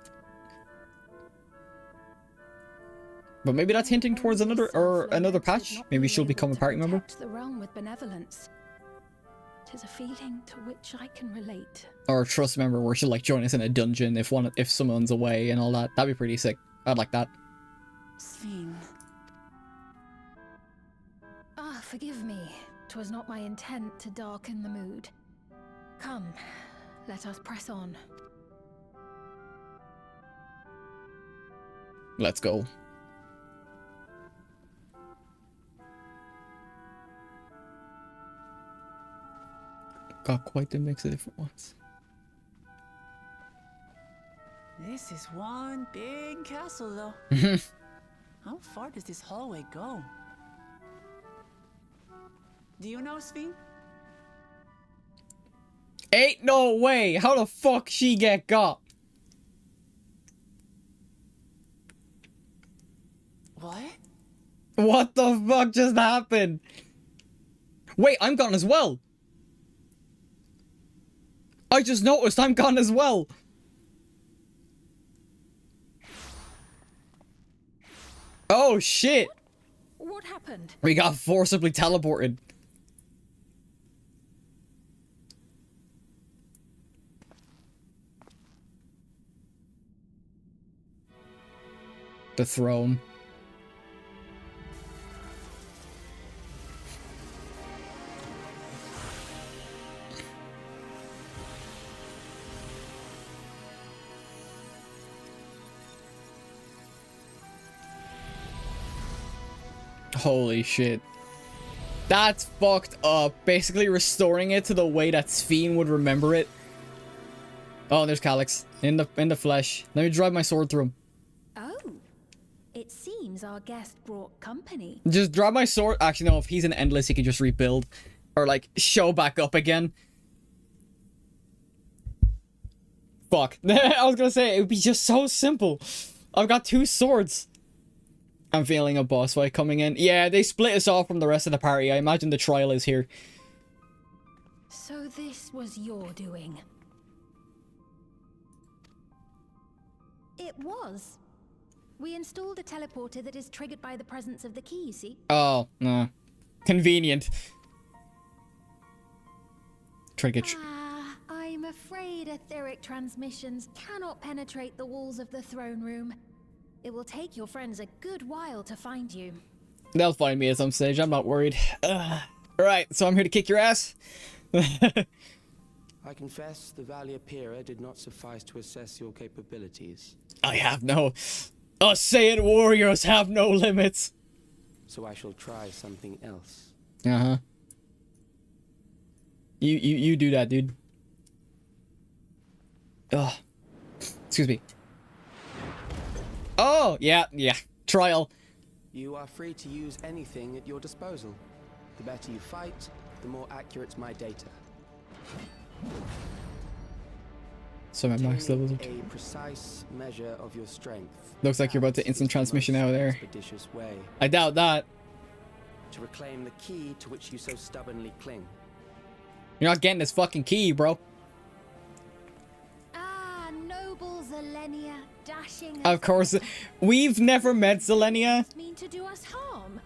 But maybe that's hinting towards another patch. Maybe she'll become a party member. The realm with benevolence. 'Tis a feeling to which I can relate. Or a trust member where she'll like join us in a dungeon if someone's away and all that. That'd be pretty sick. I'd like that. Sphene. Ah, forgive me. 'Twas not my intent to darken the mood. Come, let us press on. Let's go. Got quite the mix of different ones. This is one big castle, though. How far does this hallway go? Do you know, Sphene? Ain't no way! How the fuck she get got? What? What the fuck just happened? Wait, I'm gone as well. I just noticed I'm gone as well. Oh shit. What happened? We got forcibly teleported. The throne. Holy shit. That's fucked up. Basically restoring it to the way that Sphene would remember it. Oh, there's Calyx. In the flesh. Let me drive my sword through him. Oh, it seems our guest brought company. Just drive my sword. Actually, no, if he's in Endless, he can just rebuild. Or, like, show back up again. Fuck. I was gonna say, it would be just so simple. I've got 2 swords. I'm feeling a boss fight coming in. Yeah, they split us off from the rest of the party. I imagine the trial is here. So this was your doing? It was. We installed a teleporter that is triggered by the presence of the key, see? Oh, no. Convenient. Trigger. I'm afraid etheric transmissions cannot penetrate the walls of the throne room. It will take your friends a good while to find you. They'll find me at some stage, I'm not worried. Alright, so I'm here to kick your ass. I confess the Valia Pira did not suffice to assess your capabilities. I have no... Us Saiyan warriors have no limits. So I shall try something else. Uh-huh. You do that, dude. Ugh. Excuse me. Oh, yeah. Trial. You are free to use anything at your disposal. The better you fight, the more accurate my data. So my max levels are... A precise measure of your strength. Looks like you're about to instant transmission out there. Expeditious way I doubt that. to reclaim the key to which you so stubbornly cling. You're not getting this fucking key, bro. Ah, noble Zelenia, dashing. Of course. We've never met Zelenia. Mean to do us harm.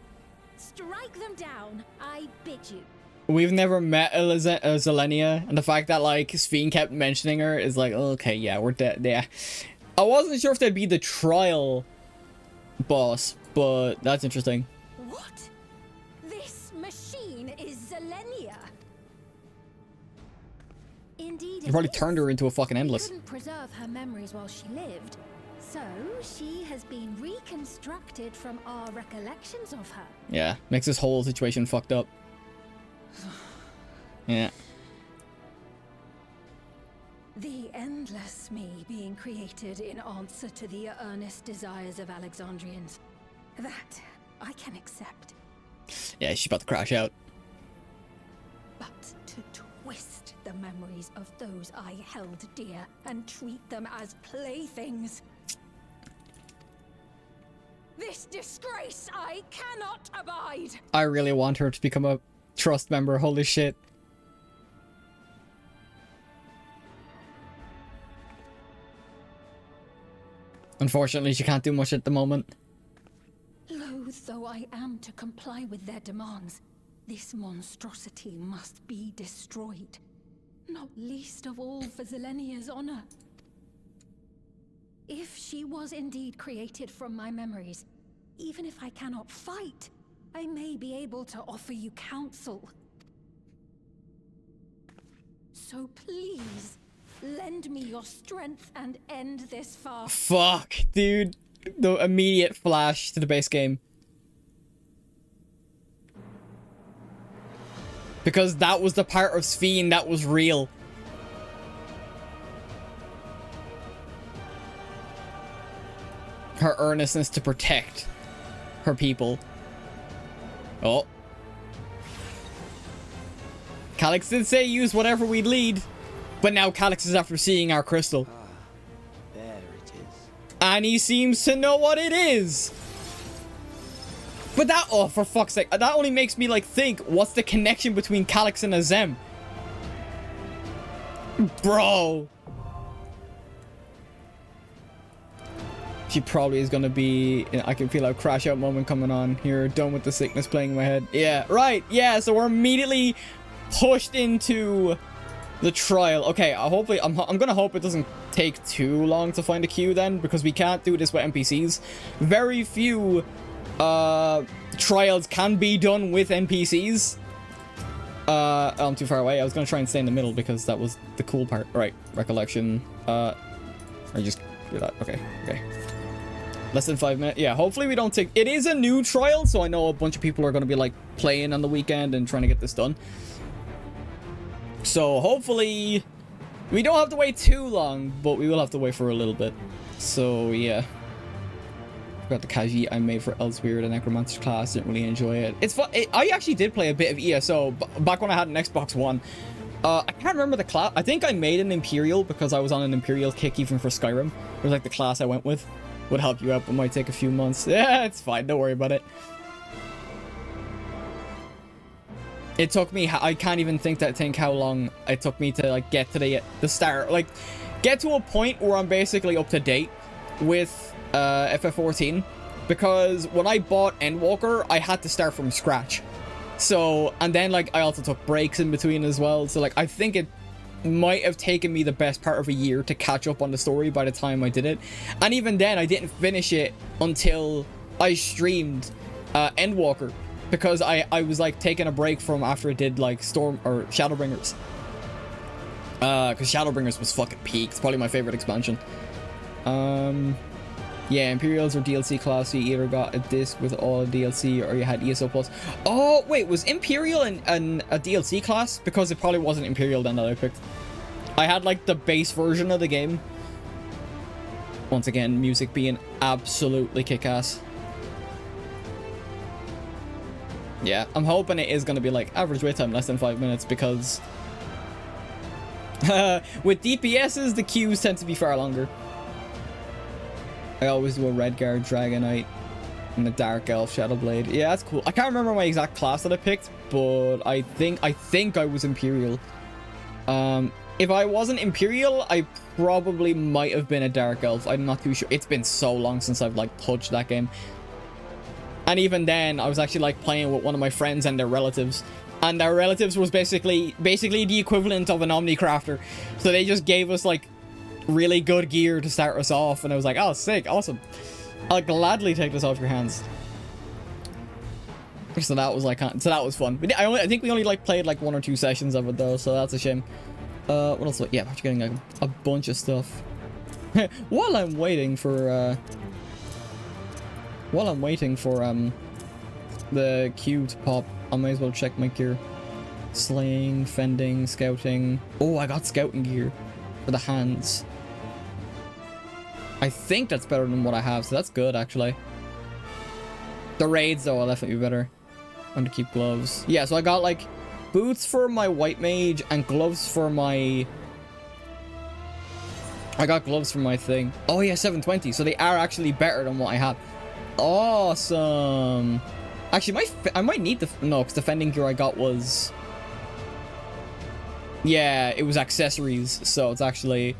Strike them down, I bid you. We've never met Zelenia, and the fact that, like, Sphene kept mentioning her is like, okay, yeah, we're dead. Yeah. I wasn't sure if they'd be the trial boss, but that's interesting. What? This machine is Zelenia. Indeed, You probably turned her into a fucking Endless. Couldn't preserve her memories while she lived, so she has been reconstructed from our recollections of her. Yeah, makes this whole situation fucked up. Yeah. The endless me being created in answer to the earnest desires of Alexandrians. That I can accept. Yeah, she's about to crash out. But to twist the memories of those I held dear and treat them as playthings. This disgrace I cannot abide! I really want her to become a trust member, holy shit. Unfortunately, she can't do much at the moment. Loath though I am to comply with their demands, this monstrosity must be destroyed. Not least of all for Zelenia's honor. If she was indeed created from my memories, even if I cannot fight, I may be able to offer you counsel. So please, lend me your strength and end this farce. Fuck, dude. The immediate flash to the base game. Because that was the part of Sphene that was real. her earnestness to protect her people. Oh. Calyx did say use whatever we'd lead, but now Calyx is after seeing our crystal. Ah, there it is. And he seems to know what it is. But that, oh, for fuck's sake, that only makes me, like, think, what's the connection between Calyx and Azem? Bro. She probably is gonna be, I can feel a crash out moment coming on here. Done with the sickness playing in my head. Yeah, right. Yeah, so we're immediately pushed into the trial. Okay, hopefully, I'm gonna hope it doesn't take too long to find a queue then, because we can't do this with NPCs. Very few trials can be done with NPCs. I'm too far away. I was gonna try and stay in the middle because that was the cool part. Right, recollection. I just do that. Okay. Less than 5 minutes. Yeah, hopefully we don't take... It is a new trial, so I know a bunch of people are going to be, like, playing on the weekend and trying to get this done. So, hopefully, we don't have to wait too long, but we will have to wait for a little bit. So, yeah. Forgot the Kaji I made for Elsewhere, the Necromancer class. Didn't really enjoy it. It's fun. I actually did play a bit of ESO back when I had an Xbox One. I can't remember the class. I think I made an Imperial because I was on an Imperial kick even for Skyrim. It was like the class I went with. Would help you out, but might take a few months. Yeah, it's fine. Don't worry about it. It took me... I can't even think how long it took me to, like, get to the start. Like, get to a point where I'm basically up to date with FF14. Because when I bought Endwalker, I had to start from scratch. So, and then, like, I also took breaks in between as well. So, like, I think it might have taken me the best part of a year to catch up on the story by the time I did it. And even then, I didn't finish it until I streamed Endwalker. Because I was, like, taking a break from after I did, like, Storm or Shadowbringers. Because Shadowbringers was fucking peak. It's probably my favorite expansion. Yeah, Imperials or DLC class, you either got a disc with all DLC or you had ESO Plus. Oh, wait, was Imperial a DLC class? Because it probably wasn't Imperial then that I picked. I had, like, the base version of the game. Once again, music being absolutely kick-ass. Yeah, I'm hoping it is going to be, like, average wait time less than 5 minutes because... with DPSs, the queues tend to be far longer. I always do a Redguard Dragonite and a Dark Elf Shadowblade. Yeah, that's cool. I can't remember my exact class that I picked, but I think I was Imperial. If I wasn't Imperial, I probably might have been a Dark Elf. I'm not too sure. It's been so long since I've, like, touched that game. And even then, I was actually, like, playing with one of my friends and their relatives. And their relatives was basically the equivalent of an Omnicrafter. So they just gave us, like, really good gear to start us off, and I was like, oh, sick, awesome. I'll gladly take this off your hands. So that was like, so that was fun. I think we only like played like 1 or 2 sessions of it though, so that's a shame. What else? Yeah, I'm getting like a bunch of stuff. While I'm waiting for the queue to pop, I might as well check my gear. Slaying, fending, scouting. Oh, I got scouting gear for the hands. I think that's better than what I have, so that's good, actually. The raids, though, are definitely better. I'm going to keep gloves. Yeah, so I got, like, boots for my white mage and gloves for my... I got gloves for my thing. Oh, yeah, 720, so they are actually better than what I have. Awesome. Actually, I might need the... No, because the fending gear I got was... Yeah, it was accessories, so it's actually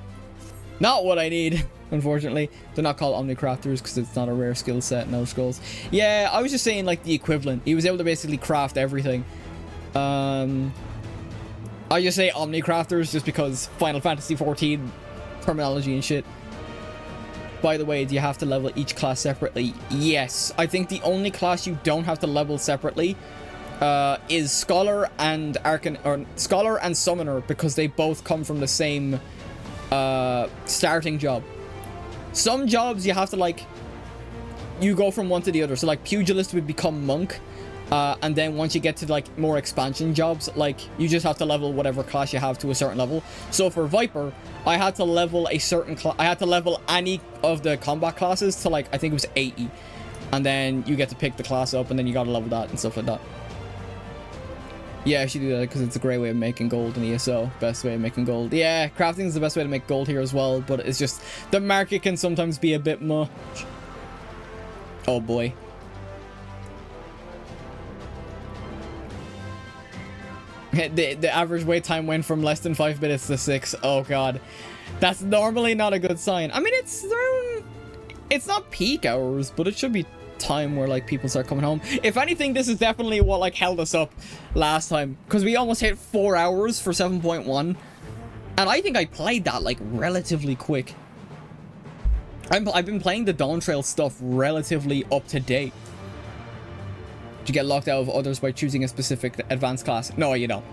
not what I need, unfortunately. They're not called Omnicrafters because it's not a rare skill set in Elder Scrolls. Yeah, I was just saying, like, the equivalent. He was able to basically craft everything. I just say Omnicrafters just because Final Fantasy XIV terminology and shit. By the way, do you have to level each class separately? Yes. I think the only class you don't have to level separately is Scholar and Scholar and Summoner, because they both come from the same starting job. Some jobs you have to, like, you go from one to the other. So like Pugilist would become Monk, And then once you get to like more expansion jobs, like you just have to level whatever class you have to a certain level. So for Viper, I had to level a certain class. I had to level any of the combat classes to like, I think it was 80. And then you get to pick the class up and then you gotta level that and stuff like that. Yeah, I should do that because it's a great way of making gold in ESO. Best way of making gold. Yeah, crafting is the best way to make gold here as well, but it's just the market can sometimes be a bit much. Oh boy. The average wait time went from less than 5 minutes to 6. Oh god. That's normally not a good sign. I mean, it's not peak hours, but it should be time where like people start coming home. If anything, this is definitely what like held us up last time, because we almost hit 4 hours for 7.1, and I think I played that like relatively quick. I've been playing the Dawntrail stuff relatively up to date. You get locked out of others by choosing a specific advanced class. No, you don't.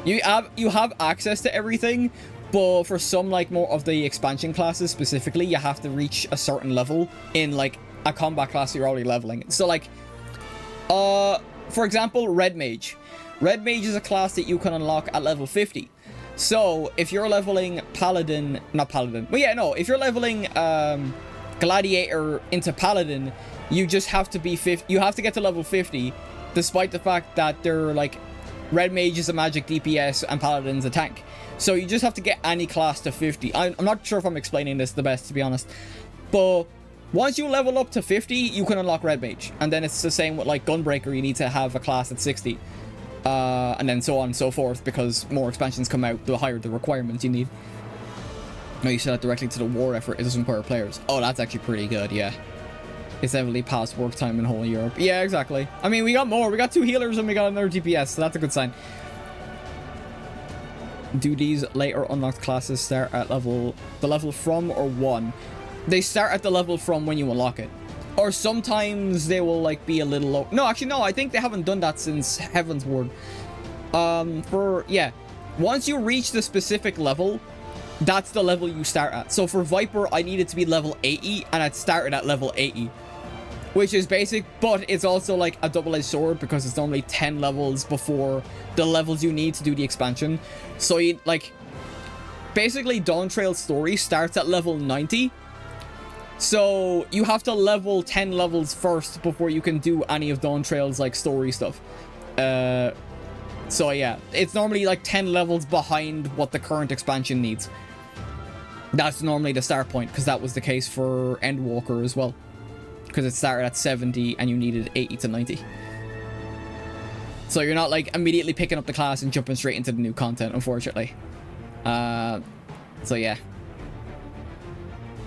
You have access to everything, but for some like more of the expansion classes specifically, you have to reach a certain level in like a combat class you're already leveling. So like for example, Red Mage. Red Mage is a class that you can unlock at level 50. So if you're leveling if you're leveling Gladiator into Paladin, you just have to be you have to get to level 50, despite the fact that they're like Red Mage is a magic DPS and Paladin's a tank. So you just have to get any class to 50. I'm not sure if I'm explaining this the best, to be honest, but once you level up to 50, you can unlock Red Mage, and then it's the same with like Gunbreaker. You need to have a class at 60, and then so on and so forth, because more expansions come out, the higher the requirements you need. No, you set it directly to the war effort. It doesn't require players. Oh, that's actually pretty good. Yeah. It's heavily past work time in whole Europe. Yeah, exactly. I mean, we got more. We got 2 healers and we got another DPS, so that's a good sign. Do these later unlocked classes start at the level from or 1? They start at the level from when you unlock it. Or sometimes they will like be a little low. No, actually, no. I think they haven't done that since Heaven's Ward. Once you reach the specific level, that's the level you start at. So for Viper, I needed to be level 80, and I'd started at level 80. Which is basic, but it's also like a double-edged sword, because it's normally 10 levels before the levels you need to do the expansion. So you like, basically Dawntrail story starts at level 90. So you have to level 10 levels first before you can do any of Dawntrail's like story stuff. So yeah, it's normally like 10 levels behind what the current expansion needs. That's normally the start point, because that was the case for Endwalker as well. Because it started at 70 and you needed 80 to 90. So you're not like immediately picking up the class and jumping straight into the new content, unfortunately. So yeah.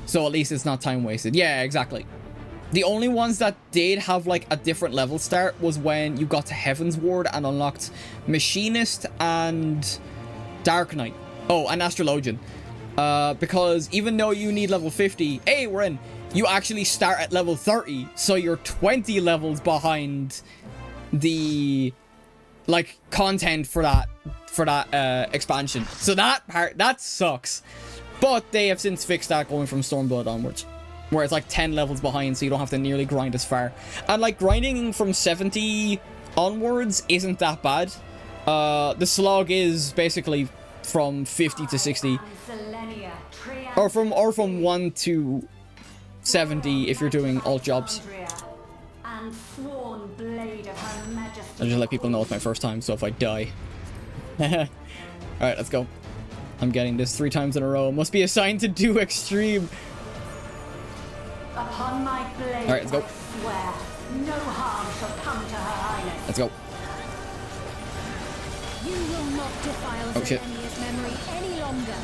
So at least it's not time wasted. Yeah, exactly. The only ones that did have like a different level start was when you got to Heaven's Ward and unlocked Machinist and Dark Knight. Oh, and Astrologian. Because even though you need level 50, hey, we're in. You actually start at level 30, so you're 20 levels behind the like content for that expansion. So that sucks. But they have since fixed that going from Stormblood onwards, where it's like 10 levels behind, so you don't have to nearly grind as far. And like grinding from 70 onwards isn't that bad. The slog is basically from 50 to 60, or from 1 to 70 if you're doing alt jobs. I'll just let people know it's my first time, so if I die. Alright, let's go. I'm getting this 3 times in a row. Must be assigned to do extreme. Alright, let's go. No harm shall come to Her Highness. Let's go. You will not defile Zelenia's memory any longer.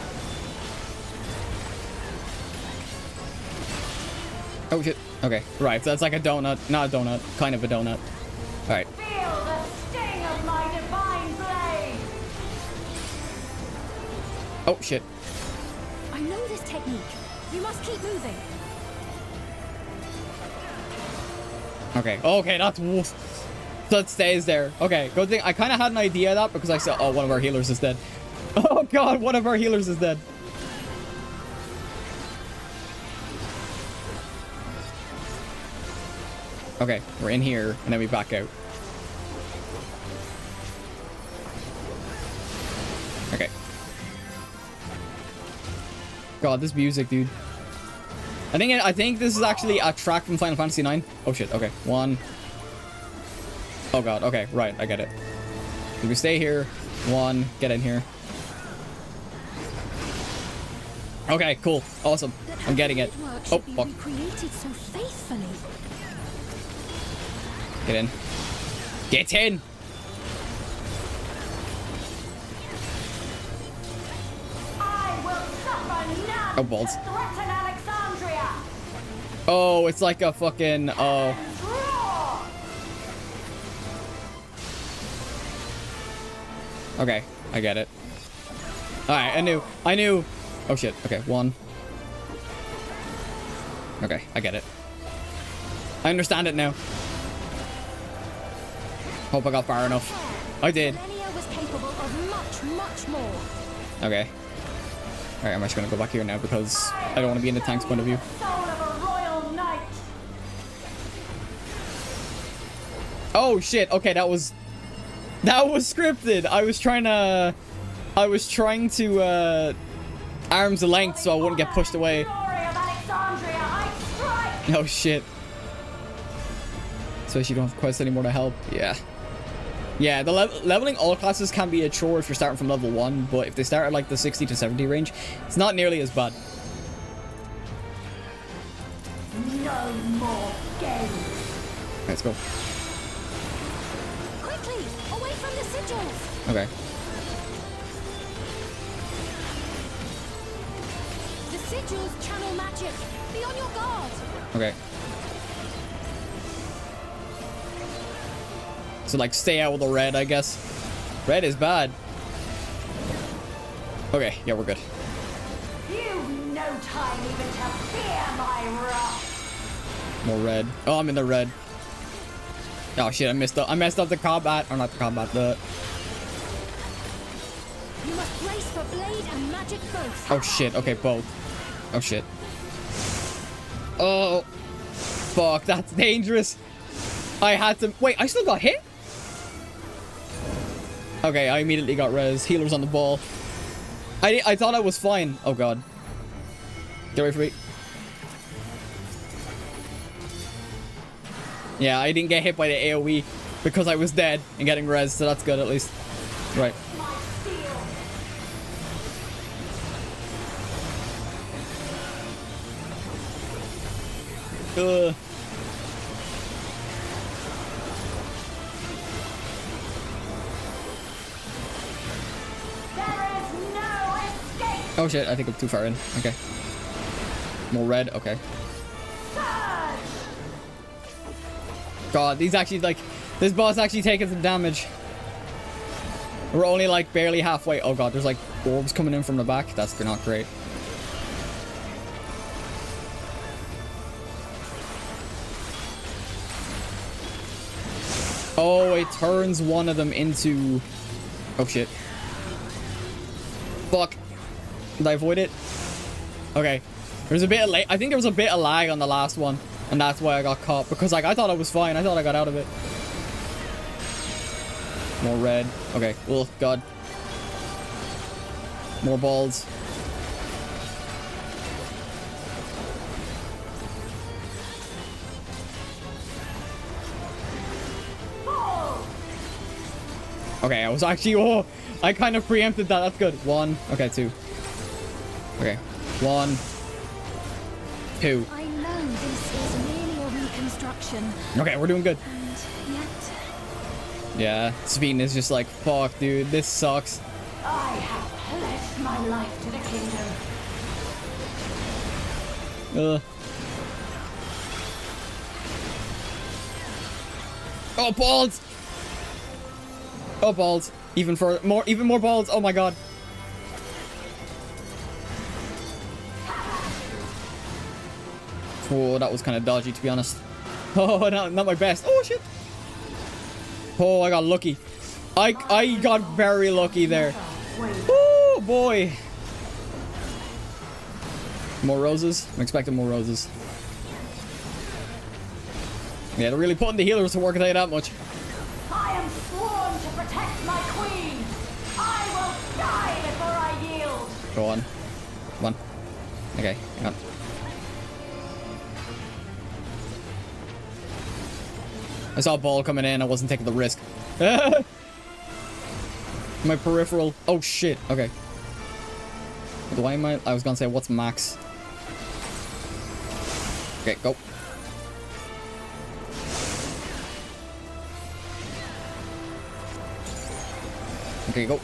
Oh shit. Okay, right, so that's like a donut. Not a donut, kind of a donut. Alright. Feel the sting of my divine blade. Oh shit. I know this technique. You must keep moving. Okay, okay, that stays there. Okay, good thing. I kind of had an idea of that because I saw, oh, one of our healers is dead. Oh god, one of our healers is dead. Okay, we're in here, and then we back out. God, this music, dude. I think this is actually a track from Final Fantasy 9. Oh shit. Okay, 1. Oh god. Okay, right. I get it. We stay here. 1. Get in here. Okay, cool. Awesome. I'm getting it. Oh, fuck. Get in. Get in! Oh, balls. Oh, it's like a fucking... Oh. Okay, I get it. Alright, I knew. Oh shit, okay, 1. Okay, I get it. I understand it now. Hope I got far enough. I did. Okay. Alright, I'm just gonna go back here now because I don't want to be in the tank's point of view. Oh shit, okay, that was scripted. I was trying to arms the length so I wouldn't get pushed away. Oh shit. So you don't have quests anymore to help. Yeah. Yeah, the leveling all classes can be a chore if you're starting from level 1, but if they start at like the 60 to 70 range, it's not nearly as bad. No more games. Let's go. Quickly, away from the sigils. Okay. The sigils channel magic. Be on your guard. Okay. So like stay out with the red, I guess. Red is bad. Okay, yeah, we're good. You've no time even to fear my wrath. More red. Oh, I'm in the red. Oh shit, I messed up the combat. Or not the combat, the... You must brace for blade and magic both. Oh shit, okay, both. Oh shit. Oh. Fuck, that's dangerous. I had to... Wait, I still got hit? Okay, I immediately got res. Healer's on the ball. I thought I was fine. Oh god. Get away from me. Yeah, I didn't get hit by the AoE because I was dead and getting res, so that's good at least. Right. Oh shit, I think I'm too far in. Okay. More red, okay. God, these actually, like, this boss actually taking some damage. We're only, like, barely halfway. Oh god, there's, like, orbs coming in from the back. That's not great. Oh, it turns one of them into... Oh shit. Fuck. Did I avoid it? Okay. There's a bit of I think there was a bit of lag on the last one. And that's why I got caught. Because, like, I thought I was fine. I thought I got out of it. More red. Okay. Oh, God. More balls. Okay, I was actually... Oh, I kind of preempted that. That's good. 1. Okay, 2. Okay. 1. 2. I know this is merely a reconstruction. Okay, we're doing good. And yet... Yeah, Sphene is just like, fuck, dude, this sucks. I have pledged my life to the kingdom. Oh, balls! Oh, balls. Even more balls. Oh my god. Oh, that was kind of dodgy, to be honest. Oh, not my best. Oh, shit. Oh, I got lucky. I got very lucky there. Oh, boy. More roses? I'm expecting more roses. Yeah, they're really putting the healers to work, I'll tell you that much. I am sworn to protect my queen. I will die before I yield. Go on. Come on. Okay, hang on. I saw a ball coming in. I wasn't taking the risk. My peripheral. Oh, shit. Okay. Why am I was gonna say, what's max? Okay, go. Okay, go.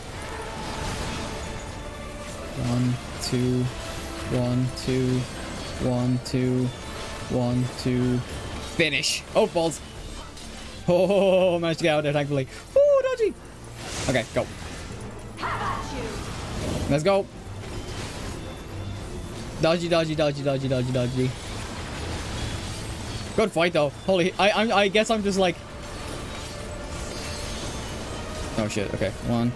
1, 2, 1, 2, 1, 2, 1, 2. Finish. Oh, balls. Oh, managed to get out there, thankfully. Oh, dodgy. Okay, go. Let's go. Dodgy, dodgy, dodgy, dodgy, dodgy, dodgy. Good fight, though. Holy, I guess I'm just like... Oh, shit. Okay, 1.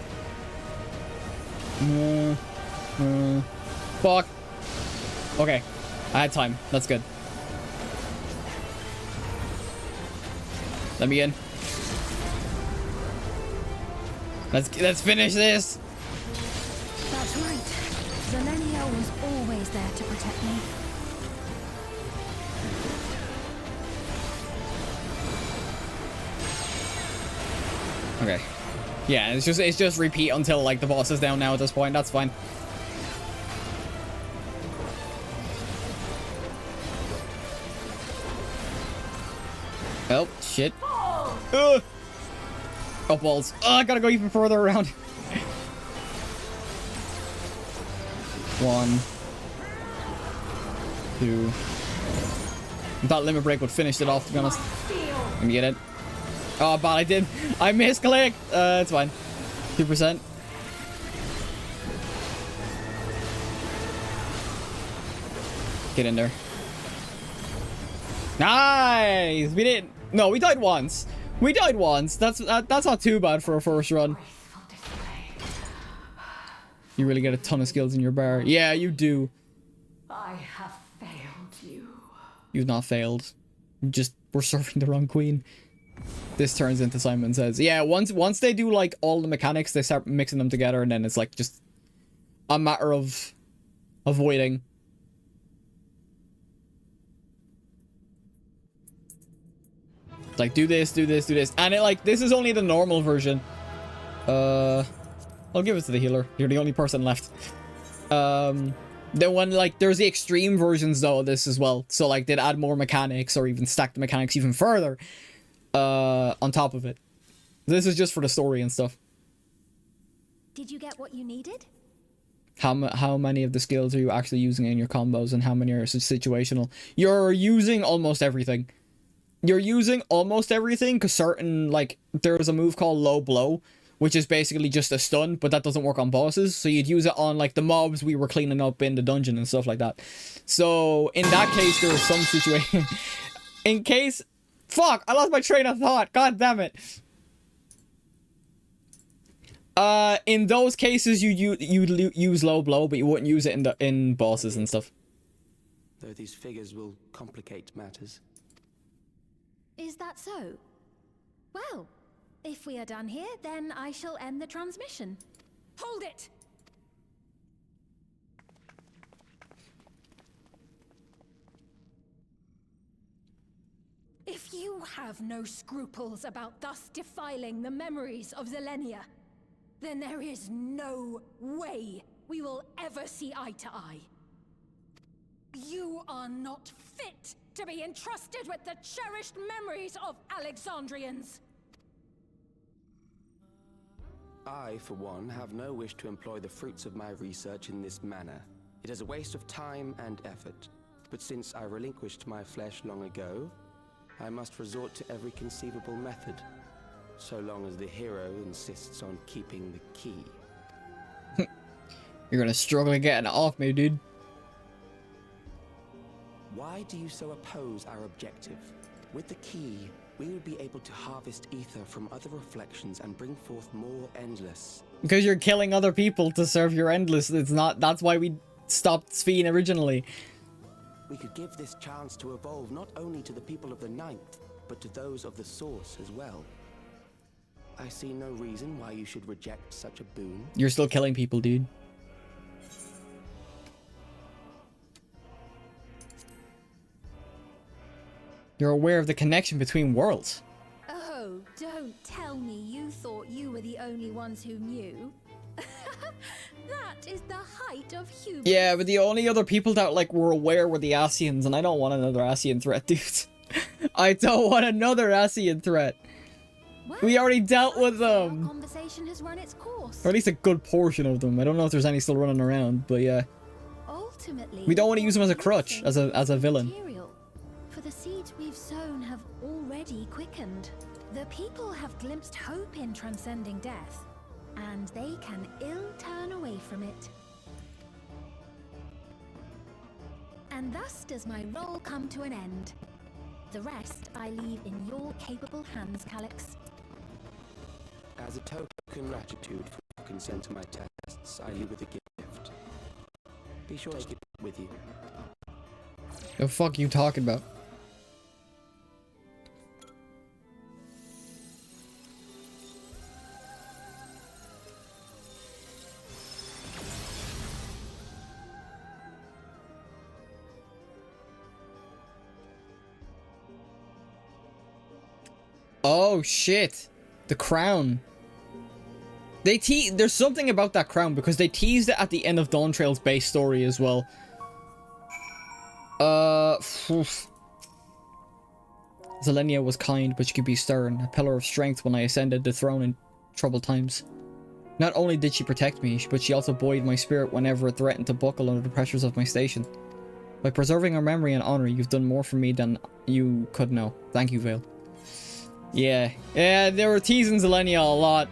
Fuck. Okay, I had time. That's good. Let me in. Let's finish this. That's right. Zelenia was always there to protect me. Okay. Yeah, it's just repeat until like the boss is down now at this point. That's fine. Oh, shit. Oh, balls. Oh, I gotta go even further around. 1, 2. I thought Limit Break would finish it off, to be honest. Let me get it. Oh, but I did. I misclicked. It's fine. 2%. Get in there. Nice. We didn't. No, we died once. We died once. That's not too bad for a first run. You really get a ton of skills in your bar. Yeah, you do. I have failed you. You've not failed. You just were serving the wrong queen. This turns into Simon Says. Yeah, once they do like all the mechanics, they start mixing them together, and then it's like just a matter of avoiding. Like do this, do this, do this, and it like this is only the normal version. I'll give it to the healer. You're the only person left. Then when like there's the extreme versions though of this as well. So like they'd add more mechanics or even stack the mechanics even further. On top of it. This is just for the story and stuff. Did you get what you needed? How many of the skills are you actually using in your combos, and how many are situational? You're using almost everything. You're using almost everything, because certain, like, there's a move called Low Blow, which is basically just a stun, but that doesn't work on bosses, so you'd use it on, like, the mobs we were cleaning up in the dungeon and stuff like that. So, in that case, there's some situation... in case... Fuck! I lost my train of thought! God damn it! In those cases, you'd use Low Blow, but you wouldn't use it in bosses and stuff. Though these figures will complicate matters. Is that so? Well, if we are done here, then I shall end the transmission. Hold it! If you have no scruples about thus defiling the memories of Zelenia, then there is no way we will ever see eye to eye. You are not fit to be entrusted with the cherished memories of Alexandrians. I, for one, have no wish to employ the fruits of my research in this manner. It is a waste of time and effort. But since I relinquished my flesh long ago, I must resort to every conceivable method, so long as the hero insists on keeping the key. You're gonna struggle getting it off me, dude. Why do you so oppose our objective? With the key, we would be able to harvest ether from other reflections and bring forth more endless. Because you're killing other people to serve your endless. It's not. That's why we stopped Sphene originally. We could give this chance to evolve not only to the people of the Ninth, but to those of the Source as well. I see no reason why you should reject such a boon. You're still killing people, dude. You're aware of the connection between worlds. Oh, don't tell me you thought you were the only ones who knew. That is the height of hubris. Yeah, but the only other people that, like, were aware were the Asians, and I don't want another Asian threat, dude. I don't want another Asian threat. Well, We already dealt with our them. conversation has run its course. Or at least a good portion of them. I don't know if there's any still running around, but yeah. Ultimately, We don't want to use them as a crutch, as a villain. material, for the seeds we've sown have already quickened. The people have glimpsed hope in transcending death, and they can ill turn away from it. And thus does my role come to an end. The rest I leave in your capable hands, Calyx. As a token of gratitude for your consent to my tests, I leave with a gift. Be sure to take it with you. The fuck you talking about? Oh shit. The crown. There's something about that crown because they teased it at the end of Dawntrail's base story as well. Zelenia was kind, but she could be stern, a pillar of strength when I ascended the throne in troubled times. Not only did she protect me, but she also buoyed my spirit whenever it threatened to buckle under the pressures of my station. By preserving her memory and honor, you've done more for me than you could know. Thank you, Vale. Yeah, they were teasing Zelenia a lot.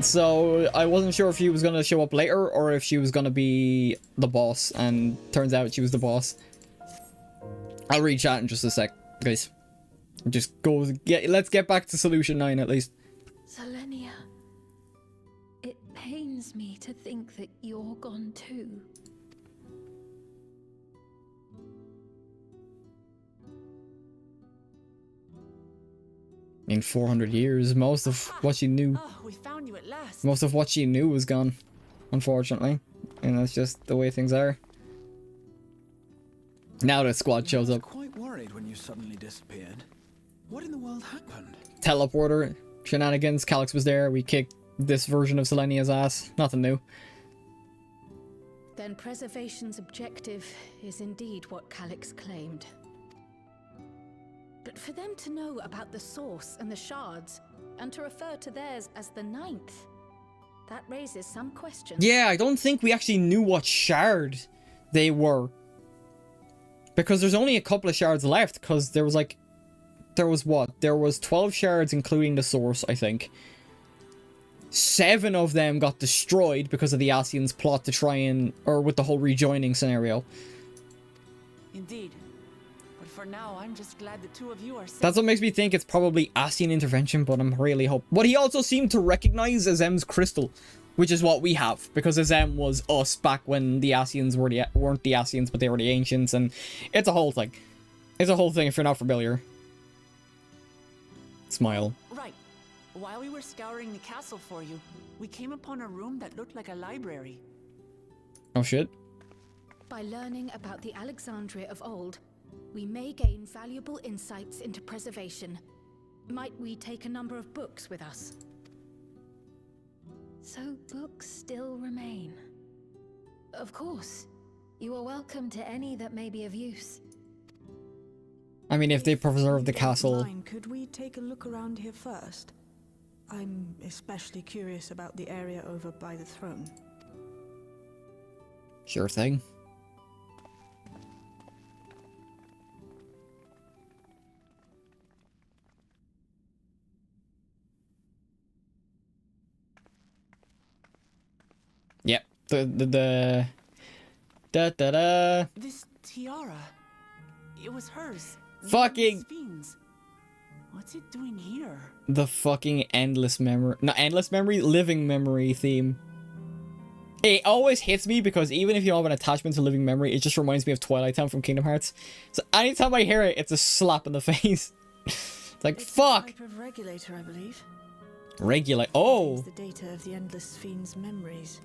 So I wasn't sure if she was going to show up later or if she was going to be the boss, and turns out she was the boss. I'll read chat in just a sec, guys. Let's get back to Solution 9 at least. Zelenia, it pains me to think that you're gone too. In 400 years, most of what she knew. Oh, we found you at last. Most of what she knew was gone, unfortunately. And that's just the way things are. Now the squad shows up. I was quite worried when you suddenly disappeared. What in the world happened? Teleporter, shenanigans, Calyx was there, we kicked this version of Selenia's ass. Nothing new. Then preservation's objective is indeed what Calyx claimed. But for them to know about the source and the shards, and to refer to theirs as the 9th, that raises some questions. Yeah, I don't think we actually knew what shard they were. Because there's only a couple of shards left, because there was 12 shards including the source, I think. 7 of them got destroyed because of the Asians' plot to try and, or with the whole rejoining scenario. Indeed. But for now, I'm just glad the two of you are safe. That's what makes me think it's probably Asian intervention, but I'm really hoping. But he also seemed to recognize Azem's crystal, which is what we have, because Azem was us back when the Asians weren't the Asians, but they were the ancients, and it's a whole thing. It's a whole thing if you're not familiar. Smile. Right. While we were scouring the castle for you, we came upon a room that looked like a library. Oh shit. By learning about the Alexandria of old, we may gain valuable insights into preservation. Might we take a number of books with us? So books still remain. Of course. You are welcome to any that may be of use. I mean, if they preserve the castle. Could we take a look around here first? I'm especially curious about the area over by the throne. Sure thing. Yep. This tiara. It was hers. Fucking. Sphene's. What's it doing here? The fucking endless memory. Not endless memory, living memory theme. It always hits me because even if you don't have an attachment to living memory, it just reminds me of Twilight Town from Kingdom Hearts. So anytime I hear it, it's a slap in the face. It's like, fuck! A type of regulator, I believe. Regulate. Oh! The data of the endless Sphene's memories.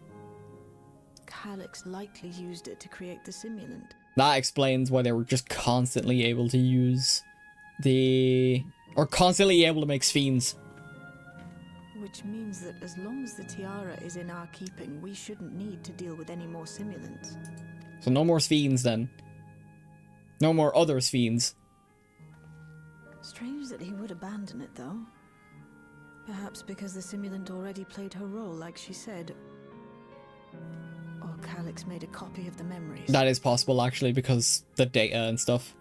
Calyx likely used it to create the simulant. That explains why they were just constantly able to use Or constantly able to make Sphenes. Which means that as long as the tiara is in our keeping, we shouldn't need to deal with any more simulants. So no more Sphenes then. No more other Sphenes. Strange that he would abandon it, though. Perhaps because the simulant already played her role, like she said. Or Calyx made a copy of the memories. That is possible, actually, because the data and stuff.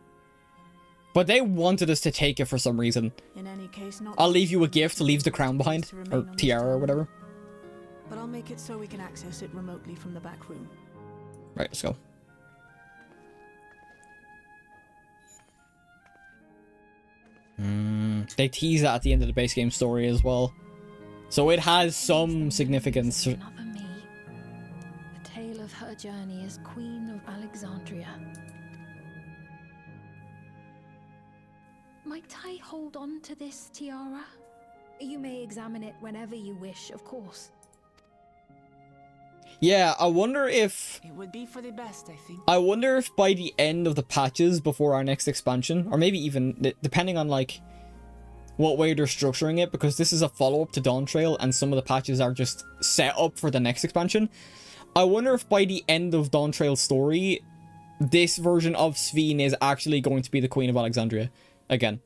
But they wanted us to take it for some reason. In any case, not I'll leave you a gift, leaves the crown behind. Or tiara or whatever. But I'll make it so we can access it remotely from the back room. Right, let's go. They tease that at the end of the base game story as well. So it has some significance. Another me. The tale of her journey as Queen of Alexandria. Might I hold on to this tiara? You may examine it whenever you wish, of course. Yeah, I wonder if... It would be for the best, I think. I wonder if by the end of the patches before our next expansion, or maybe even depending on like what way they're structuring it, because this is a follow-up to Dawntrail and some of the patches are just set up for the next expansion. I wonder if by the end of Dawntrail's story, this version of Sphene is actually going to be the Queen of Alexandria again.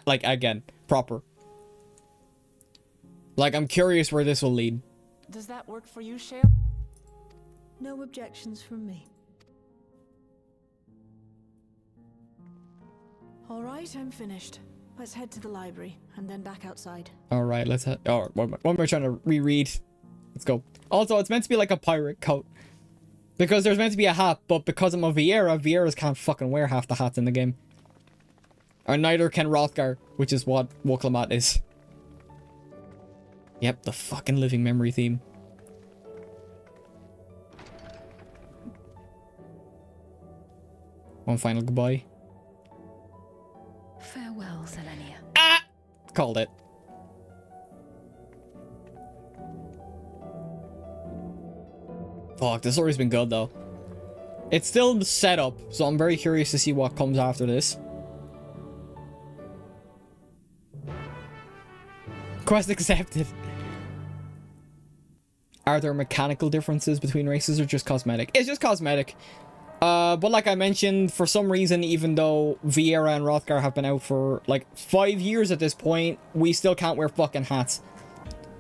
Again, proper. Like, I'm curious where this will lead. Does that work for you, Shale? No objections from me. All right, I'm finished. Let's head to the library and then back outside. All right, let's head. Oh, what am I trying to reread? Let's go. Also, it's meant to be like a pirate coat. Because there's meant to be a hat, but because I'm a Vieras can't fucking wear half the hats in the game. Or neither can Hrothgar, which is what Woklamat is. Yep, the fucking living memory theme. One final goodbye. Farewell, Selenia. Ah! Called it. Fuck, the story's been good though. It's still set up, so I'm very curious to see what comes after this. Quest accepted. Are there mechanical differences between races or just cosmetic? It's just cosmetic. But like I mentioned, for some reason, even though Viera and Hrothgar have been out for like 5 years at this point, we still can't wear fucking hats.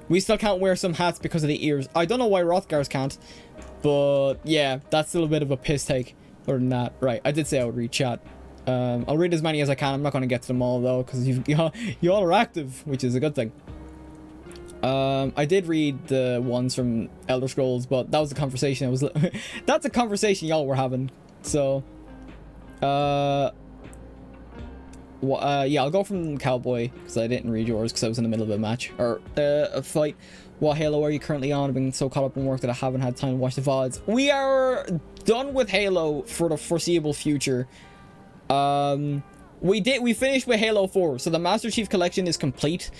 We still can't wear some hats because of the ears. I don't know why Hrothgar's can't, but yeah, that's still a bit of a piss take. Other than that, right, I did say I would read chat. I'll read as many as I can. I'm not going to get to them all though, because you all are active, which is a good thing. I did read the ones from Elder Scrolls, but that was the conversation I was... That's a conversation y'all were having. So, yeah, I'll go from Cowboy, because I didn't read yours, because I was in the middle of a match, or a fight. What Halo are you currently on? I've been so caught up in work that I haven't had time to watch the VODs. We are done with Halo for the foreseeable future. We finished with Halo 4, so the Master Chief Collection is complete.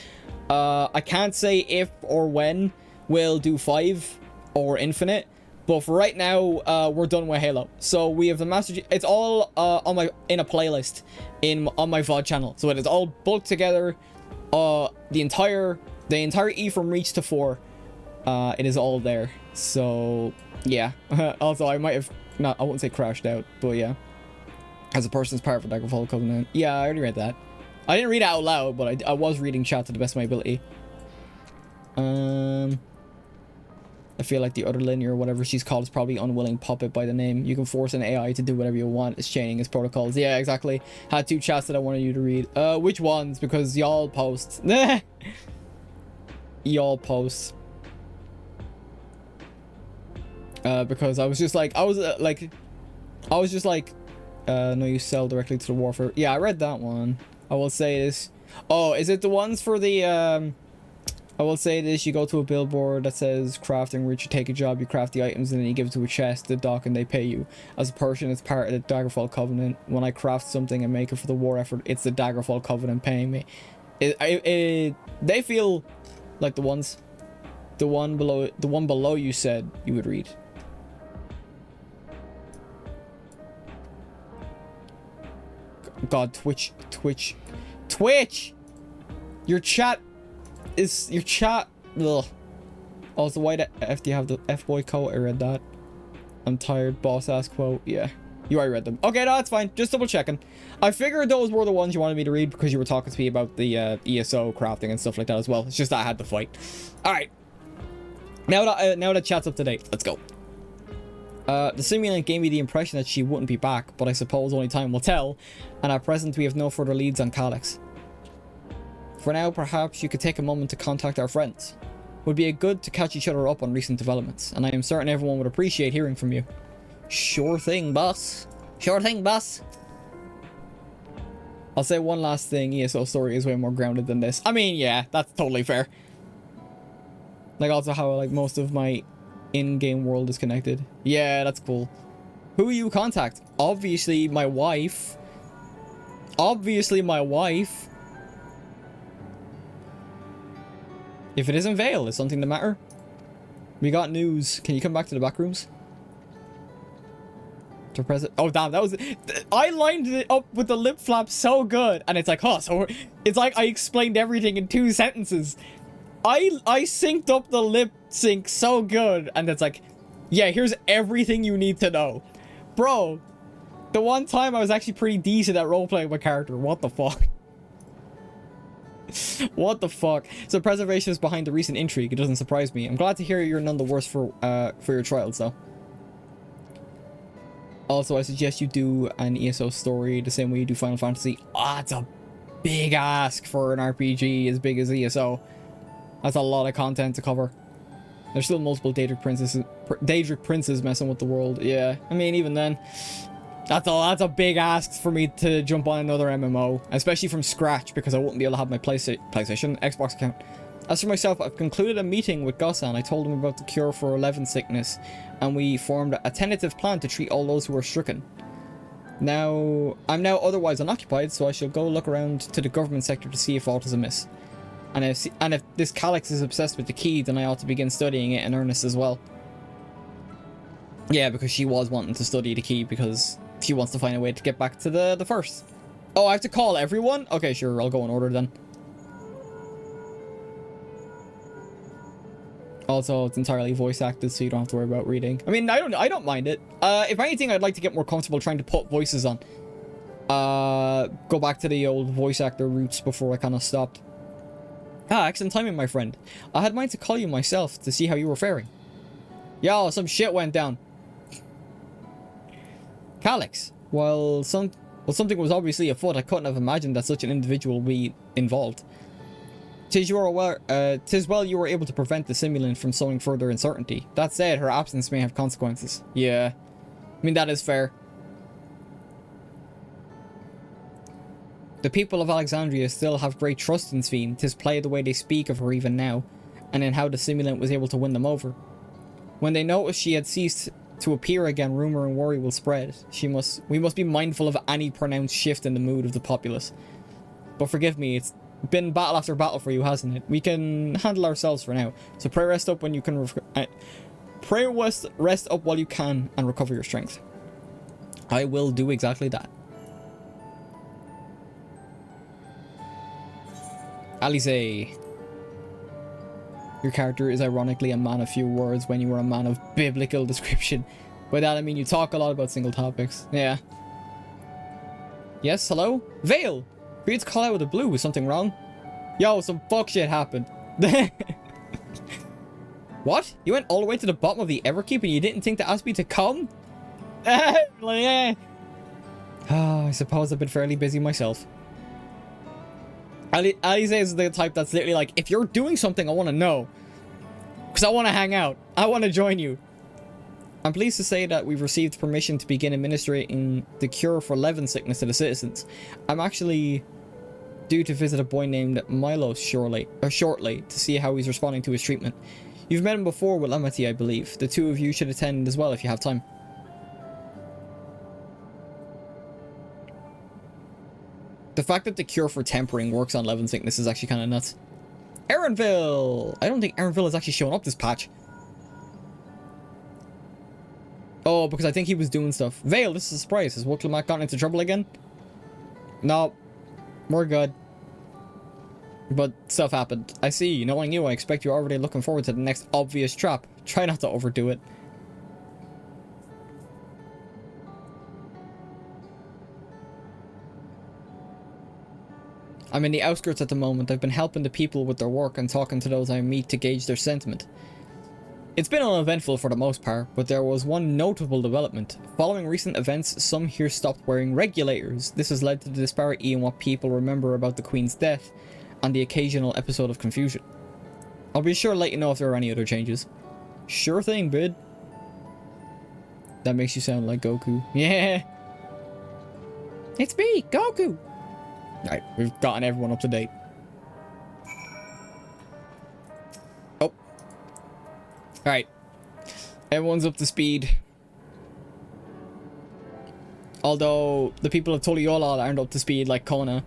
I can't say if or when we'll do 5 or Infinite, but for right now, we're done with Halo. So we have the Master Chief. It's all in a playlist on my VOD channel. So it is all bulked together. The entire E from Reach to 4. It is all there. So yeah. Also, I might have I wouldn't say crashed out, but yeah. As a person's part of the Daggerfall Covenant. Yeah, I already read that. I didn't read it out loud, but I was reading chat to the best of my ability. I feel like the other linear, or whatever she's called, is probably unwilling puppet by the name. You can force an AI to do whatever you want. It's chaining its protocols. Yeah, exactly. Had 2 chats that I wanted you to read. Which ones? Because y'all post. Y'all post. Because I was just like, no, you sell directly to the warfare. Yeah, I read that one. I will say this. Oh, is it the ones for the, I will say this. You go to a billboard that says crafting, where you take a job, you craft the items, and then you give it to a chest, the dock, and they pay you. As a person, it's part of the Daggerfall Covenant. When I craft something and make it for the war effort, it's the Daggerfall Covenant paying me. They feel like the one below you said you would read. God, Twitch. Your chat. Ugh. Also, why the F do you have the F-boy quote? I read that. I'm tired. Boss ass quote. Yeah. You already read them. Okay, no, that's fine. Just double checking. I figured those were the ones you wanted me to read because you were talking to me about the ESO crafting and stuff like that as well. It's just that I had to fight. Alright. Now that chat's up to date, let's go. The simulant gave me the impression that she wouldn't be back, but I suppose only time will tell, and at present we have no further leads on Calyx. For now, perhaps you could take a moment to contact our friends. Would be good to catch each other up on recent developments, and I am certain everyone would appreciate hearing from you. Sure thing, boss. Sure thing, boss. I'll say one last thing, ESO story is way more grounded than this. I mean, yeah, that's totally fair. Like, also how, like, most of my in-game world is connected. Yeah, that's cool. Who you contact? Obviously, my wife. Obviously, my wife. If it isn't Vale, is something the matter? We got news. Can you come back to the back rooms? To present. Oh, damn, that was. I lined it up with the lip flap so good. And it's like, oh, so it's like I explained everything in 2 sentences. I synced up the lip sync so good. And it's like, yeah, here's everything you need to know. Bro, the one time I was actually pretty decent at roleplaying my character. What the fuck? What the fuck? So preservation is behind the recent intrigue. It doesn't surprise me. I'm glad to hear you're none the worse for your trials, though. Also, I suggest you do an ESO story the same way you do Final Fantasy. Ah, it's a big ask for an RPG as big as ESO. That's a lot of content to cover. There's still multiple Daedric princes messing with the world. Yeah, I mean, even then, that's a big ask for me to jump on another MMO, especially from scratch, because I wouldn't be able to have my PlayStation, Xbox account. As for myself, I've concluded a meeting with Gossan. I told him about the cure for 11 sickness, and we formed a tentative plan to treat all those who are stricken. I'm now otherwise unoccupied, so I shall go look around to the government sector to see if aught is amiss. And if this Calyx is obsessed with the key, then I ought to begin studying it in earnest as well. Yeah, because she was wanting to study the key because she wants to find a way to get back to the first. Oh, I have to call everyone? Okay, sure, I'll go in order then. Also, it's entirely voice acted, so you don't have to worry about reading. I mean, I don't mind it. If anything, I'd like to get more comfortable trying to put voices on. Go back to the old voice actor roots before I kind of stopped. Ah, excellent timing, my friend. I had mind to call you myself to see how you were faring. Yo, some shit went down. Calyx. Well, something was obviously afoot. I couldn't have imagined that such an individual would be involved. 'Tis well you were able to prevent the simulant from sowing further uncertainty. That said, her absence may have consequences. Yeah. I mean, that is fair. The people of Alexandria still have great trust in Sphene. 'Tis plain the way they speak of her even now, and in how the simulant was able to win them over. When they notice she had ceased to appear again, rumor and worry will spread. We must be mindful of any pronounced shift in the mood of the populace. But forgive me, it's been battle after battle for you, hasn't it? We can handle ourselves for now. So pray rest up when you can. Rest up while you can and recover your strength. I will do exactly that. Alice. Your character is ironically a man of few words when you are a man of biblical description. By that I mean you talk a lot about single topics. Yeah. Yes, hello? Vale! Reed's call out of the blue. Was something wrong? Yo, some fuck shit happened. What? You went all the way to the bottom of the Everkeep and you didn't think to ask me to come? Oh, I suppose I've been fairly busy myself. Alize is the type that's literally like, if you're doing something, I want to know. Because I want to hang out. I want to join you. I'm pleased to say that we've received permission to begin administering the cure for 11 sickness to the citizens. I'm actually due to visit a boy named Milo shortly to see how he's responding to his treatment. You've met him before with Amity, I believe. The two of you should attend as well if you have time. The fact that the cure for tempering works on 11 sickness is actually kind of nuts. Aaronville! I don't think Aaronville is actually showing up this patch. Oh, because I think he was doing stuff. Vale, this is a surprise. Has Wooklimak gotten into trouble again? No, we're good. But stuff happened. I see. Knowing you, I expect you're already looking forward to the next obvious trap. Try not to overdo it. I'm in the outskirts at the moment. I've been helping the people with their work and talking to those I meet to gauge their sentiment. It's been uneventful for the most part, but there was one notable development. Following recent events, some here stopped wearing regulators. This has led to the disparity in what people remember about the Queen's death and the occasional episode of confusion. I'll be sure to let you know if there are any other changes. Sure thing, bud. That makes you sound like Goku. Yeah. It's me, Goku. Right, we've gotten everyone up to date. Oh. Alright. Everyone's up to speed. Although, the people of Tuliola aren't up to speed like Kona.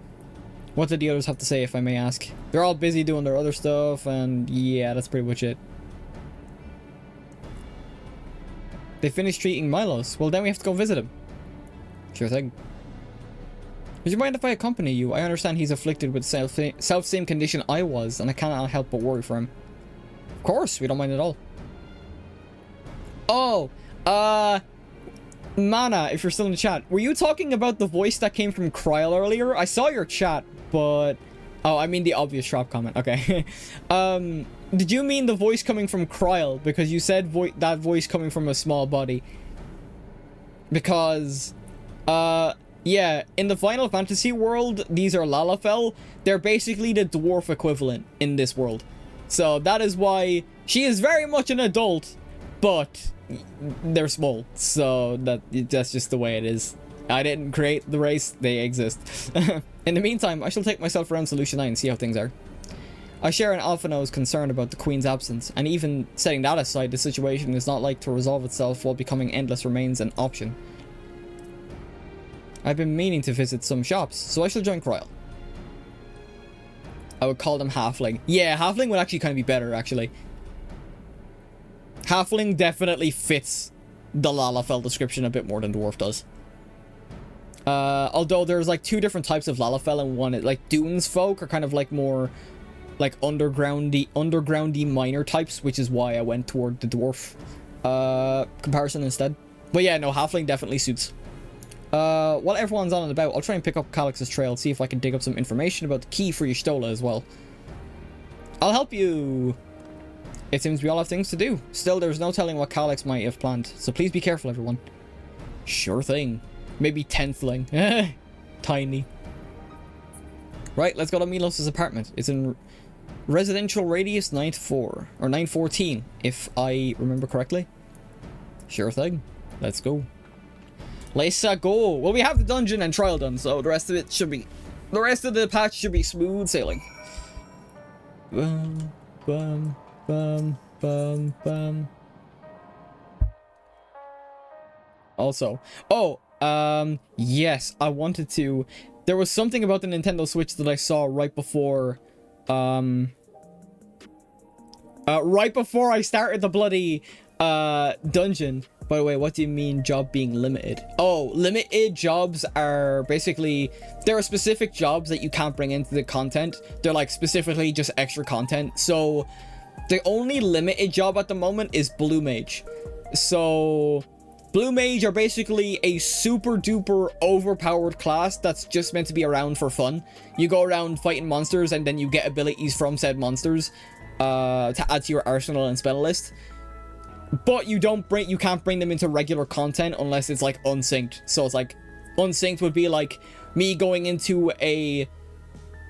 What did the others have to say, if I may ask? They're all busy doing their other stuff, and yeah, that's pretty much it. They finished treating Milos. Well, then we have to go visit him. Sure thing. Would you mind if I accompany you? I understand he's afflicted with self-same condition I was, and I cannot help but worry for him. Of course, we don't mind at all. Oh, Mana, if you're still in the chat, were you talking about the voice that came from Kryl earlier? I saw your chat, but... Oh, I mean the obvious trap comment. Okay. Did you mean the voice coming from Kryl? Because you said that voice coming from a small body. Because, yeah, in the Final Fantasy world, these are Lalafell. They're basically the dwarf equivalent in this world. So that is why she is very much an adult, but they're small. So that's just the way it is. I didn't create the race, they exist. In the meantime, I shall take myself around Solution 9 and see how things are. I share an Alphino's concern about the Queen's absence, and even setting that aside, the situation is not like to resolve itself while becoming endless remains an option. I've been meaning to visit some shops, so I shall join Kryl. I would call them Halfling. Yeah, Halfling would actually kind of be better, actually. Halfling definitely fits the Lalafell description a bit more than Dwarf does. Although there's like two different types of Lalafell, and one, like Dunes folk are kind of like more like undergroundy minor types, which is why I went toward the Dwarf comparison instead. But yeah, no, Halfling definitely suits. While everyone's on and about, I'll try and pick up Calix's trail, see if I can dig up some information about the key for Y'shtola as well. I'll help you. It seems we all have things to do. Still, there's no telling what Calix might have planned, so please be careful, everyone. Sure thing. Maybe tenthling. Tiny. Right, let's go to Milos' apartment. It's in residential radius 94, or 914, if I remember correctly. Sure thing. Let's go. Let's go. Well, we have the dungeon and trial done, so the rest of it should be... The rest of the patch should be smooth sailing. Bum, bum, bum, bum, bum. Also... Oh, yes, I wanted to... There was something about the Nintendo Switch that I saw right before... right before I started the bloody, dungeon. By the way, what do you mean job being limited? Oh, limited jobs are basically... There are specific jobs that you can't bring into the content. They're like specifically just extra content. So, the only limited job at the moment is Blue Mage. So... Blue Mage are basically a super duper overpowered class that's just meant to be around for fun. You go around fighting monsters and then you get abilities from said monsters to add to your arsenal and spell list. But you can't bring them into regular content unless it's like unsynced. So it's like unsynced would be like me going into a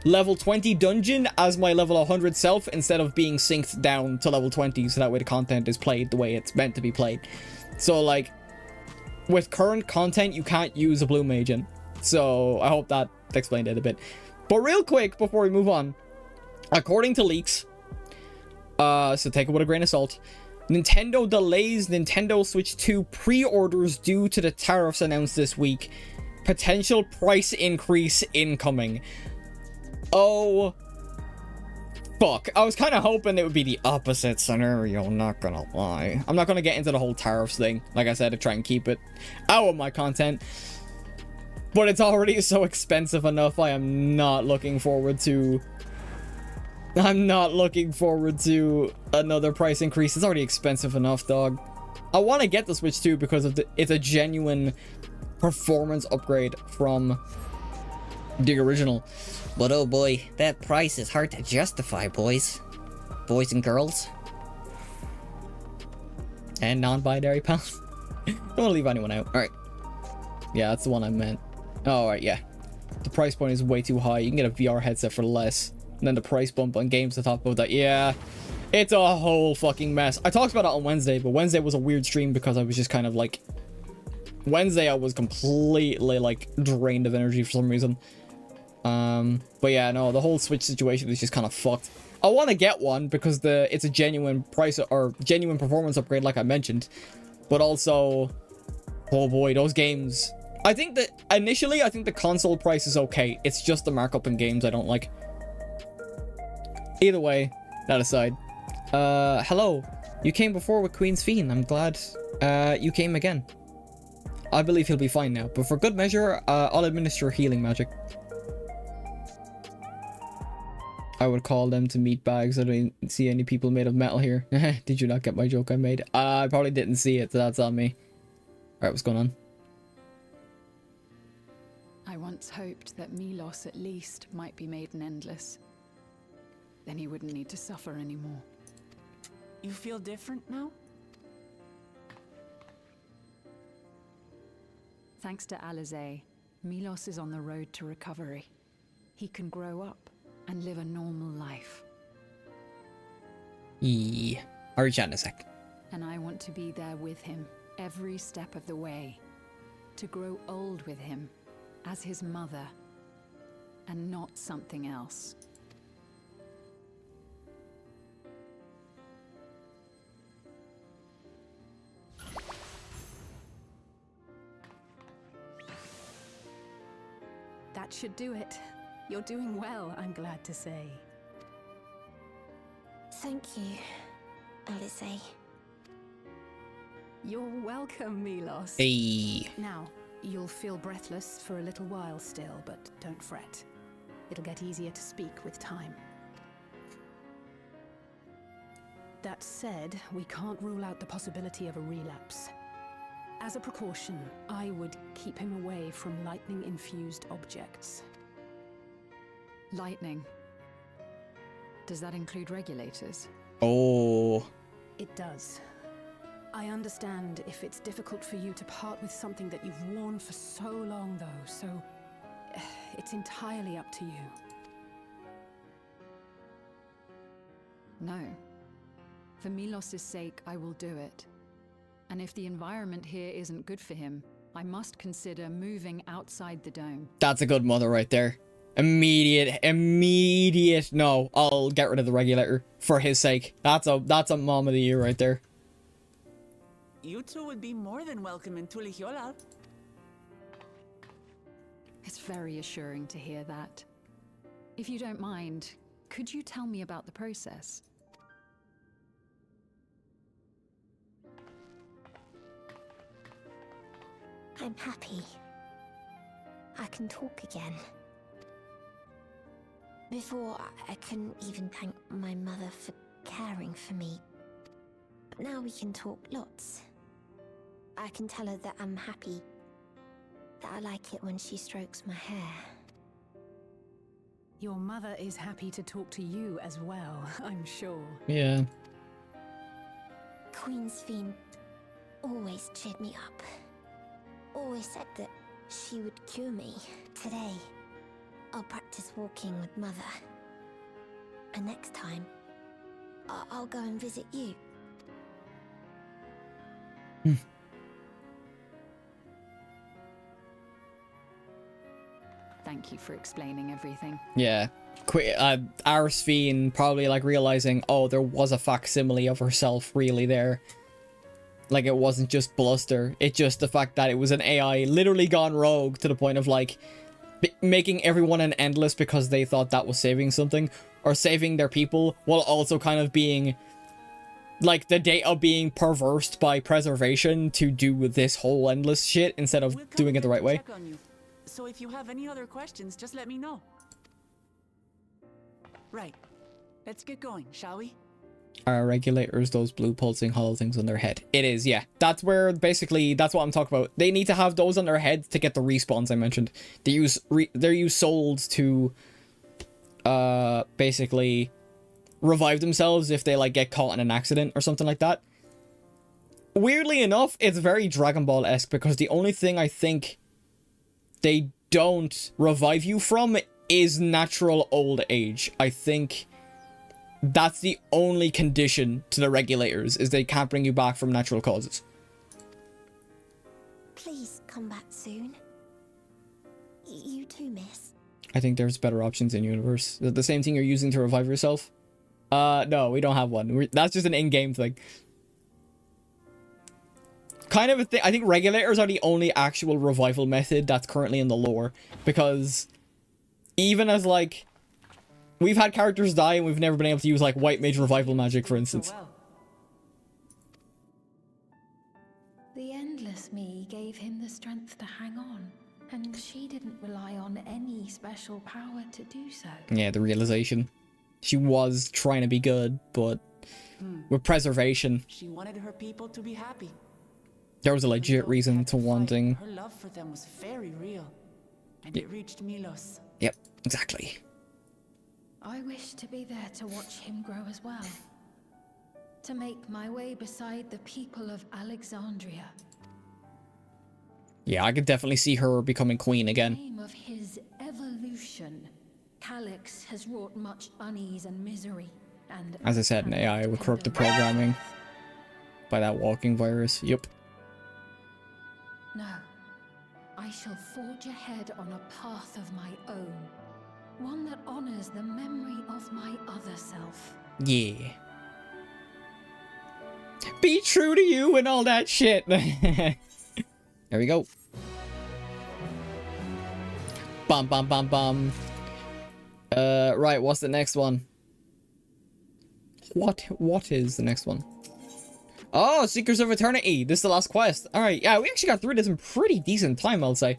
level 20 dungeon as my level 100 self instead of being synced down to level 20, so that way the content is played the way it's meant to be played. So like with current content, you can't use a Blue Mage in. So I hope that explained it a bit. But real quick, before we move on, according to leaks, so take it with a grain of salt, Nintendo delays Nintendo Switch 2 pre-orders due to the tariffs announced this week. Potential price increase incoming. Oh, fuck. I was kind of hoping it would be the opposite scenario, not gonna lie. I'm not gonna get into the whole tariffs thing. Like I said, to try and keep it out of my content. But it's already so expensive enough. I'm not looking forward to another price increase. It's already expensive enough, dog. I want to get the Switch too because of it's a genuine performance upgrade from the original. But oh boy, that price is hard to justify, boys and girls, and non-binary pals. Don't want to leave anyone out. All right, yeah, that's the one I meant. Oh, all right, yeah, the price point is way too high. You can get a VR headset for less, and then the price bump on games to top of that. Yeah, it's a whole fucking mess. I talked about it on Wednesday, but Wednesday was a weird stream because I was just kind of like, Wednesday I was completely like drained of energy for some reason. But yeah, no, the whole Switch situation is just kind of fucked. I want to get one because it's a genuine price or genuine performance upgrade, like I mentioned. But also, oh boy, those games. I think that initially, I think the console price is okay. It's just the markup in games I don't like. Either way, that aside. Hello. You came before with Queen Sphene. I'm glad you came again. I believe he'll be fine now, but for good measure, I'll administer healing magic. I would call them to meat bags. I don't see any people made of metal here. Did you not get my joke I made? I probably didn't see it, so that's on me. Alright, what's going on? I once hoped that Milos at least might be made an endless. Then he wouldn't need to suffer anymore. You feel different now? Thanks to Alizé, Milos is on the road to recovery. He can grow up and live a normal life. Yeah. I'll reach out in a sec. And I want to be there with him every step of the way. To grow old with him as his mother and not something else. That should do it. You're doing well, I'm glad to say. Thank you, Alizé. You're welcome, Milos. Hey. Now, you'll feel breathless for a little while still, but don't fret. It'll get easier to speak with time. That said, we can't rule out the possibility of a relapse. As a precaution, I would keep him away from lightning-infused objects. Lightning. Does that include regulators? Oh. It does. I understand if it's difficult for you to part with something that you've worn for so long, though, so it's entirely up to you. No. For Milos's sake, I will do it. And if the environment here isn't good for him, I must consider moving outside the dome. That's a good mother right there. Immediate. No, I'll get rid of the regulator for his sake. That's a mom of the year right there. You two would be more than welcome in Tulihiola. It's very assuring to hear that. If you don't mind, could you tell me about the process? I'm happy. I can talk again. Before, I couldn't even thank my mother for caring for me. But now we can talk lots. I can tell her that I'm happy. That I like it when she strokes my hair. Your mother is happy to talk to you as well, I'm sure. Yeah. Queen Sphene always cheered me up. Always said that she would cure me. Today, I'll practice walking with Mother. And next time, I'll go and visit you. Thank you for explaining everything. Yeah. Our Sphene probably like realizing, oh, there was a facsimile of herself really there. Like, it wasn't just bluster. It's just the fact that it was an AI literally gone rogue to the point of, like, making everyone an endless because they thought that was saving something. Or saving their people, while also kind of being, like, the data being perversed by preservation to do with this whole endless shit instead of doing it the right way. So if you have any other questions, just let me know. Right. Let's get going, shall we? Are regulators those blue pulsing hollow things on their head? It is, yeah. That's where, basically, that's what I'm talking about. They need to have those on their head to get the respawns I mentioned. They're used souls to, basically revive themselves if they, like, get caught in an accident or something like that. Weirdly enough, it's very Dragon Ball-esque, because the only thing I think they don't revive you from is natural old age. I think that's the only condition to the regulators, is they can't bring you back from natural causes. Please come back soon. You too, miss. I think there's better options in universe. Is it the same thing you're using to revive yourself? No, we don't have one. That's just an in-game thing. Kind of a thing. I think regulators are the only actual revival method that's currently in the lore, because even as, like, we've had characters die and we've never been able to use, like, white mage revival magic, for instance. The Endless Me gave him the strength to hang on, and she didn't rely on any special power to do so. Yeah, the realization. She was trying to be good, but with preservation. She wanted her people to be happy. There was a legit reason to wanting. Her love for them was very real, and it reached Milos. Yep, exactly. I wish to be there to watch him grow as well. To make my way beside the people of Alexandria. Yeah, I could definitely see her becoming queen again. In the name of his evolution, Calyx has wrought much unease and misery, and as I said, an AI with corrupted programming by that walking virus. Yep. No, I shall forge ahead on a path of my own. One that honors the memory of my other self. Yeah. Be true to you and all that shit. There we go. Bum bum bum bum. Right, what's the next one? What is the next one? Oh, Seekers of Eternity. This is the last quest. Alright, yeah, we actually got through this in pretty decent time, I'll say.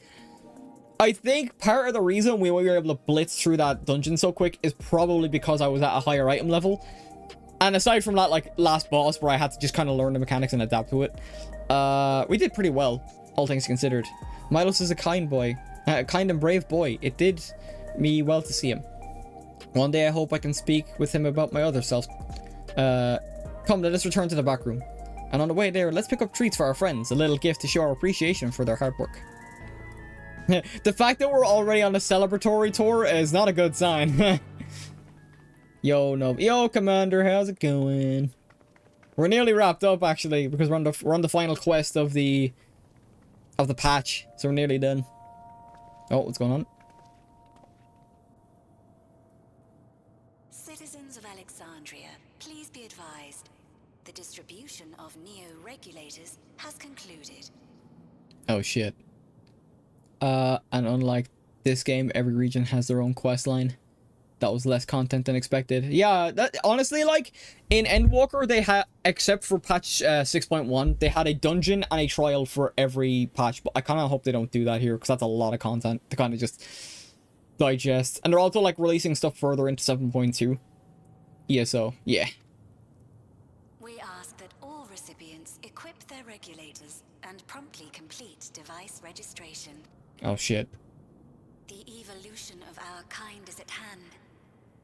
I think part of the reason we were able to blitz through that dungeon so quick is probably because I was at a higher item level. And aside from that, like, last boss where I had to just kind of learn the mechanics and adapt to it, we did pretty well, all things considered. Milos is a kind boy. A kind and brave boy. It did me well to see him. One day I hope I can speak with him about my other self. Come, let us return to the back room. And on the way there, let's pick up treats for our friends. A little gift to show our appreciation for their hard work. The fact that we're already on a celebratory tour is not a good sign. Yo, Commander, how's it going? We're nearly wrapped up, actually, because we're on the final quest of the patch, so we're nearly done. Oh, what's going on? Citizens of Alexandria, please be advised. The distribution of neo-regulators has concluded. Oh, shit. And unlike this game, every region has their own quest line. That was less content than expected. Yeah, that, honestly, like, in Endwalker, they had, except for patch 6.1, they had a dungeon and a trial for every patch. But I kind of hope they don't do that here, because that's a lot of content to kind of just digest. And they're also, like, releasing stuff further into 7.2. ESO, yeah. We ask that all recipients equip their regulators and promptly complete device registration. Oh, shit. The evolution of our kind is at hand.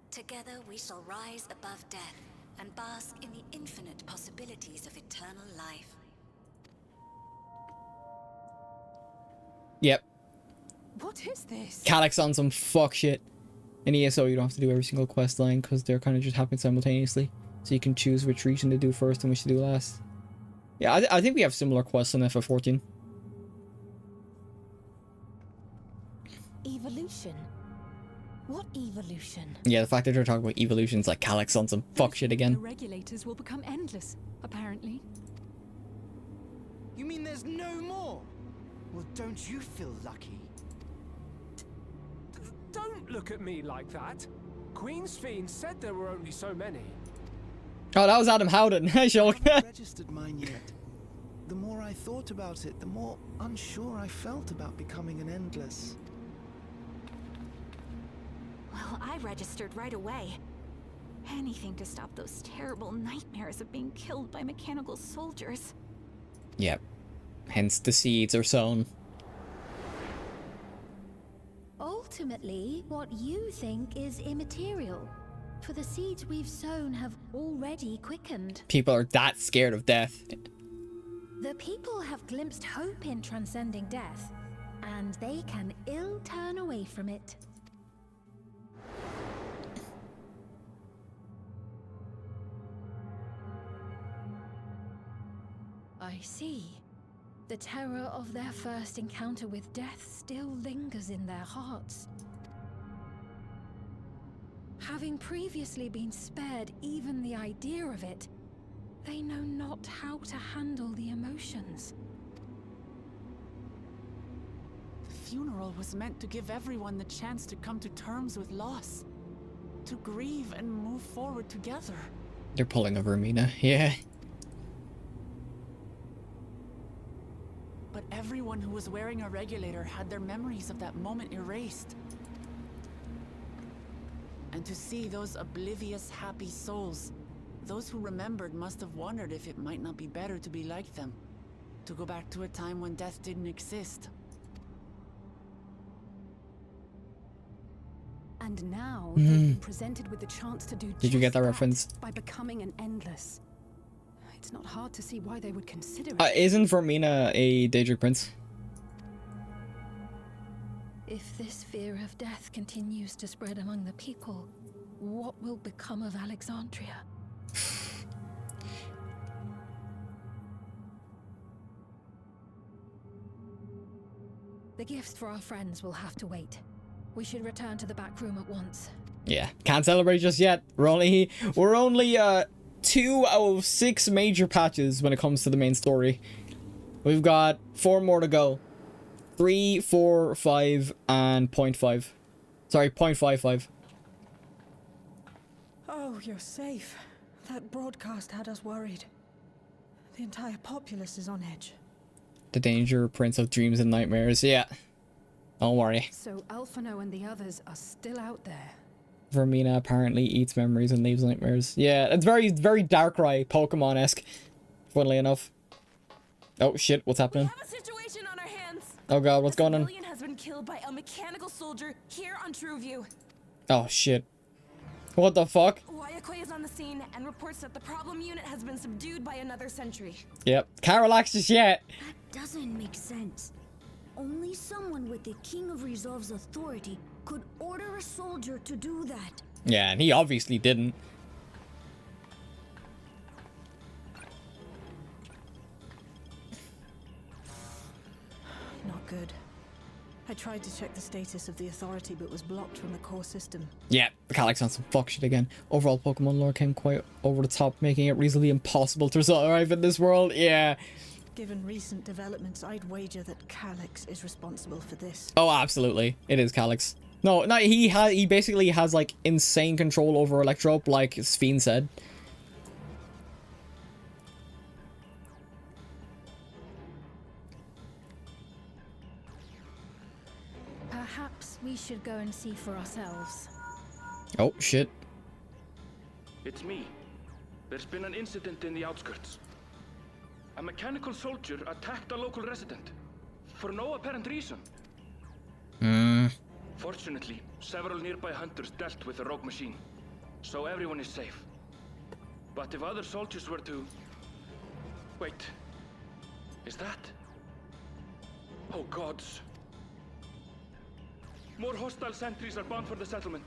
Together we shall rise above death and bask in the infinite possibilities of eternal life. Yep. What is this? Calyx on some fuck shit. In ESO, you don't have to do every single quest line because they're kind of just happening simultaneously. So you can choose which region to do first and which to do last. Yeah, I think we have similar quests on FF14. Evolution? What evolution? Yeah, the fact that they're talking about evolutions like Calyx on some fuck shit The again. regulators will become endless, apparently. You mean there's no more? Well, don't you feel lucky? Don't look at me like that. Queen Sphene said there were only so many. Oh, that was Adam Howden. Hey, Shulk. I haven't registered mine yet. The more I thought about it, the more unsure I felt about becoming an endless. Well, I registered right away. Anything to stop those terrible nightmares of being killed by mechanical soldiers. Yep. Hence the seeds are sown. Ultimately, what you think is immaterial. For the seeds we've sown have already quickened. People are that scared of death. The people have glimpsed hope in transcending death, and they can ill turn away from it. I see. The terror of their first encounter with death still lingers in their hearts. Having previously been spared even the idea of it, they know not how to handle the emotions. The funeral was meant to give everyone the chance to come to terms with loss, to grieve and move forward together. They're pulling a Vermina, yeah. But everyone who was wearing a regulator had their memories of that moment erased. And to see those oblivious, happy souls, those who remembered must have wondered if it might not be better to be like them, to go back to a time when death didn't exist. And now they've been presented with the chance to do Did you get that reference? by becoming an endless. It's not hard to see why they would consider it. Isn't Vermina a Daedric prince? If this fear of death continues to spread among the people, what will become of Alexandria? The gifts for our friends will have to wait. We should return to the back room at once. Yeah, can't celebrate just yet. We're only 2 out of 6 major patches when it comes to the main story. We've got 4 more to go. 3, 4, 5, and 0.5. Sorry, 0.55. Oh, you're safe. That broadcast had us worried. The entire populace is on edge. The danger, Prince of Dreams and Nightmares. Yeah. Don't worry. So Alphino and the others are still out there. Vermina apparently eats memories and leaves nightmares. Yeah, it's very, very Darkrai Pokemon-esque. Funnily enough. Oh shit, what's happening? We have a situation on our hands. Oh god, what's going on? A civilian has been killed by a mechanical soldier here on Trueview. Oh shit. What the fuck? Wayakwe is on the scene and reports that the problem unit has been subdued by another sentry. Yep. Can't relax just yet. That doesn't make sense. Only someone with the King of Resolve's authority could order a soldier to do that. Yeah, and he obviously didn't. Not good. I tried to check the status of the authority but was blocked from the core system. Yeah, Calyx on some fuck shit again. Overall Pokemon lore came quite over the top, making it reasonably impossible to survive in this world. Yeah. Given recent developments, I'd wager that Calyx is responsible for this. Oh, absolutely. It is Calyx. No, he basically has like insane control over Electro, like Sphene said. Perhaps we should go and see for ourselves. Oh, shit. It's me. There's been an incident in the outskirts. A mechanical soldier attacked a local resident. For no apparent reason. Fortunately, several nearby hunters dealt with the rogue machine. So everyone is safe. But if other soldiers were to... Wait. Is that... Oh gods. More hostile sentries are bound for the settlement.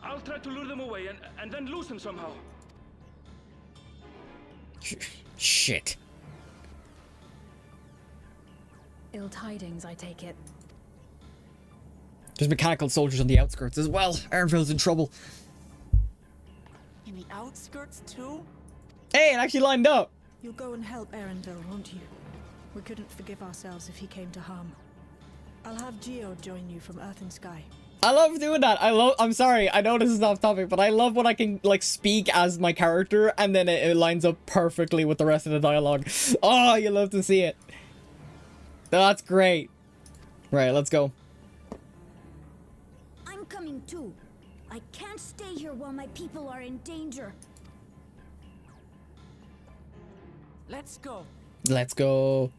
I'll try to lure them away and then lose them somehow. Shit. Ill tidings, I take it. There's mechanical soldiers on the outskirts as well. Ironville's in trouble. In the outskirts too? Hey, it actually lined up. You'll go and help Erenville, won't you? We couldn't forgive ourselves if he came to harm. I'll have Geo join you from Earth and Sky. I love doing that. I'm sorry, I know this is off topic, but I love when I can like speak as my character and then it lines up perfectly with the rest of the dialogue. Oh, you love to see it. That's great. Right, let's go. I'm coming them too. I can't stay here while my people are in danger. Let's go. Let's go.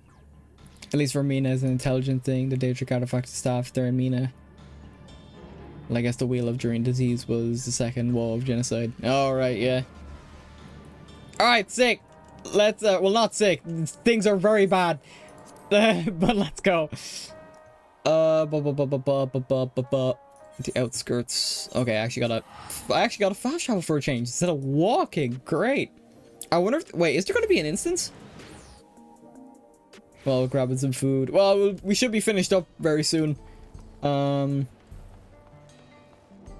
At least for Mina is an intelligent thing. The Daedric artifact staff there in Mina. Well, I guess the Wheel of During Disease was the second wall of genocide. Alright, yeah. Alright, sick. Let's, well, not sick. Things are very bad. But let's go. The outskirts. Okay, I actually got a fast travel for a change instead of walking. Great. I wonder if, wait, is there going to be an instance? Well, grabbing some food. Well, we should be finished up very soon. Where am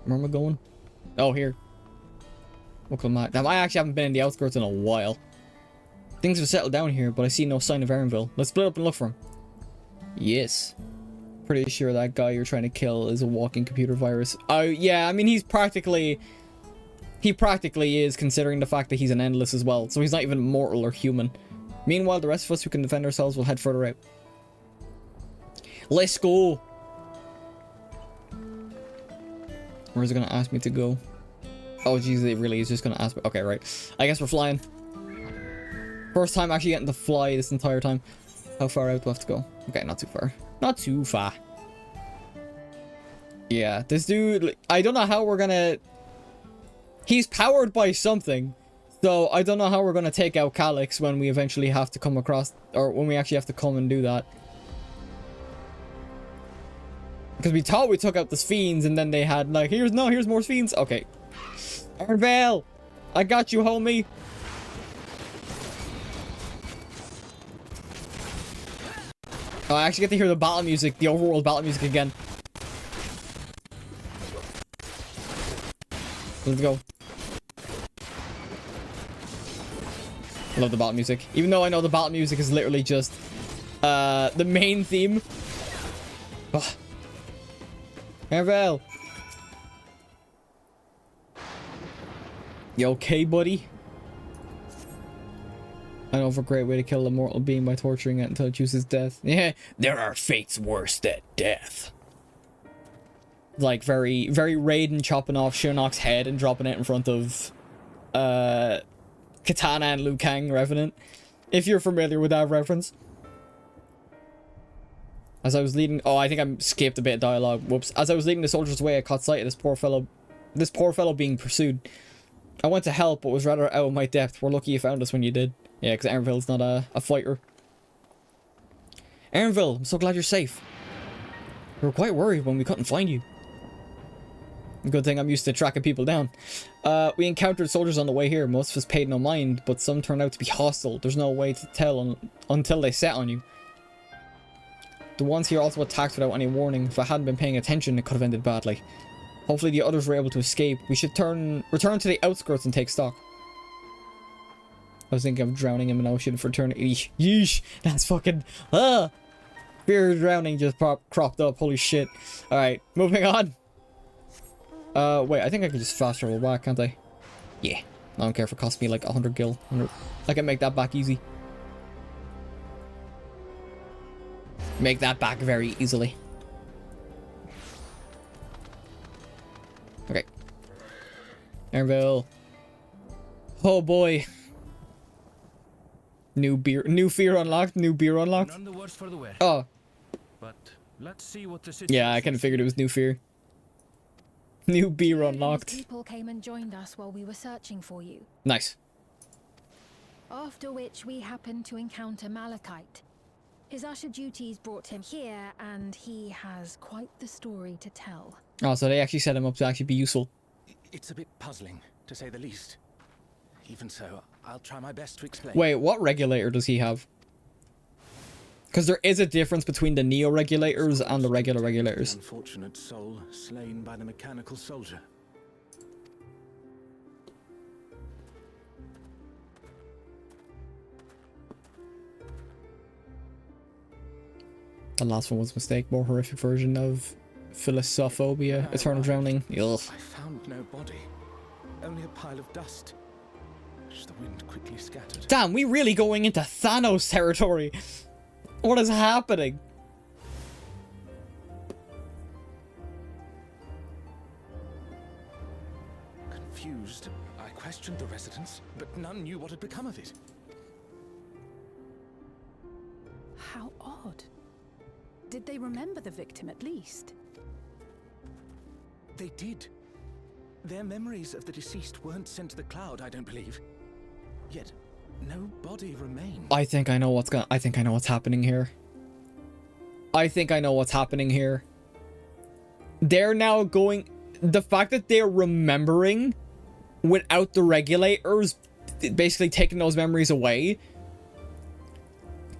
I going? Oh, here. I actually haven't been in the outskirts in a while. Things have settled down here, but I see no sign of Erenville. Let's split up and look for him. Yes. Pretty sure that guy you're trying to kill is a walking computer virus. Oh, yeah, I mean, he practically is, considering the fact that he's an endless as well. So he's not even mortal or human. Meanwhile, the rest of us who can defend ourselves will head further out. Let's go. Where is it going to ask me to go? Oh, jeez, it really is just going to ask me. Okay, right. I guess we're flying. First time actually getting to fly this entire time. How far out do I have to go? Okay, not too far. Not too far. Yeah, this dude, I don't know how we're gonna... He's powered by something. So, I don't know how we're gonna take out Calyx when we eventually have to come across... Or when we actually have to come and do that. Because we thought we took out the Sphenes and then they had like, here's more Sphenes. Okay. Erenville! I got you, homie! Oh, I actually get to hear the battle music, the overworld battle music again. Let's go. I love the battle music. Even though I know the battle music is literally just the main theme. Oh. Erenville! You okay, buddy? I know of a great way to kill a mortal being by torturing it until it chooses death. Yeah, there are fates worse than death. Like, very, very Raiden chopping off Shinnok's head and dropping it in front of, Katana and Liu Kang Revenant. If you're familiar with that reference. As I was leading... Oh, I think I skipped a bit of dialogue. Whoops. As I was leading the soldiers away, I caught sight of this poor fellow being pursued. I went to help, but was rather out of my depth. We're lucky you found us when you did. Yeah, because Erenville's not a fighter. Erenville, I'm so glad you're safe. We were quite worried when we couldn't find you. Good thing I'm used to tracking people down. We encountered soldiers on the way here. Most of us paid no mind, but some turned out to be hostile. There's no way to tell until they set on you. The ones here also attacked without any warning. If I hadn't been paying attention, it could have ended badly. Hopefully the others were able to escape. We should return to the outskirts and take stock. I was thinking of drowning him in ocean for eternity. Yeesh, that's fucking... Fear of drowning just cropped up. Holy shit. Alright, moving on. Wait, I think I can just fast travel back, can't I? Yeah. I don't care if it costs me like 100 gil. I can make that back easy. Make that back very easily. Okay. Erenville. Oh boy. New fear unlocked. New beer unlocked. None the worse for the wear. Oh. But let's see what the situation. Yeah, I kind of figured it was new fear. New beer unlocked. People came and joined us while we were searching for you. Nice. After which we happened to encounter Malachite. His usher duties brought him here, and he has quite the story to tell. Oh, so they actually set him up to actually be useful. It's a bit puzzling, to say the least. Even so, I'll try my best to explain. Wait, what regulator does he have? Because there is a difference between the neo-regulators and the regular regulators. Unfortunate soul slain by the mechanical soldier. The last one was a mistake. More horrific version of Philosophophobia, Eternal Drowning. Ugh. I found no body. Only a pile of dust, which the wind quickly scattered. Damn, we really going into Thanos territory. What is happening? confused. I questioned the residents, but none knew what had become of it. How odd. Did they remember the victim at least? They did. Their memories of the deceased weren't sent to the cloud, I don't believe. Yet, no body remained. I think I know what's happening here. They're now going... The fact that they're remembering without the regulators basically taking those memories away.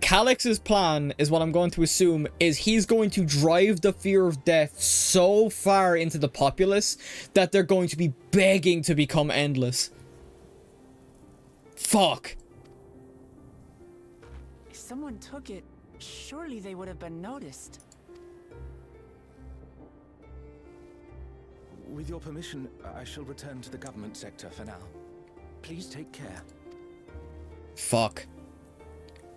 Calix's plan is what I'm going to assume is he's going to drive the fear of death so far into the populace that they're going to be begging to become endless. Fuck. If someone took it, surely they would have been noticed. With your permission, I shall return to the government sector for now. Please take care. Fuck.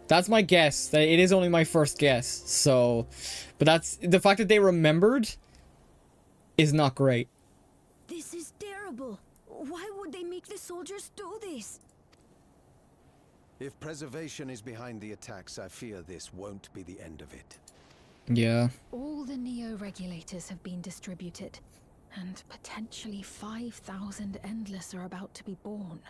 That's my guess. It is only my first guess, so... But that's... The fact that they remembered is not great. This is terrible. Why would they make the soldiers do this? If preservation is behind the attacks, I fear this won't be the end of it. Yeah. All the Neo-regulators have been distributed, and potentially 5,000 Endless are about to be born.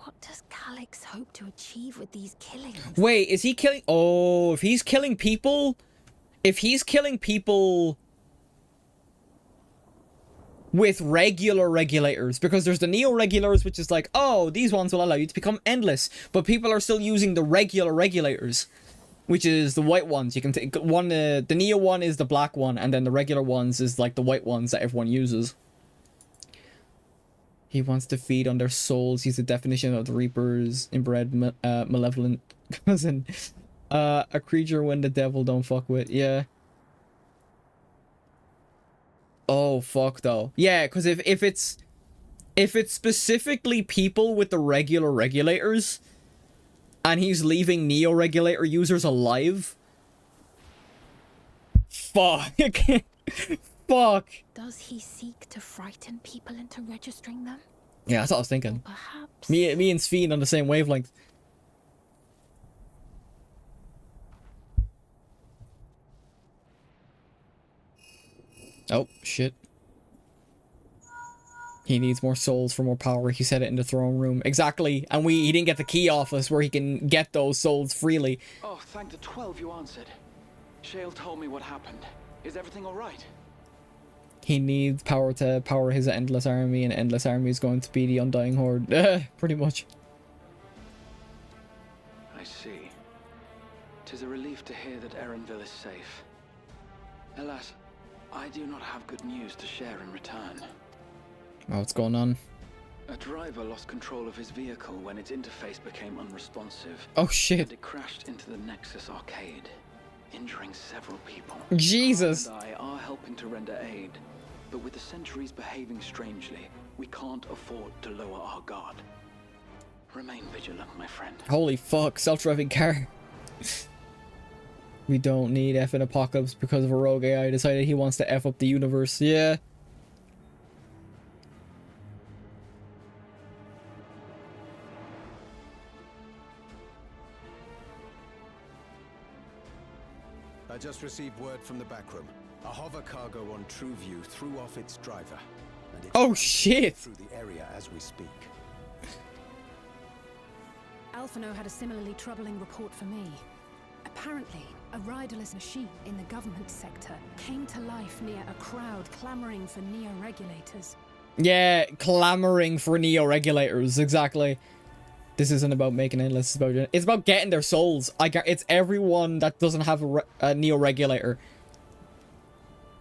What does Calix hope to achieve with these killings? Wait, is he killing... Oh, if he's killing people... If he's killing people... with regular regulators, because there's the Neo-regulators, which is like, oh, these ones will allow you to become endless, but people are still using the regular regulators, which is the white ones. You can take one, the Neo one is the black one, and then the regular ones is like the white ones that everyone uses. He wants to feed on their souls. He's the definition of the Reaper's inbred malevolent cousin. A creature when the devil don't fuck with. Yeah. Oh, fuck, though. Yeah, because if it's specifically people with the regular regulators, and he's leaving Neo-regulator users alive... Fuck. Fuck. Does he seek to frighten people into registering them? Yeah, that's what I was thinking. Or perhaps... Me and Sphene on the same wavelength. Oh, shit. He needs more souls for more power. He said it in the throne room. Exactly. And he didn't get the key off us where he can get those souls freely. Oh, thank the 12 you answered. Shale told me what happened. Is everything alright? He needs power to power his endless army, and endless army is going to be the Undying Horde. Pretty much. I see. 'Tis a relief to hear that Erenville is safe. Alas, I do not have good news to share in return. Oh, what's going on? A driver lost control of his vehicle when its interface became unresponsive. Oh shit. And it crashed into the Nexus arcade, injuring several people. Jesus. Carl and I are helping to render aid, but with the sentries behaving strangely, we can't afford to lower our guard. Remain vigilant, my friend. Holy fuck, self-driving car. We don't need effing Apocalypse because of a rogue AI decided he wants to F up the universe. Yeah. I just received word from the back room. A hover cargo on TrueView threw off its driver. And it's oh shit! Through the area as we speak. Alphino had a similarly troubling report for me. Apparently, a riderless machine in the government sector came to life near a crowd clamoring for Neo-regulators. Yeah, clamoring for Neo-regulators, exactly. This isn't about making endless, it's about getting their souls. It's everyone that doesn't have a Neo-regulator.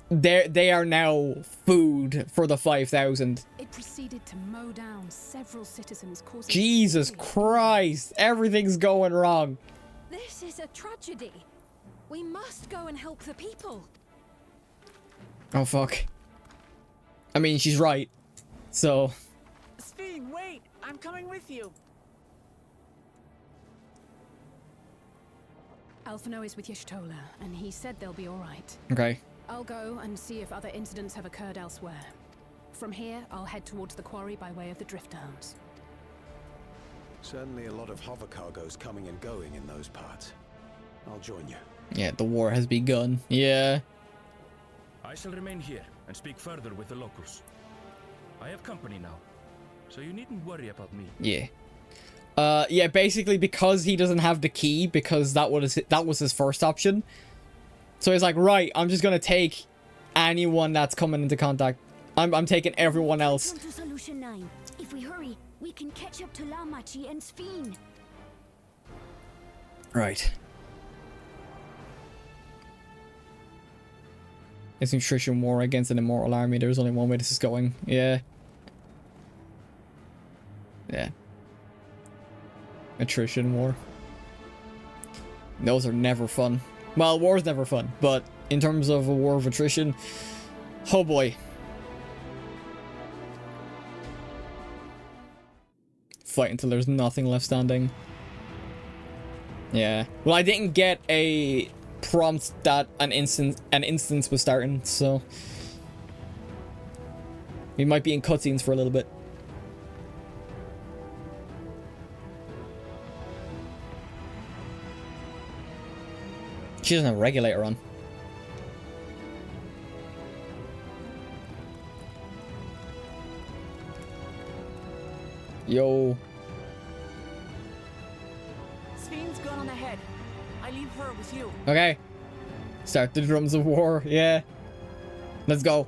They are now food for the 5,000. It proceeded to mow down several citizens, causing... Jesus Christ, everything's going wrong. This is a tragedy. We must go and help the people. Oh fuck. I mean, she's right. So... Sphene, wait! I'm coming with you! Alphino is with Y'shtola, and he said they'll be alright. Okay. I'll go and see if other incidents have occurred elsewhere. From here, I'll head towards the quarry by way of the Drifthounds. Certainly a lot of hover cargoes coming and going in those parts. I'll join you. Yeah, the war has begun. Yeah. I shall remain here and speak further with the locals. I have company now, so you needn't worry about me. Yeah. Yeah, basically because he doesn't have the key, because that was his first option. So he's like, right, I'm just gonna take anyone that's coming into contact. I'm taking everyone else. To Solution 9. If we hurry, we can catch up to Lamachi and Sphene. Right. It's nutrition war against an immortal army. There's only one way this is going. Yeah. Yeah. Attrition war. Those are never fun. Well, war's never fun, but in terms of a war of attrition, oh boy. Fight until there's nothing left standing. Yeah. Well, I didn't get a prompt that an instance was starting, so we might be in cutscenes for a little bit. She doesn't have a regulator on. Yo. Sphene's gone on ahead. I leave her with you. Okay. Start the drums of war. Yeah. Let's go.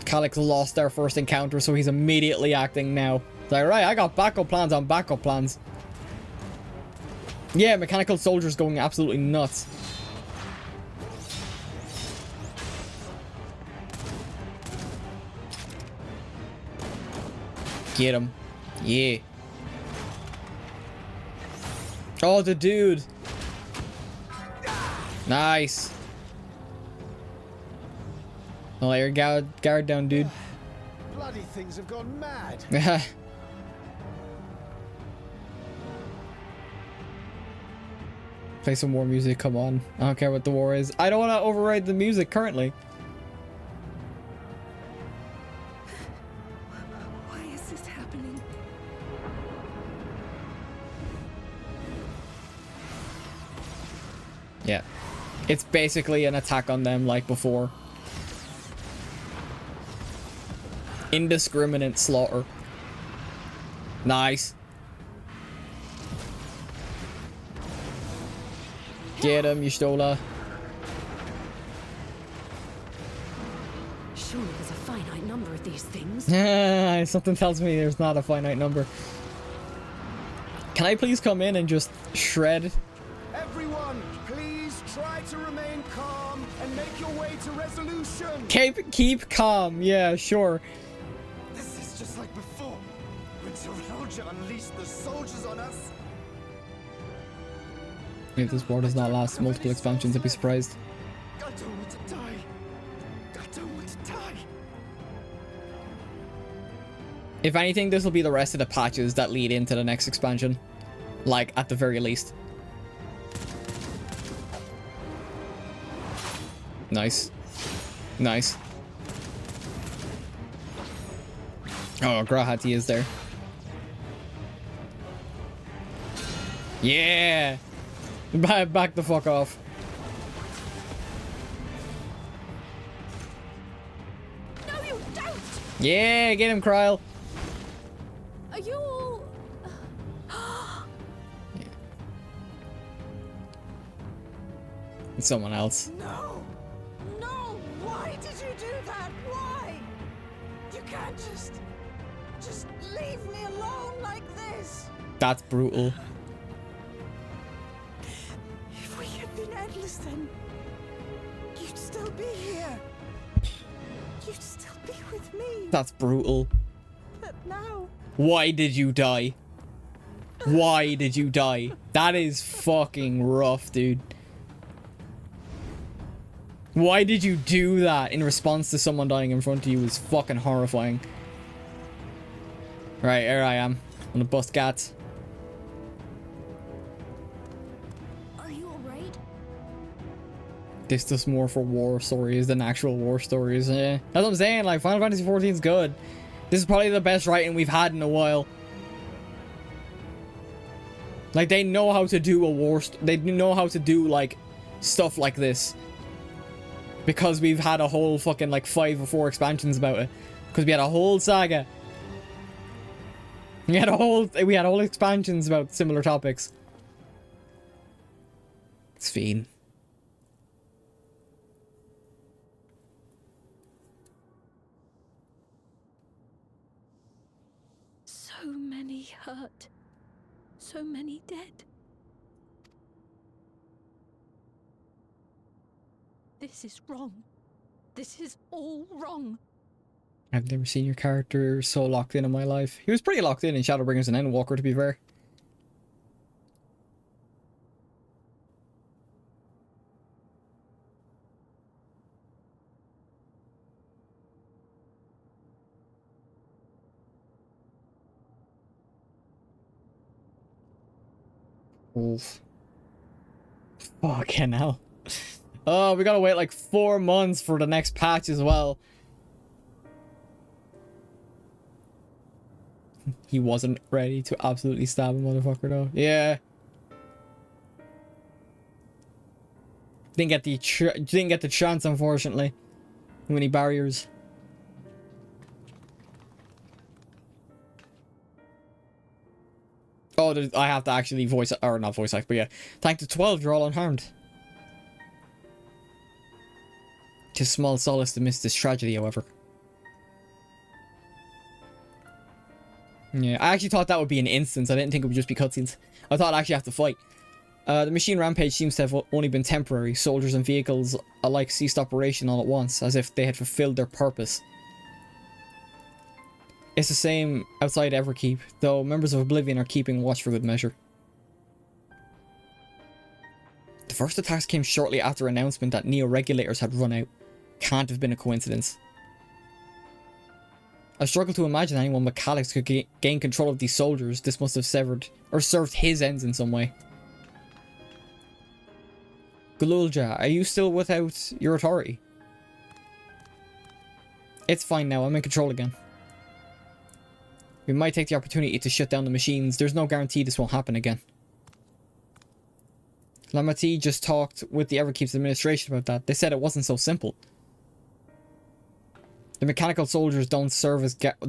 Calyx lost our first encounter, so he's immediately acting now. It's like, right, I got backup plans on backup plans. Yeah, mechanical soldiers going absolutely nuts. Get him. Yeah. Oh, the dude. Nice. I'll let your guard down, dude. Bloody things have gone mad. Play some more music, come on. I don't care what the war is. I don't want to override the music currently. Why is this happening? Yeah. It's basically an attack on them like before. Indiscriminate slaughter. Nice. Get him, Y'shtola. Surely there's a finite number of these things. Something tells me there's not a finite number. Can I please come in and just shred? Everyone, please try to remain calm and make your way to resolution. Keep calm. Yeah, sure. This is just like before, when Terrelja unleashed the soldiers on us. If this war does not last multiple expansions, I'd be surprised. I don't want to die. I don't want to die. If anything, this will be the rest of the patches that lead into the next expansion. Like, at the very least. Nice. Nice. Oh, Grahati is there. Yeah! Back the fuck off. No, you don't! Yeah, get him, Kryle. Are you all... It's someone else. No! No! Why did you do that? Why? You can't just leave me alone like this. That's brutal. If we had been endless, then you'd still be here. You'd still be with me. That's brutal. But now... Why did you die? Why did you die? That is fucking rough, dude. Why did you do that in response to someone dying in front of you is fucking horrifying. Right, here I am. I'm gonna bust gats. Are you alright? This does more for war stories than actual war stories. Yeah, that's what I'm saying. Like, Final Fantasy XIV is good. This is probably the best writing we've had in a while. Like, they know how to do a war. They know how to do, like, stuff like this. Because we've had a whole fucking, like, 5 or 4 expansions about it. Because we had a whole saga. We had whole expansions about similar topics. Sphene. So many hurt. So many dead. This is wrong. This is all wrong. I've never seen your character so locked in my life. He was pretty locked in Shadowbringers and Endwalker, to be fair. Oof. Fucking hell. Oh, we gotta wait like 4 months for the next patch as well. He wasn't ready to absolutely stab a motherfucker though. Yeah. Didn't get the chance, unfortunately. Too many barriers. Oh, I have to actually voice, or not voice act, but yeah. Thank the 12, you're all unharmed. Tis small solace to miss this tragedy, however. Yeah, I actually thought that would be an instance. I didn't think it would just be cutscenes. I thought I'd actually have to fight. The machine rampage seems to have only been temporary. Soldiers and vehicles alike ceased operation all at once, as if they had fulfilled their purpose. It's the same outside Everkeep, though members of Oblivion are keeping watch for good measure. The first attacks came shortly after announcement that Neo-regulators had run out. Can't have been a coincidence. I struggle to imagine anyone but Calyx could gain control of these soldiers. This must have severed or served his ends in some way. Gululja, are you still without your authority? It's fine now, I'm in control again. We might take the opportunity to shut down the machines. There's no guarantee this won't happen again. Lamati just talked with the Everkeep's administration about that. They said it wasn't so simple. The mechanical soldiers don't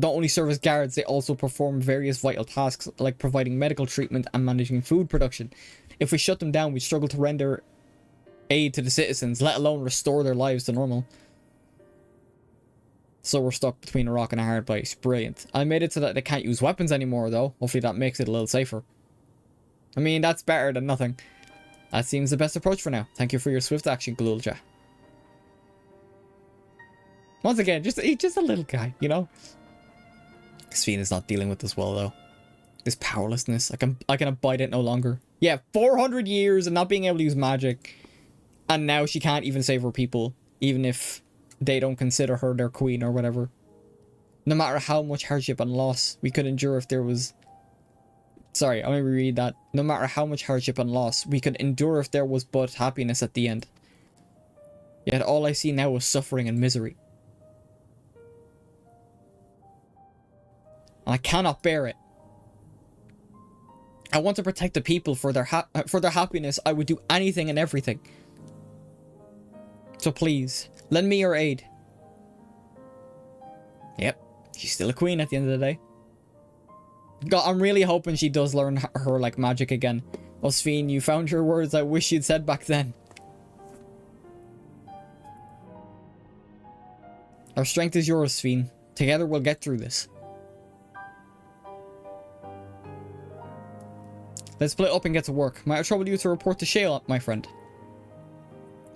only serve as guards, they also perform various vital tasks like providing medical treatment and managing food production. If we shut them down, we'd struggle to render aid to the citizens, let alone restore their lives to normal. So we're stuck between a rock and a hard place. Brilliant. I made it so that they can't use weapons anymore though. Hopefully that makes it a little safer. I mean, that's better than nothing. That seems the best approach for now. Thank you for your swift action, Gululja. Once again, just a little guy, you know? Sphene is not dealing with this well though. This powerlessness. I can abide it no longer. Yeah, 400 years and not being able to use magic. And now she can't even save her people. Even if they don't consider her their queen or whatever. No matter how much hardship and loss we could endure if there was... Sorry, I'm gonna reread that. No matter how much hardship and loss we could endure if there was but happiness at the end. Yet all I see now is suffering and misery. And I cannot bear it. I want to protect the people for their happiness. I would do anything and everything. So please, lend me your aid. Yep, she's still a queen at the end of the day. God, I'm really hoping she does learn her, like, magic again. Oh, Sphene, you found your words I wish you'd said back then. Our strength is yours, Sphene. Together we'll get through this. Let's split up and get to work. Might I trouble you to report to Shale, my friend?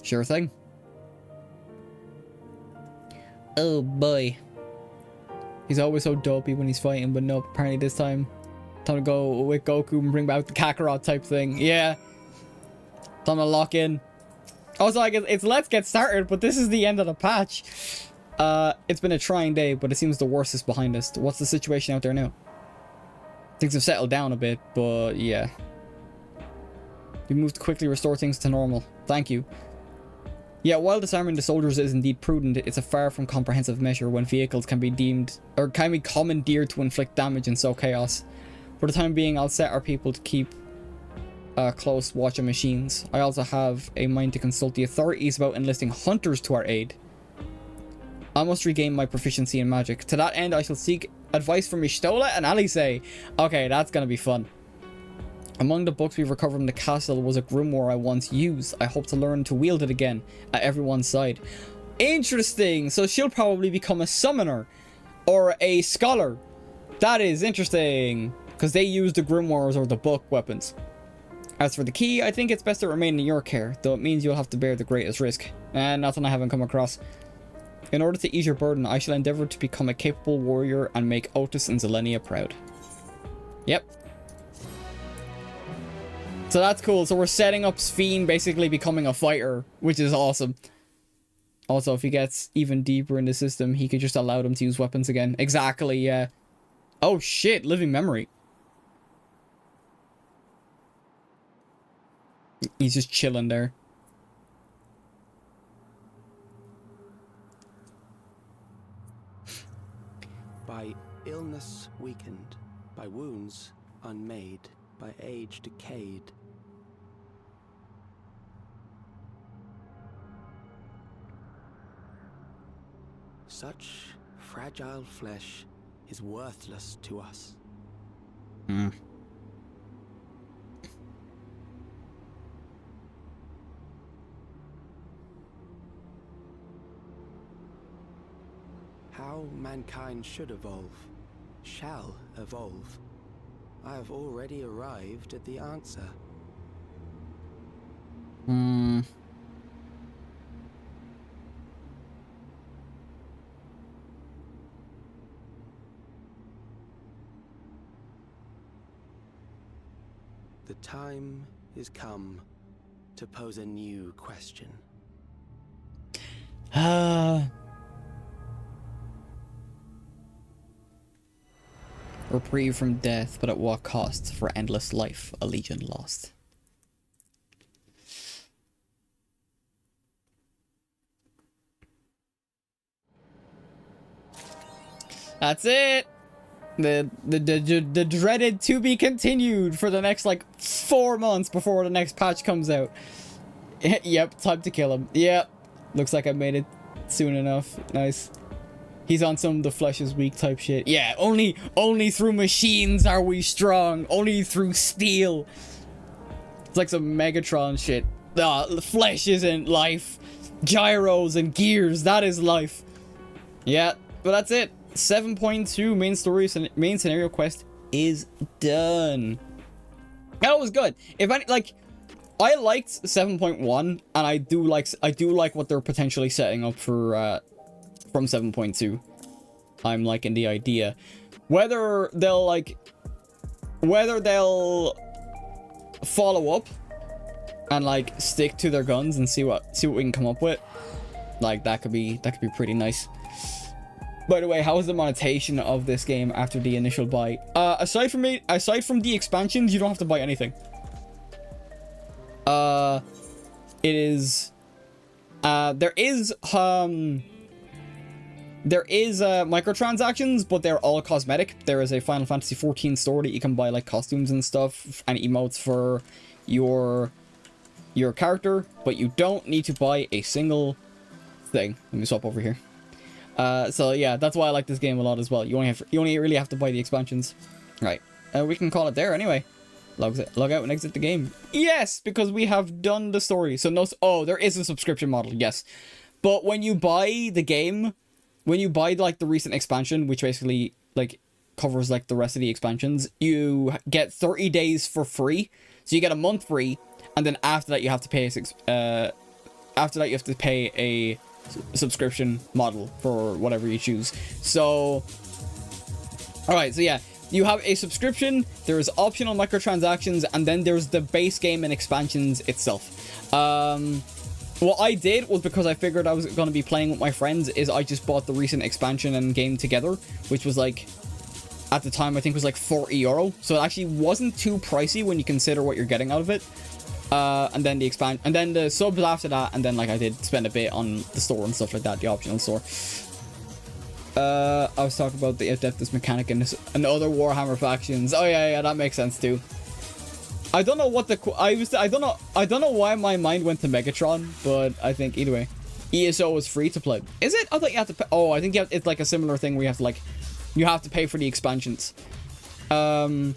Sure thing. Oh boy. He's always so dopey when he's fighting, but no, apparently this time to go with Goku and bring back the Kakarot type thing. Yeah. Time to lock in. Also, I guess it's let's get started, but this is the end of the patch. It's been a trying day, but it seems the worst is behind us. What's the situation out there now? Things have settled down a bit, but yeah. We moved to quickly restore things to normal. Thank you. Yet while disarming the soldiers is indeed prudent, it's a far from comprehensive measure when vehicles can be deemed, or can be commandeered to inflict damage and sow chaos. For the time being, I'll set our people to keep a close watch on machines. I also have a mind to consult the authorities about enlisting hunters to our aid. I must regain my proficiency in magic. To that end, I shall seek advice from Y'shtola and Alice. Okay, that's gonna be fun. Among the books we've recovered from the castle was a grimoire I once used. I hope to learn to wield it again at everyone's side. Interesting. So she'll probably become a summoner or a scholar. That is interesting because they use the grimoires or the book weapons. As for the key, I think it's best to remain in your care, though it means you'll have to bear the greatest risk. And nothing I haven't come across. In order to ease your burden, I shall endeavor to become a capable warrior and make Otis and Zelenia proud. Yep. So that's cool. So we're setting up Sphene basically becoming a fighter, which is awesome. Also, if he gets even deeper in the system, he could just allow them to use weapons again. Exactly, yeah. Oh shit, living memory. He's just chilling there. By illness weakened, by wounds unmade, by age decayed. Such fragile flesh is worthless to us. Hmm. How mankind should evolve, shall evolve. I have already arrived at the answer. Hmm. The time is come to pose a new question. Reprieve from death, but at what cost? For endless life, a legion lost. That's it. The dreaded to be continued for the next like 4 months before the next patch comes out. Yep, time to kill him. Yep. Looks like I made it soon enough. Nice. He's on some the flesh is weak type shit. Yeah, only through machines are we strong. Only through steel. It's like some Megatron shit. The flesh isn't life. Gyros and gears, that is life. Yeah, but that's it. 7.2 main scenario quest is done. That was good. If any, like, I liked 7.1, and I do like what they're potentially setting up for from 7.2. I'm liking the idea. Whether they'll follow up and like stick to their guns and see what we can come up with, like that could be pretty nice. By the way, how is the monetization of this game after the initial buy? Aside from the expansions, you don't have to buy anything. It is there is microtransactions, but they're all cosmetic. There is a Final Fantasy XIV store that you can buy like costumes and stuff and emotes for your character, but you don't need to buy a single thing. Let me swap over here. So yeah, that's why I like this game a lot as well. You only really have to buy the expansions. Right. We can call it there anyway. Log out and exit the game. Yes, because we have done the story. So no, there is a subscription model, yes. But when you buy the game, when you buy like the recent expansion, which basically like covers like the rest of the expansions, you get 30 days for free. So you get a month free, and then after that you have to pay a subscription model for whatever you choose. So alright, so yeah, you have a subscription, there's optional microtransactions, and then there's the base game and expansions itself. What I did was, because I figured I was going to be playing with my friends, is I just bought the recent expansion and game together, which was like, at the time I think was like €40. So it actually wasn't too pricey when you consider what you're getting out of it. And then the and then the subs after that, and then like I did spend a bit on the store and stuff like that, the optional store. I was talking about the Adeptus mechanic and other Warhammer factions. Oh yeah, that makes sense too. I don't know what I don't know why my mind went to Megatron, but I think either way, ESO was free to play. Is it? I thought you have to pay. Oh, I think it's like a similar thing where you have to like, you have to pay for the expansions. But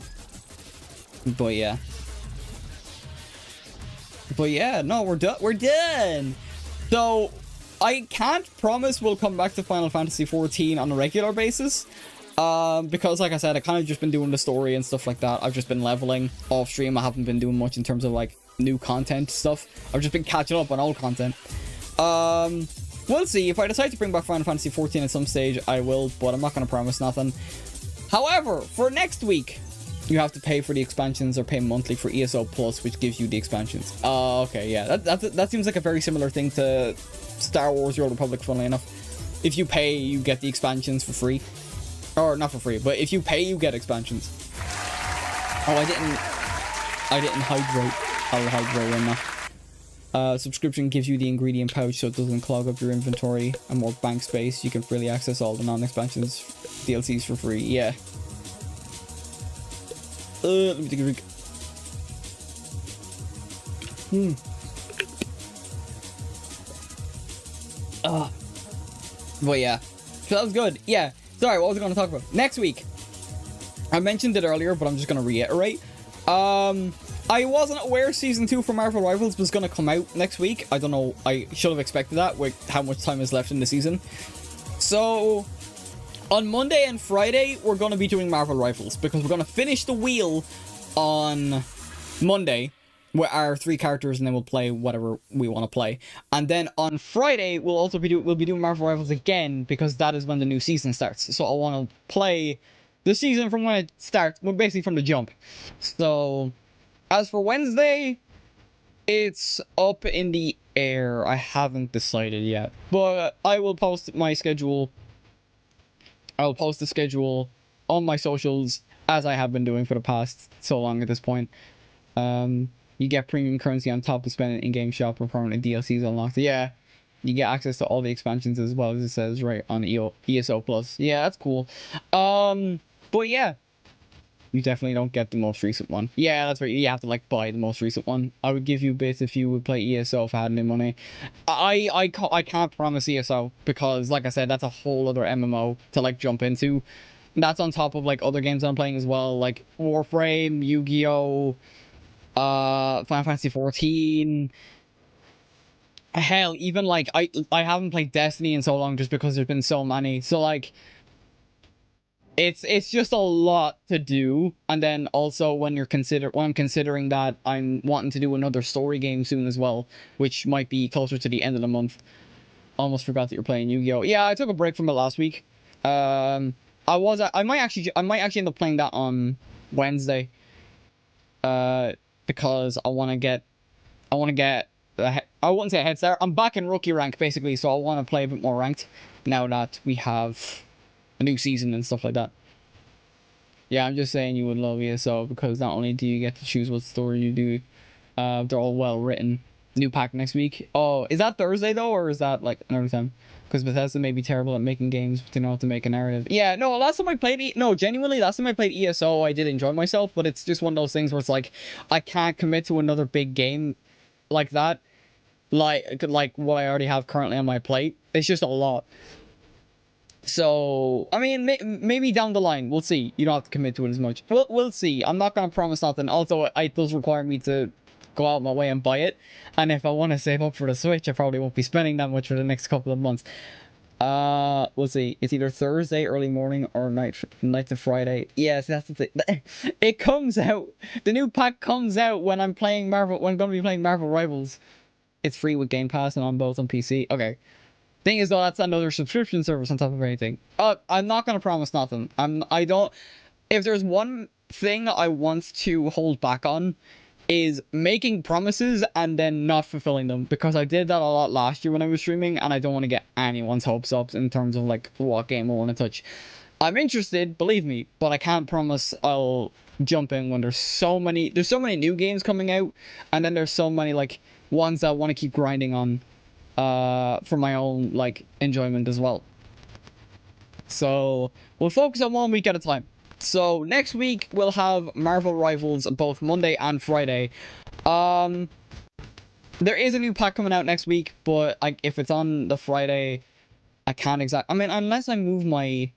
yeah, no, we're done. So I can't promise we'll come back to Final Fantasy XIV on a regular basis. Because like I said, I kind of just been doing the story and stuff like that. I've just been leveling off stream. I haven't been doing much in terms of like new content stuff. I've just been catching up on old content. We'll see. If I decide to bring back Final Fantasy XIV at some stage, I will, but I'm not going to promise nothing. However, for next week, you have to pay for the expansions or pay monthly for ESO Plus, which gives you the expansions. Oh, okay, yeah. That seems like a very similar thing to Star Wars: The Old Republic, funnily enough. If you pay, you get the expansions for free. Or not for free, but if you pay, you get expansions. Oh, I didn't hydrate. I'll hydrate right now. Subscription gives you the ingredient pouch so it doesn't clog up your inventory and more bank space. You can freely access all the non-expansions DLCs for free. Yeah. Let me take a drink. But yeah. So that was good. Yeah. Sorry, what was I going to talk about? Next week. I mentioned it earlier, but I'm just going to reiterate. I wasn't aware Season 2 for Marvel Rivals was going to come out next week. I don't know. I should have expected that with how much time is left in the season. So, on Monday and Friday, we're going to be doing Marvel Rivals because we're going to finish the wheel on Monday with our 3 characters, and then we'll play whatever we want to play. And then on Friday, we'll also be doing Marvel Rivals again because that is when the new season starts. So I want to play the season from when it starts, well, basically from the jump. So as for Wednesday, it's up in the air. I haven't decided yet, but I will post my schedule. I'll post the schedule on my socials as I have been doing for the past so long at this point. You get premium currency on top of spending in-game shop or permanent DLCs unlocked. Yeah, you get access to all the expansions as well, as it says right on ESO Plus. Yeah, that's cool. But yeah, you definitely don't get the most recent one. Yeah, that's right. You have to like buy the most recent one. I would give you bits if you would play ESO if I had any money. I can't promise ESO because, like I said, that's a whole other MMO to like jump into. That's on top of like other games I'm playing as well, like Warframe, Yu-Gi-Oh, Final Fantasy XIV. Hell, even like I haven't played Destiny in so long just because there's been so many. So like it's just a lot to do. And then also when I'm considering that I'm wanting to do another story game soon as well, which might be closer to the end of the month. Almost forgot that you're playing Yu-Gi-Oh. Yeah, I took a break from it last week. I might actually end up playing that on Wednesday. Because I want to get I wouldn't say a head start. I'm back in rookie rank basically, so I want to play a bit more ranked now that we have a new season and stuff like that. Yeah, I'm just saying you would love ESO because not only do you get to choose what story you do, they're all well written. New pack next week. Oh, is that Thursday though, or is that like another time? Because Bethesda may be terrible at making games, but they know how to make a narrative. Yeah, no, last time I played genuinely, last time I played ESO, I did enjoy myself, but it's just one of those things where it's like, I can't commit to another big game like that. Like what I already have currently on my plate. It's just a lot. So, I mean, maybe down the line, we'll see. You don't have to commit to it as much. We'll see. I'm not going to promise nothing. Also, it does require me to go out my way and buy it. And if I want to save up for the Switch, I probably won't be spending that much for the next couple of months. We'll see. It's either Thursday early morning or night to Friday. Yes, that's the thing. It comes out. The new pack comes out when I'm going to be playing Marvel Rivals. It's free with Game Pass and on both on PC. Okay. Thing is though, that's another subscription service on top of everything. I'm not gonna promise nothing. If there's one thing I want to hold back on, is making promises and then not fulfilling them, because I did that a lot last year when I was streaming, and I don't want to get anyone's hopes up in terms of like what game I want to touch. I'm interested, believe me, but I can't promise I'll jump in when there's so many new games coming out, and then there's so many like ones that I want to keep grinding on for my own like enjoyment as well. So we'll focus on 1 week at a time. So next week we'll have Marvel Rivals both Monday and Friday. There is a new pack coming out next week, but if it's on the Friday, I can't I mean, unless I move my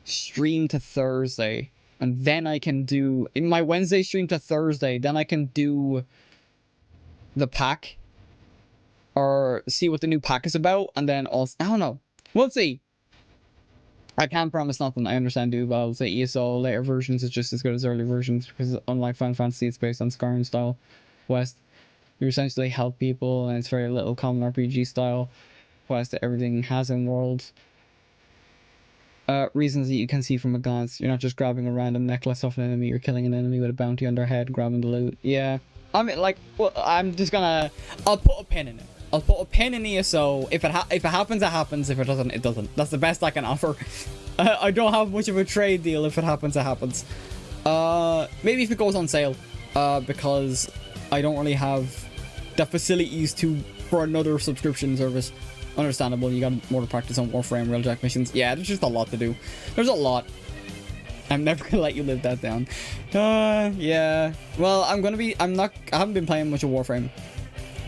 stream to Thursday, and then I can do in my Wednesday stream to Thursday, then I can do the pack or see what the new pack is about, and then also I don't know, we'll see. I can't promise nothing. I understand, dude, but I'll say ESO later versions is just as good as early versions, because unlike Final Fantasy, it's based on Skyrim style quest. You essentially help people, and it's very little common RPG style quest that everything has in world. Reasons that you can see from a glance. You're not just grabbing a random necklace off an enemy, you're killing an enemy with a bounty on their head, grabbing the loot. Yeah. I mean, like, well, I'm just gonna... I'll put a pin in it. I'll put a pin in ESO. If it happens, it happens. If it doesn't, it doesn't. That's the best I can offer. I don't have much of a trade deal. If it happens, it happens. Maybe if it goes on sale. Because I don't really have the facilities for another subscription service. Understandable, you got more to practice on Warframe, Railjack missions. Yeah, there's just a lot to do. There's a lot. I'm never gonna let you live that down. Yeah. Well, I haven't been playing much of Warframe.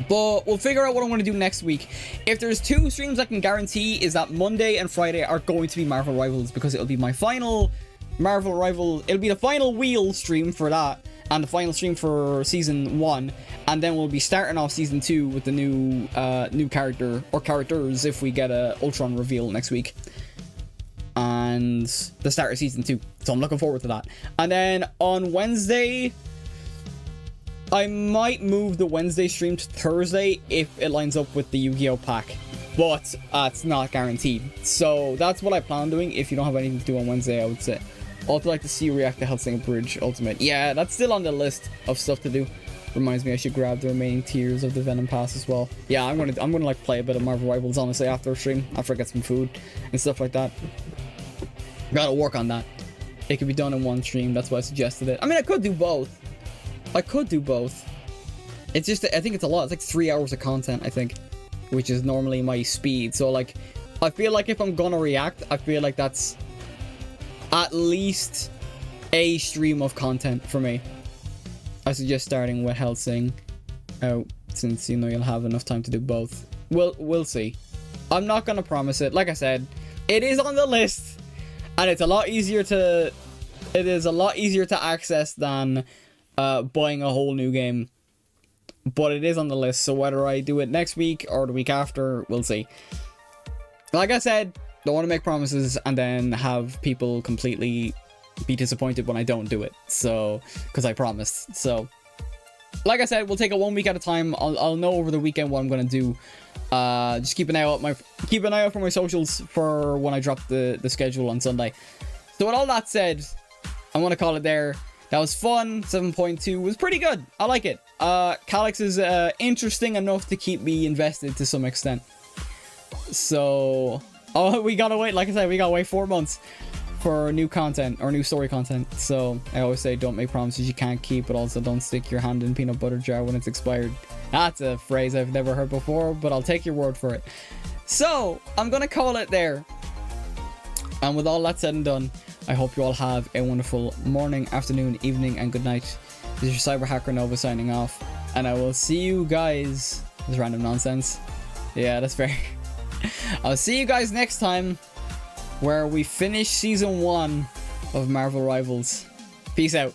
But we'll figure out what I'm going to do next week. If there's 2 streams I can guarantee is that Monday and Friday are going to be Marvel Rivals, because it'll be my final Marvel Rival. It'll be the final wheel stream for that, and the final stream for Season 1. And then we'll be starting off Season 2 with the new character, or characters, if we get a Ultron reveal next week. And the start of Season 2. So I'm looking forward to that. And then on Wednesday, I might move the Wednesday stream to Thursday if it lines up with the Yu-Gi-Oh! Pack. But it's not guaranteed. So that's what I plan on doing. If you don't have anything to do on Wednesday, I would say. I'd also like to see you react to Hellsing Bridge Ultimate. Yeah, that's still on the list of stuff to do. Reminds me I should grab the remaining tiers of the Venom Pass as well. Yeah, I'm gonna like play a bit of Marvel Rivals honestly after a stream, after I get some food and stuff like that. Gotta work on that. It could be done in one stream, that's why I suggested it. I mean, I could do both. It's just, I think it's a lot. It's like 3 hours of content, I think, which is normally my speed. So like, I feel like if I'm gonna react, I feel like that's at least a stream of content for me. I suggest starting with Hellsing out, since you know you'll have enough time to do both. We'll see. I'm not gonna promise it. Like I said, it is on the list, and it's a lot easier to access than buying a whole new game. But it is on the list, so whether I do it next week or the week after, we'll see. Like I said, don't want to make promises and then have people completely be disappointed when I don't do it. So, because I promised. So, like I said, we'll take it 1 week at a time. I'll know over the weekend what I'm gonna do. Just keep an eye out for my socials for when I drop the schedule on Sunday. So with all that said, I want to call it there. That was fun. 7.2 was pretty good. I like it. Calyx is interesting enough to keep me invested to some extent. So, we gotta wait. Like I said, we gotta wait 4 months for new content or new story content. So I always say, don't make promises you can't keep, but also don't stick your hand in peanut butter jar when it's expired. That's a phrase I've never heard before, but I'll take your word for it. So I'm gonna call it there. And with all that said and done, I hope you all have a wonderful morning, afternoon, evening, and good night. This is your Cyber Hacker Nova signing off, and I will see you guys. This random nonsense. Yeah, that's fair. I'll see you guys next time, where we finish Season 1 of Marvel Rivals. Peace out.